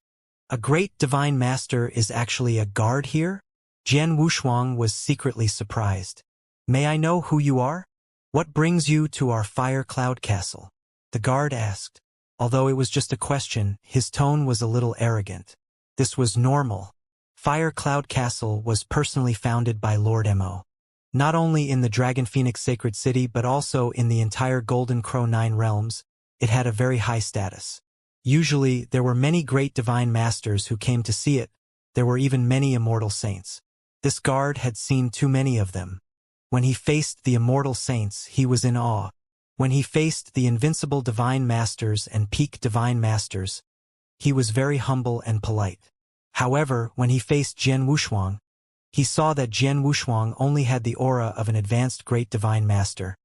Speaker 1: A great divine master is actually a guard here? Jian Wushuang was secretly surprised. May I know who you are? What brings you to our fire cloud castle? The guard asked. Although it was just a question, his tone was a little arrogant. This was normal. Fire Cloud Castle was personally founded by Lord Mo. Not only in the Dragon Phoenix Sacred City but also in the entire Golden Crow 9 realms, it had a very high status. Usually, there were many great divine masters who came to see it. There were even many immortal saints. This guard had seen too many of them. When he faced the immortal saints, he was in awe. When he faced the invincible divine masters and peak divine masters, he was very humble and polite. However, when he faced Jian Wushuang, he saw that Jian Wushuang only had the aura of an advanced great divine master.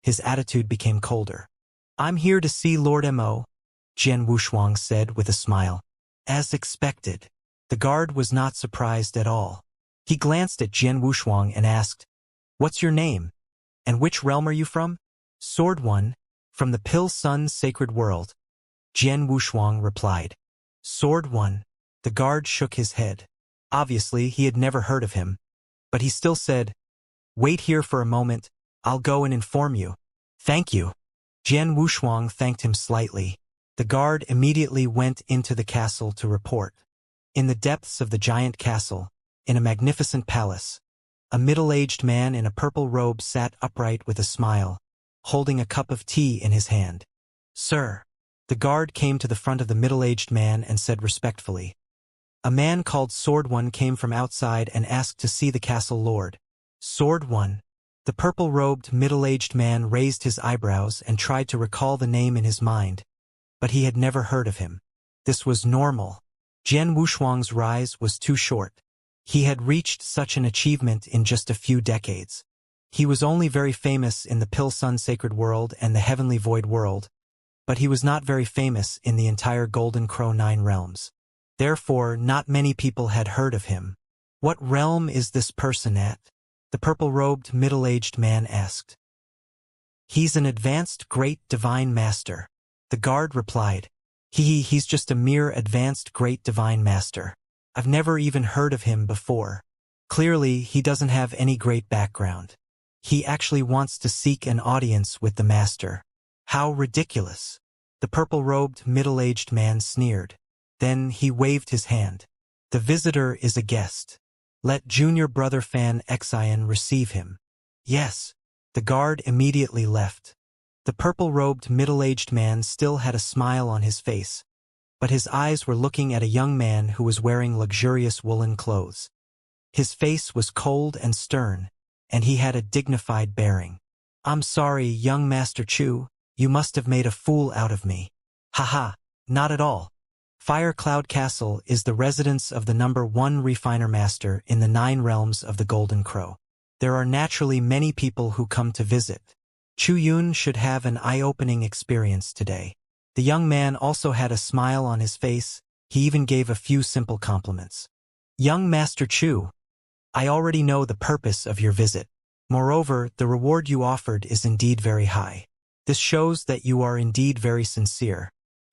Speaker 1: His attitude became colder. I'm here to see Lord Mo, Jian Wushuang said with a smile. As expected. The guard was not surprised at all. He glanced at Jian Wushuang and asked, What's your name? And which realm are you from? Sword One, from the Pill Sun Sacred World. Jian Wushuang replied. Sword One. The guard shook his head. Obviously, he had never heard of him. But he still said, Wait here for a moment, I'll go and inform you. Thank you. Jian Wushuang thanked him slightly. The guard immediately went into the castle to report. In the depths of the giant castle, in a magnificent palace, a middle-aged man in a purple robe sat upright with a smile, holding a cup of tea in his hand. Sir. The guard came to the front of the middle-aged man and said respectfully. A man called Sword One came from outside and asked to see the castle lord. Sword One. The purple-robed middle-aged man raised his eyebrows and tried to recall the name in his mind, but he had never heard of him. This was normal. Jian Wushuang's rise was too short. He had reached such an achievement in just a few decades. He was only very famous in the Pill Sun Sacred World and the Heavenly Void World, but he was not very famous in the entire Golden Crow 9 realms. Therefore, not many people had heard of him. What realm is this person at? The purple-robed middle-aged man asked. He's an advanced great divine master. The guard replied. He's just a mere advanced great divine master. I've never even heard of him before. Clearly, he doesn't have any great background. He actually wants to seek an audience with the master. How ridiculous. The purple-robed middle-aged man sneered. Then he waved his hand. The visitor is a guest. Let junior brother Fan Xian receive him. Yes. The guard immediately left. The purple-robed middle-aged man still had a smile on his face, but his eyes were looking at a young man who was wearing luxurious woolen clothes. His face was cold and stern, and he had a dignified bearing. I'm sorry, young Master Chu, you must have made a fool out of me. Haha, not at all. Fire Cloud Castle is the residence of the #1 refiner master in the 9 realms of the Golden Crow. There are naturally many people who come to visit. Chu Yun should have an eye-opening experience today. The young man also had a smile on his face. He even gave a few simple compliments. Young Master Chu, I already know the purpose of your visit. Moreover, the reward you offered is indeed very high. This shows that you are indeed very sincere.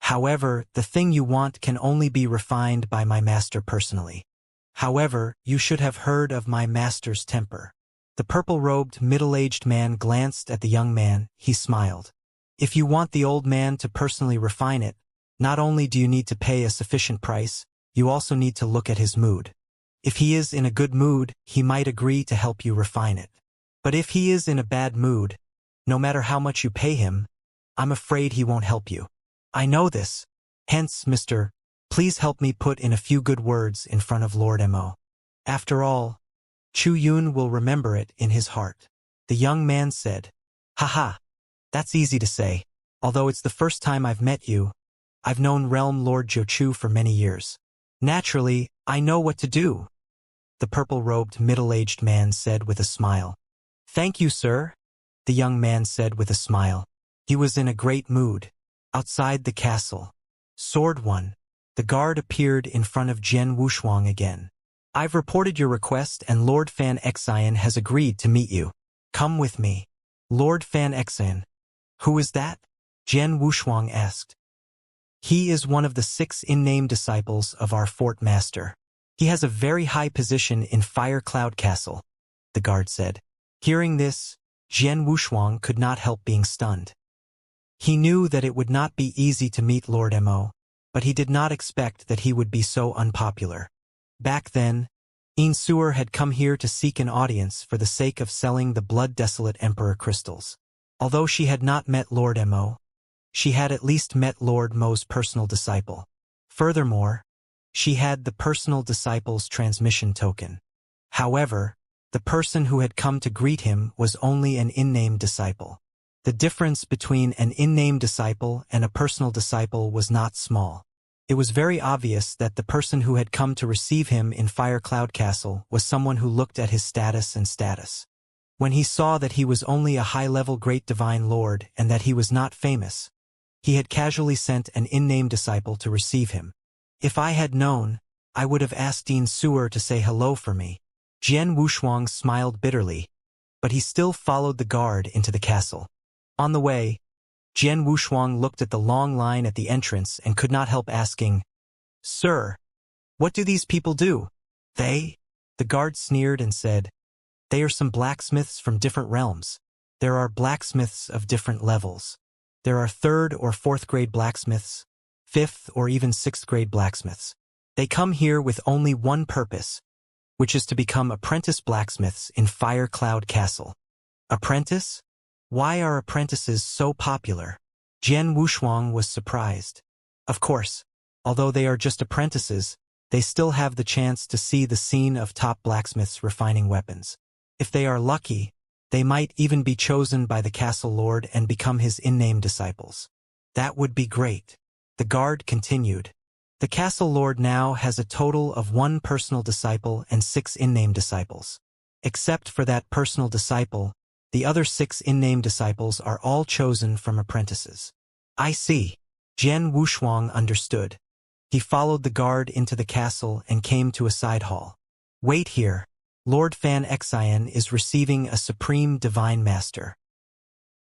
Speaker 1: However, the thing you want can only be refined by my master personally. However, you should have heard of my master's temper. The purple-robed, middle-aged man glanced at the young man. He smiled. If you want the old man to personally refine it, not only do you need to pay a sufficient price, you also need to look at his mood. If he is in a good mood, he might agree to help you refine it. But if he is in a bad mood, no matter how much you pay him, I'm afraid he won't help you. I know this. Hence, Mr. Please help me put in a few good words in front of Lord Mo. After all, Chu Yun will remember it in his heart. The young man said, Haha, that's easy to say. Although it's the first time I've met you, I've known Realm Lord Jochu for many years. Naturally, I know what to do. The purple-robed middle-aged man said with a smile. Thank you, sir, the young man said with a smile. He was in a great mood. Outside the castle, Sword One, the guard appeared in front of Jian Wushuang again. I've reported your request and Lord Fan Xian has agreed to meet you. Come with me. Lord Fan Xian. Who is that? Jian Wushuang asked. He is one of the 6 in-name disciples of our fort master. He has a very high position in Fire Cloud Castle, the guard said. Hearing this, Jian Wushuang could not help being stunned. He knew that it would not be easy to meet Lord Mo, but he did not expect that he would be so unpopular. Back then, Insuer had come here to seek an audience for the sake of selling the blood-desolate Emperor crystals. Although she had not met Lord Mo, she had at least met Lord Mo's personal disciple. Furthermore, she had the personal disciple's transmission token. However, the person who had come to greet him was only an in-name disciple. The difference between an in-name disciple and a personal disciple was not small. It was very obvious that the person who had come to receive him in Fire Cloud Castle was someone who looked at his status. When he saw that he was only a high-level Great Divine Lord and that he was not famous, he had casually sent an in-name disciple to receive him. If I had known, I would have asked Dean Sewer to say hello for me. Jian Wushuang smiled bitterly, but he still followed the guard into the castle. On the way, Jian Wushuang looked at the long line at the entrance and could not help asking, "Sir, what do these people do?" "They?" The guard sneered and said, "They are some blacksmiths from different realms. There are blacksmiths of different levels. There are 3rd or 4th grade blacksmiths, 5th or even 6th grade blacksmiths. They come here with only one purpose, which is to become apprentice blacksmiths in Fire Cloud Castle." Apprentice? Why are apprentices so popular? Jian Wushuang was surprised. Of course, although they are just apprentices, they still have the chance to see the scene of top blacksmiths refining weapons. If they are lucky, they might even be chosen by the castle lord and become his in-name disciples. That would be great. The guard continued. The castle lord now has a total of 1 personal disciple and 6 in-name disciples. Except for that personal disciple, the other 6 in-name disciples are all chosen from apprentices. I see. Jian Wushuang understood. He followed the guard into the castle and came to a side hall. Wait here. Lord Fan Xian is receiving a supreme divine master.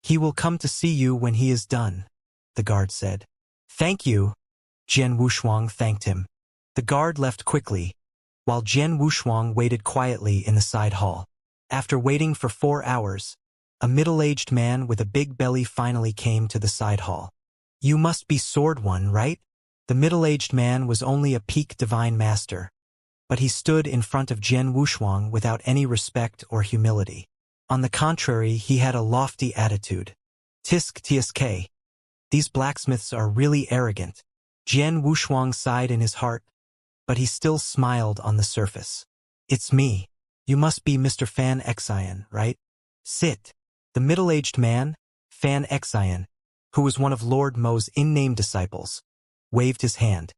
Speaker 1: He will come to see you when he is done, the guard said. Thank you. Jian Wushuang thanked him. The guard left quickly, while Jian Wushuang waited quietly in the side hall. After waiting for 4 hours, a middle-aged man with a big belly finally came to the side hall. You must be Sword One, right? The middle-aged man was only a peak divine master, but he stood in front of Jian Wushuang without any respect or humility. On the contrary, he had a lofty attitude. Tisk tsk. These blacksmiths are really arrogant. Jian Wushuang sighed in his heart, but he still smiled on the surface. It's me. You must be Mr. Fan Xian, right? Sit. The middle-aged man, Fan Xian, who was one of Lord Mo's in-name disciples, waved his hand.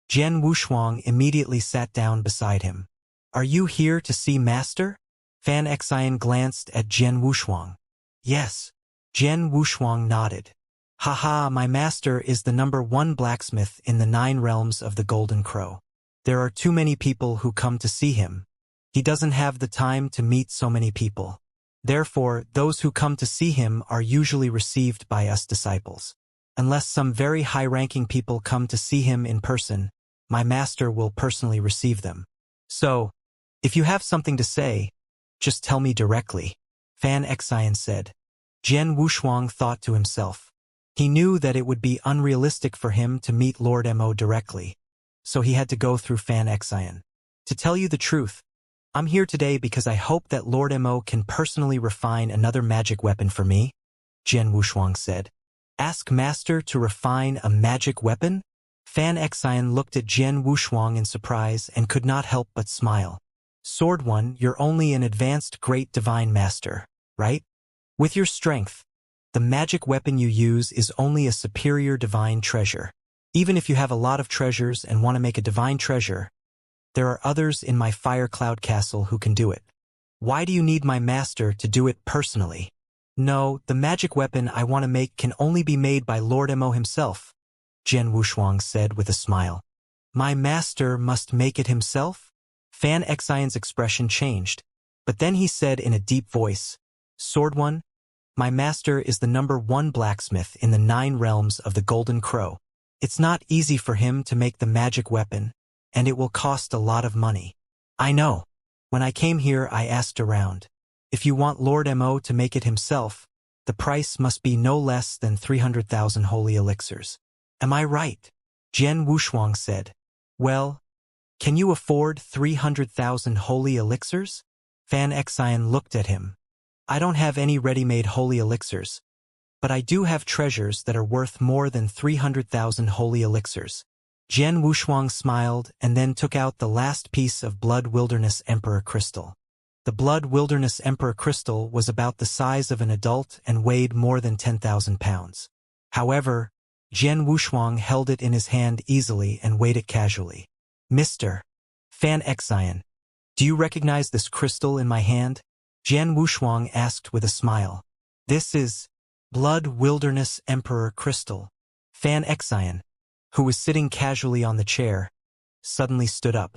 Speaker 1: Jian Wushuang immediately sat down beside him. Are you here to see Master? Fan Xian glanced at Jian Wushuang. Yes. Jian Wushuang nodded. Haha, my master is the #1 blacksmith in the 9 realms of the Golden Crow. There are too many people who come to see him. He doesn't have the time to meet so many people. Therefore, those who come to see him are usually received by us disciples. Unless some very high-ranking people come to see him in person, my master will personally receive them. So, if you have something to say, just tell me directly, Fan Xian said. Jian Wushuang thought to himself. He knew that it would be unrealistic for him to meet Lord Mo directly, so he had to go through Fan Xian. To tell you the truth, I'm here today because I hope that Lord Mo can personally refine another magic weapon for me, Jian Wushuang said. Ask Master to refine a magic weapon? Fan Xian looked at Jian Wushuang in surprise and could not help but smile. Sword One, you're only an advanced great divine master, right? With your strength, the magic weapon you use is only a superior divine treasure. Even if you have a lot of treasures and want to make a divine treasure, there are others in my Fire Cloud Castle who can do it. Why do you need my master to do it personally? No, the magic weapon I want to make can only be made by Lord Mo himself, Jian Wushuang said with a smile. My master must make it himself? Fan Xian's expression changed, but then he said in a deep voice, Sword One, my master is the #1 blacksmith in the 9 realms of the Golden Crow. It's not easy for him to make the magic weapon, and it will cost a lot of money. I know. When I came here I asked around. If you want Lord Mo to make it himself, the price must be no less than 300,000 holy elixirs. Am I right? Jian Wushuang said. Well, can you afford 300,000 holy elixirs? Fan Xian looked at him. I don't have any ready-made holy elixirs, but I do have treasures that are worth more than 300,000 holy elixirs. Jian Wushuang smiled and then took out the last piece of Blood Wilderness Emperor crystal. The Blood Wilderness Emperor crystal was about the size of an adult and weighed more than 10,000 pounds. However, Jian Wushuang held it in his hand easily and weighed it casually. Mr. Fan Xian, do you recognize this crystal in my hand? Jian Wushuang asked with a smile. This is Blood Wilderness Emperor crystal. Fan Xian, who was sitting casually on the chair, suddenly stood up.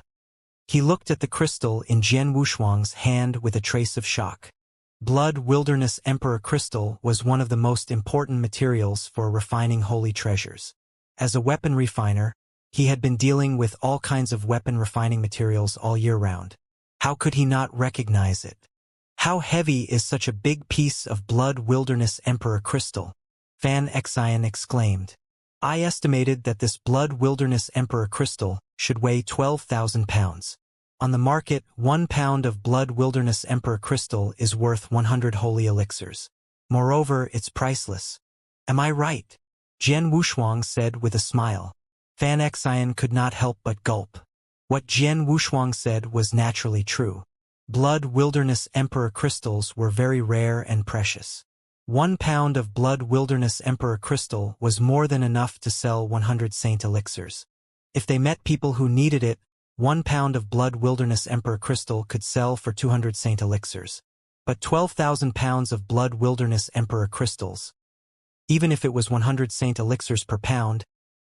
Speaker 1: He looked at the crystal in Jian Wushuang's hand with a trace of shock. Blood Wilderness Emperor crystal was one of the most important materials for refining holy treasures. As a weapon refiner, he had been dealing with all kinds of weapon refining materials all year round. How could he not recognize it? How heavy is such a big piece of Blood Wilderness Emperor crystal? Fan Xian exclaimed. I estimated that this Blood Wilderness Emperor crystal should weigh 12,000 pounds. On the market, 1 pound of Blood Wilderness Emperor crystal is worth 100 holy elixirs. Moreover, it's priceless. Am I right? Jian Wushuang said with a smile. Fan Xian could not help but gulp. What Jian Wushuang said was naturally true. Blood Wilderness Emperor crystals were very rare and precious. 1 pound of Blood Wilderness Emperor crystal was more than enough to sell 100 saint elixirs. If they met people who needed it, 1 pound of Blood Wilderness Emperor crystal could sell for 200 saint elixirs. But 12,000 pounds of Blood Wilderness Emperor crystals. Even if it was 100 saint elixirs per pound,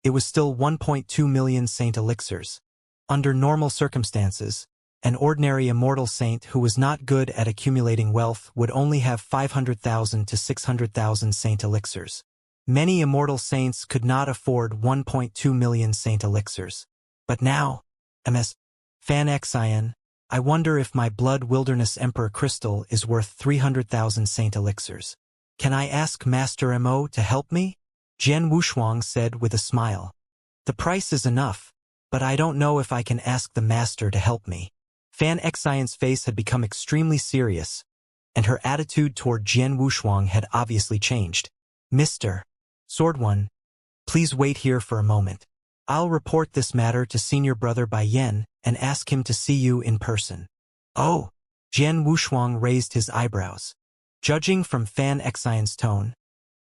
Speaker 1: it was still 1.2 million saint elixirs. Under normal circumstances, an ordinary immortal saint who was not good at accumulating wealth would only have 500,000 to 600,000 saint elixirs. Many immortal saints could not afford 1.2 million saint elixirs. But now, Ms. Fan Xian, I wonder if my Blood Wilderness Emperor crystal is worth 300,000 saint elixirs. Can I ask Master Mo to help me? Jian Wushuang said with a smile. The price is enough, but I don't know if I can ask the master to help me. Fan Xian's face had become extremely serious, and her attitude toward Jian Wushuang had obviously changed. Mr. Sword One, please wait here for a moment. I'll report this matter to Senior Brother Bai Yan and ask him to see you in person. Oh! Jian Wushuang raised his eyebrows. Judging from Fan Xian's tone,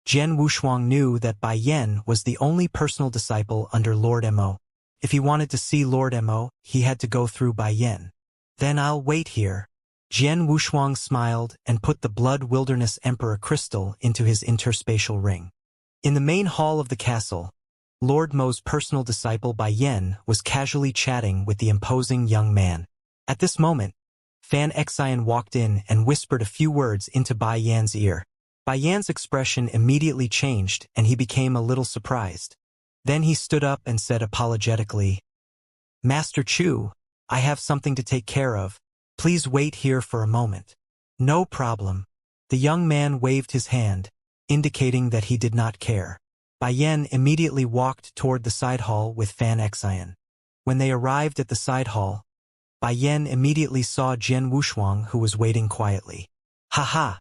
Speaker 1: Jian Wushuang knew that Bai Yan was the only personal disciple under Lord Mo. If he wanted to see Lord Mo, he had to go through Bai Yan. Then I'll wait here. Jian Wushuang smiled and put the Blood Wilderness Emperor crystal into his interspatial ring. In the main hall of the castle, Lord Mo's personal disciple Bai Yan was casually chatting with the imposing young man. At this moment, Fan Xian walked in and whispered a few words into Bai Yan's ear. Bai Yan's expression immediately changed and he became a little surprised. Then he stood up and said apologetically, Master Chu, I have something to take care of. Please wait here for a moment. No problem. The young man waved his hand, indicating that he did not care. Bai Yan immediately walked toward the side hall with Fan Xian. When they arrived at the side hall, Bai Yan immediately saw Jian Wushuang who was waiting quietly. Ha!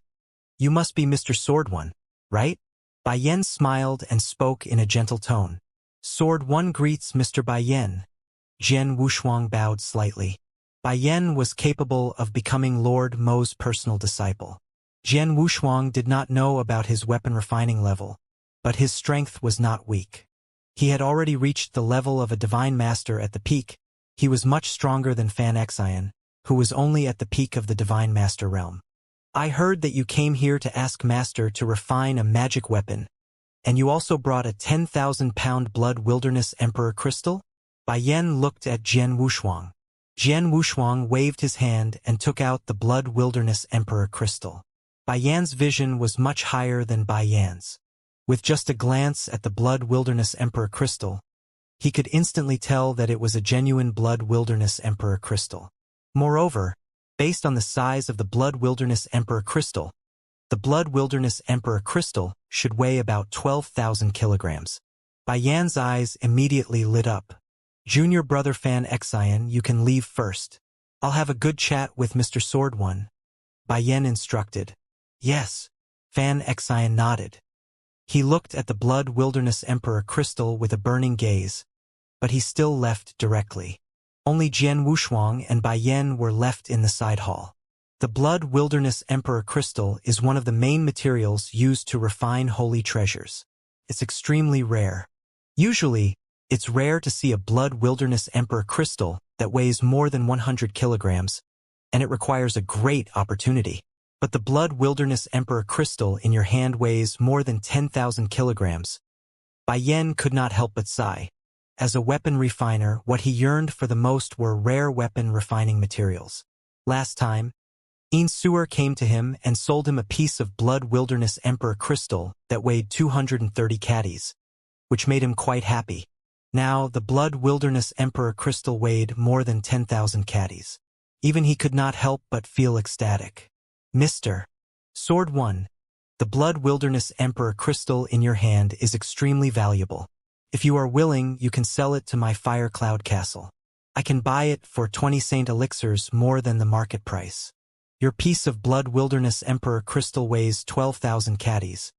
Speaker 1: You must be Mr. Sword One, right? Bai Yan smiled and spoke in a gentle tone. Sword One greets Mr. Bai Yan. Jian Wushuang bowed slightly. Bai Yan was capable of becoming Lord Mo's personal disciple. Jian Wushuang did not know about his weapon refining level, but his strength was not weak. He had already reached the level of a divine master at the peak. He was much stronger than Fan Xian, who was only at the peak of the divine master realm. I heard that you came here to ask Master to refine a magic weapon, and you also brought a 10,000-pound Blood Wilderness Emperor crystal? Bai Yan looked at Jian Wushuang. Jian Wushuang waved his hand and took out the Blood Wilderness Emperor crystal. Bai Yan's vision was much higher than Bai Yan's. With just a glance at the Blood Wilderness Emperor crystal, he could instantly tell that it was a genuine Blood Wilderness Emperor crystal. Moreover, based on the size of the Blood Wilderness Emperor crystal, the Blood Wilderness Emperor crystal should weigh about 12,000 kilograms. Bai Yan's eyes immediately lit up. Junior brother Fan Xian, you can leave first. I'll have a good chat with Mr. Sword One, Bai Yan instructed. Yes. Fan Xian nodded. He looked at the Blood Wilderness Emperor crystal with a burning gaze, but he still left directly. Only Jian Wushuang and Bai Yan were left in the side hall. The Blood Wilderness Emperor crystal is one of the main materials used to refine holy treasures. It's extremely rare. Usually, it's rare to see a Blood Wilderness Emperor crystal that weighs more than 100 kilograms, and it requires a great opportunity. But the Blood Wilderness Emperor crystal in your hand weighs more than 10,000 kilograms. Bai Yan could not help but sigh. As a weapon refiner, what he yearned for the most were rare weapon refining materials. Last time, Yin Suer came to him and sold him a piece of Blood Wilderness Emperor crystal that weighed 230 caddies, which made him quite happy. Now, the Blood Wilderness Emperor crystal weighed more than 10,000 caddies. Even he could not help but feel ecstatic. Mr. Sword One, the Blood Wilderness Emperor crystal in your hand is extremely valuable. If you are willing, you can sell it to my Fire Cloud Castle. I can buy it for 20 Saint Elixirs more than the market price. Your piece of Blood Wilderness Emperor crystal weighs 12,000 caddies,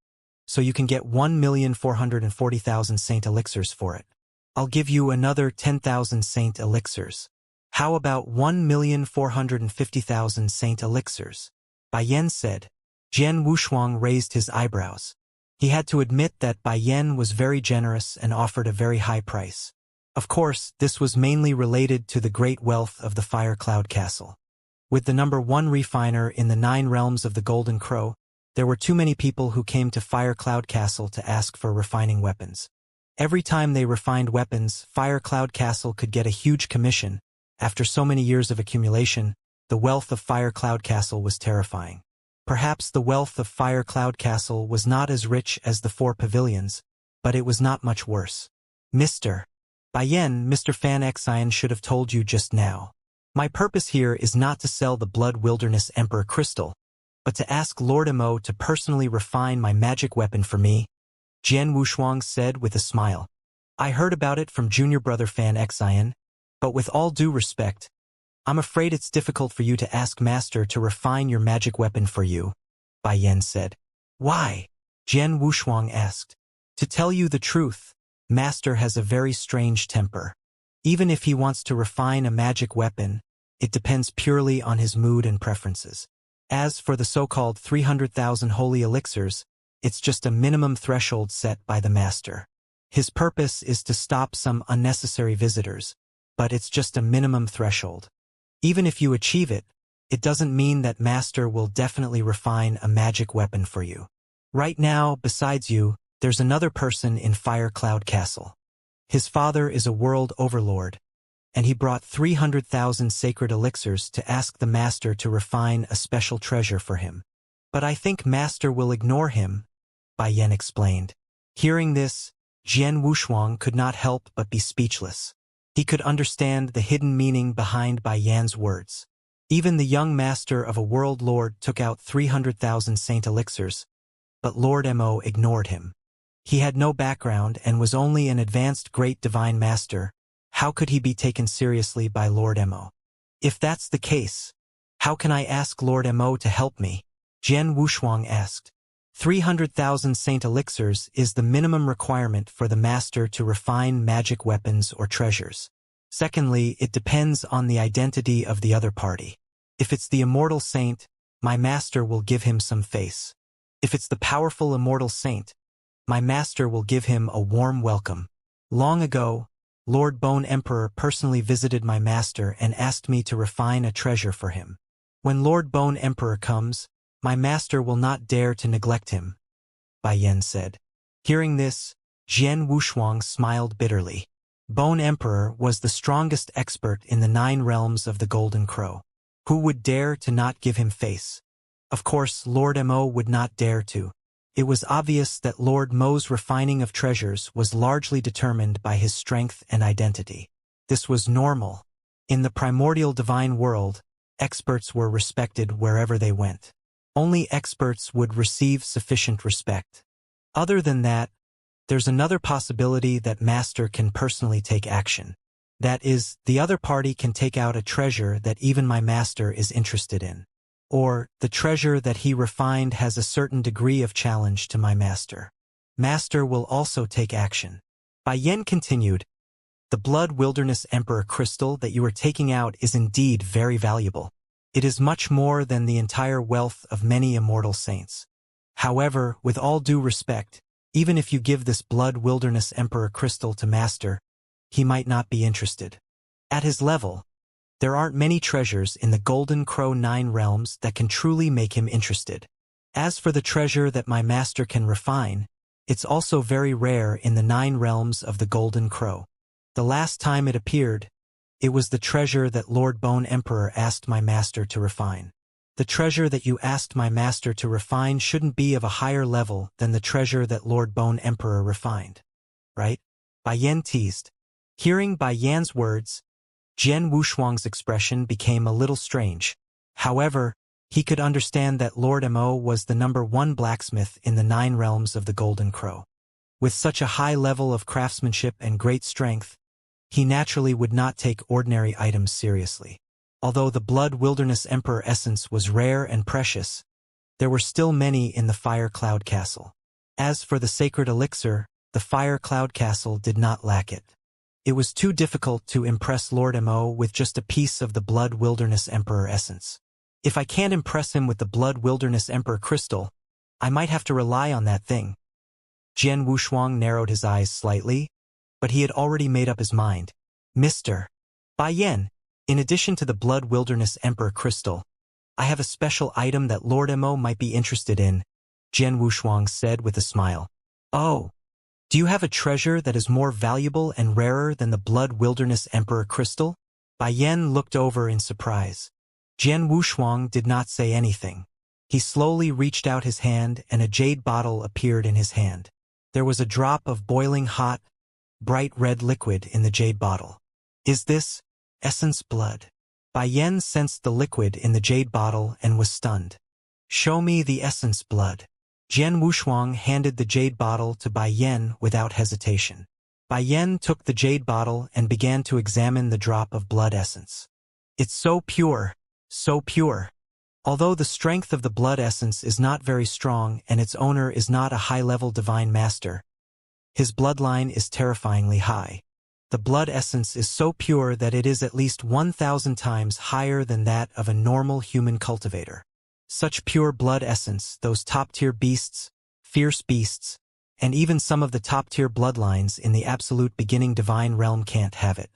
Speaker 1: so you can get 1,440,000 Saint Elixirs for it. I'll give you another 10,000 Saint Elixirs. How about 1,450,000 Saint Elixirs? Bai Yan said. Jian Wushuang raised his eyebrows. He had to admit that Bai Yan was very generous and offered a very high price. Of course, this was mainly related to the great wealth of the Fire Cloud Castle. With the number 1 refiner in the 9 realms of the Golden Crow, there were too many people who came to Fire Cloud Castle to ask for refining weapons. Every time they refined weapons, Fire Cloud Castle could get a huge commission. After so many years of accumulation, the wealth of Fire Cloud Castle was terrifying. Perhaps the wealth of Fire Cloud Castle was not as rich as the 4 pavilions, but it was not much worse. Mr. Bai Yan, Mr. Fan Xian should have told you just now. My purpose here is not to sell the Blood Wilderness Emperor crystal, but to ask Lord Mo to personally refine my magic weapon for me, Jian Wushuang said with a smile. I heard about it from junior brother Fan Xian, but with all due respect, I'm afraid it's difficult for you to ask Master to refine your magic weapon for you, Bai Yan said. Why? Jian Wushuang asked. To tell you the truth, Master has a very strange temper. Even if he wants to refine a magic weapon, it depends purely on his mood and preferences. As for the so-called 300,000 holy elixirs, it's just a minimum threshold set by the Master. His purpose is to stop some unnecessary visitors, but it's just a minimum threshold. Even if you achieve it, it doesn't mean that Master will definitely refine a magic weapon for you. Right now, besides you, there's another person in Fire Cloud Castle. His father is a world overlord, and he brought 300,000 sacred elixirs to ask the Master to refine a special treasure for him. But I think Master will ignore him, Bai Yan explained. Hearing this, Jian Wushuang could not help but be speechless. He could understand the hidden meaning behind Bai Yan's words. Even the young master of a world lord took out 300,000 Saint Elixirs, but Lord Mo ignored him. He had no background and was only an advanced great divine master. How could he be taken seriously by Lord Mo? If that's the case, how can I ask Lord Mo to help me? Jian Wushuang asked. 300,000 Saint Elixirs is the minimum requirement for the Master to refine magic weapons or treasures. Secondly, it depends on the identity of the other party. If it's the Immortal Saint, my Master will give him some face. If it's the powerful Immortal Saint, my Master will give him a warm welcome. Long ago, Lord Bone Emperor personally visited my Master and asked me to refine a treasure for him. When Lord Bone Emperor comes, my Master will not dare to neglect him, Bai Yan said. Hearing this, Jian Wushuang smiled bitterly. Bone Emperor was the strongest expert in the 9 realms of the Golden Crow. Who would dare to not give him face? Of course, Lord Mo would not dare to. It was obvious that Lord Mo's refining of treasures was largely determined by his strength and identity. This was normal. In the primordial divine world, experts were respected wherever they went. Only experts would receive sufficient respect. Other than that, there's another possibility that Master can personally take action. That is, the other party can take out a treasure that even my Master is interested in. Or, the treasure that he refined has a certain degree of challenge to my Master. Master will also take action. Bai Yen continued, "The Blood Wilderness Emperor crystal that you are taking out is indeed very valuable. It is much more than the entire wealth of many immortal saints. However, with all due respect, even if you give this Blood Wilderness Emperor crystal to Master, he might not be interested. At his level, there aren't many treasures in the Golden Crow 9 realms that can truly make him interested. As for the treasure that my Master can refine, it's also very rare in the 9 realms of the Golden Crow. The last time it appeared, it was the treasure that Lord Bone Emperor asked my Master to refine. The treasure that you asked my Master to refine shouldn't be of a higher level than the treasure that Lord Bone Emperor refined. Right?" Bai Yen teased. Hearing Bai Yan's words, Jian Wushuang's expression became a little strange. However, he could understand that Lord Mo was the #1 blacksmith in the 9 realms of the Golden Crow. With such a high level of craftsmanship and great strength, he naturally would not take ordinary items seriously. Although the Blood Wilderness Emperor essence was rare and precious, there were still many in the Fire Cloud Castle. As for the sacred elixir, the Fire Cloud Castle did not lack it. It was too difficult to impress Lord Mo with just a piece of the Blood Wilderness Emperor essence. If I can't impress him with the Blood Wilderness Emperor crystal, I might have to rely on that thing. Jian Wushuang narrowed his eyes slightly, but he had already made up his mind. "Mr. Bai Yen, in addition to the Blood Wilderness Emperor crystal, I have a special item that Lord Mo might be interested in," Jian Wushuang said with a smile. "Oh, do you have a treasure that is more valuable and rarer than the Blood Wilderness Emperor crystal?" Bai Yen looked over in surprise. Jian Wushuang did not say anything. He slowly reached out his hand and a jade bottle appeared in his hand. There was a drop of boiling hot, bright red liquid in the jade bottle. "Is this essence blood?" Bai Yen sensed the liquid in the jade bottle and was stunned. "Show me the essence blood." Jian Wushuang handed the jade bottle to Bai Yen without hesitation. Bai Yen took the jade bottle and began to examine the drop of blood essence. "It's so pure, so pure." Although the strength of the blood essence is not very strong and its owner is not a high-level divine master, his bloodline is terrifyingly high. The blood essence is so pure that it is at least 1,000 times higher than that of a normal human cultivator. Such pure blood essence, those top-tier beasts, fierce beasts, and even some of the top-tier bloodlines in the absolute beginning divine realm can't have it.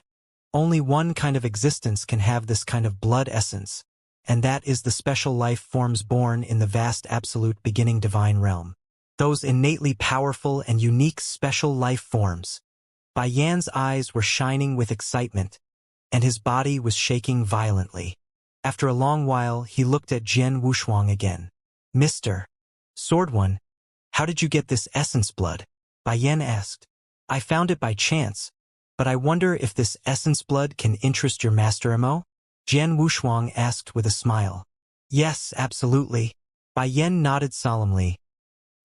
Speaker 1: Only one kind of existence can have this kind of blood essence, and that is the special life forms born in the vast absolute beginning divine realm. Those innately powerful and unique special life forms. Bai Yan's eyes were shining with excitement, and his body was shaking violently. After a long while, he looked at Jian Wushuang again. "Mr. Sword One, how did you get this essence blood?" Bai Yan asked. "I found it by chance, but I wonder if this essence blood can interest your Master Mo?" Jian Wushuang asked with a smile. "Yes, absolutely." Bai Yan nodded solemnly.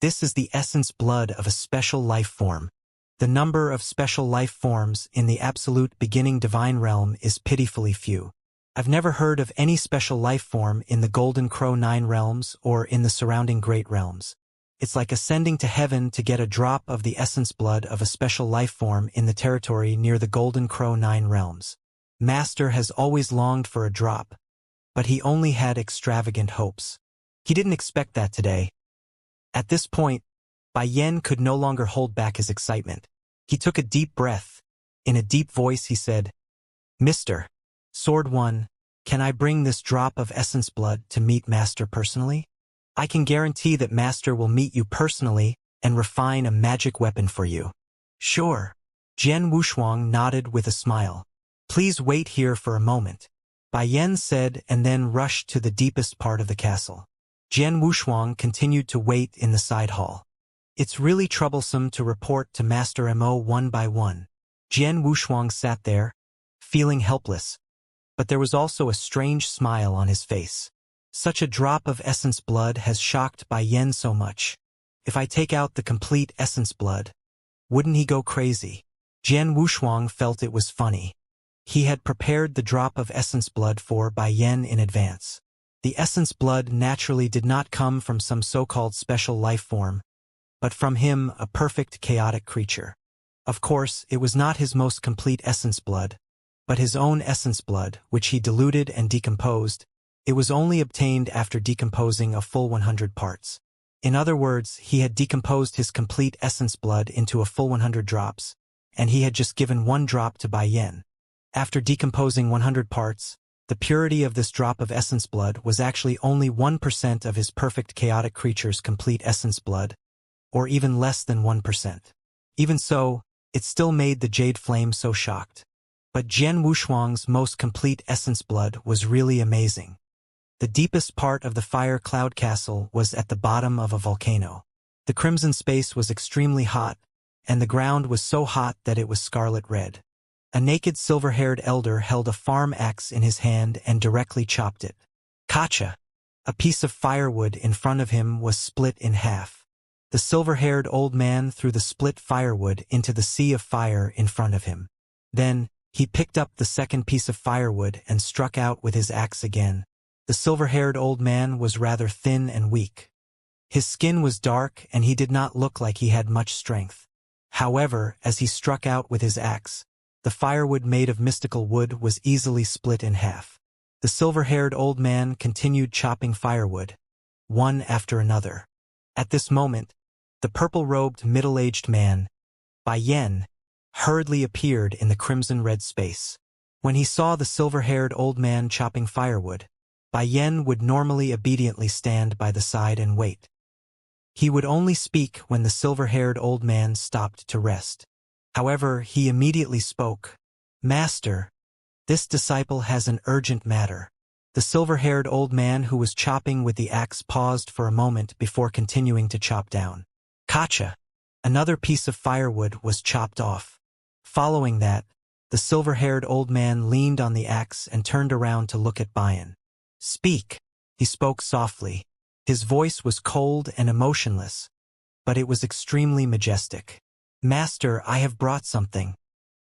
Speaker 1: "This is the essence blood of a special life form. The number of special life forms in the absolute beginning divine realm is pitifully few. I've never heard of any special life form in the Golden Crow 9 realms or in the surrounding great realms. It's like ascending to heaven to get a drop of the essence blood of a special life form in the territory near the Golden Crow 9 realms. Master has always longed for a drop, but he only had extravagant hopes. He didn't expect that today." At this point, Bai Yen could no longer hold back his excitement. He took a deep breath. In a deep voice he said, "Mr. Sword One, can I bring this drop of essence blood to meet Master personally? I can guarantee that Master will meet you personally and refine a magic weapon for you." "Sure. Jian Wushuang nodded with a smile. Please wait here for a moment, Bai Yan said, and then rushed to the deepest part of the castle. Jian Wushuang continued to wait in the side hall. It's really troublesome to report to Master Mo one by one. Jian Wushuang sat there, feeling helpless, but there was also a strange smile on his face. Such a drop of essence blood has shocked Bai Yan so much. If I take out the complete essence blood, wouldn't he go crazy? Jian Wushuang felt it was funny. He had prepared the drop of essence blood for Bai Yan in advance. The essence blood naturally did not come from some so-called special life form, but from him, a perfect chaotic creature. Of course, it was not his most complete essence blood, but his own essence blood, which he diluted and decomposed. It was only obtained after decomposing a full 100 parts. In other words, he had decomposed his complete essence blood into a full 100 drops, and he had just given one drop to Bai Yan. After decomposing 100 parts, the purity of this drop of essence blood was actually only 1% of his perfect chaotic creature's complete essence blood, or even less than 1%. Even so, it still made the Jade Flame so shocked. But Jian Wushuang's most complete essence blood was really amazing. The deepest part of the fire cloud castle was at the bottom of a volcano. The crimson space was extremely hot, and the ground was so hot that it was scarlet red. A naked silver-haired elder held a farm axe in his hand and directly chopped it. Kacha! A piece of firewood in front of him was split in half. The silver-haired old man threw the split firewood into the sea of fire in front of him. Then, he picked up the second piece of firewood and struck out with his axe again. The silver-haired old man was rather thin and weak. His skin was dark and he did not look like he had much strength. However, as he struck out with his axe, the firewood made of mystical wood was easily split in half. The silver-haired old man continued chopping firewood, one after another. At this moment, the purple-robed middle-aged man, Bai Yan, hurriedly appeared in the crimson-red space. When he saw the silver-haired old man chopping firewood, Bai Yan would normally obediently stand by the side and wait. He would only speak when the silver-haired old man stopped to rest. However, he immediately spoke. Master, this disciple has an urgent matter. The silver-haired old man who was chopping with the axe paused for a moment before continuing to chop down. Kacha! Another piece of firewood was chopped off. Following that, the silver-haired old man leaned on the axe and turned around to look at Bai Yan. Speak! He spoke softly. His voice was cold and emotionless, but it was extremely majestic. Master, I have brought something.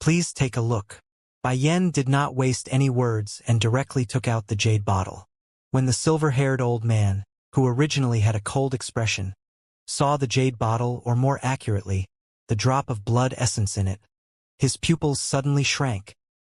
Speaker 1: Please take a look. Bai Yan did not waste any words and directly took out the jade bottle. When the silver-haired old man, who originally had a cold expression, saw the jade bottle, or more accurately, the drop of blood essence in it, his pupils suddenly shrank.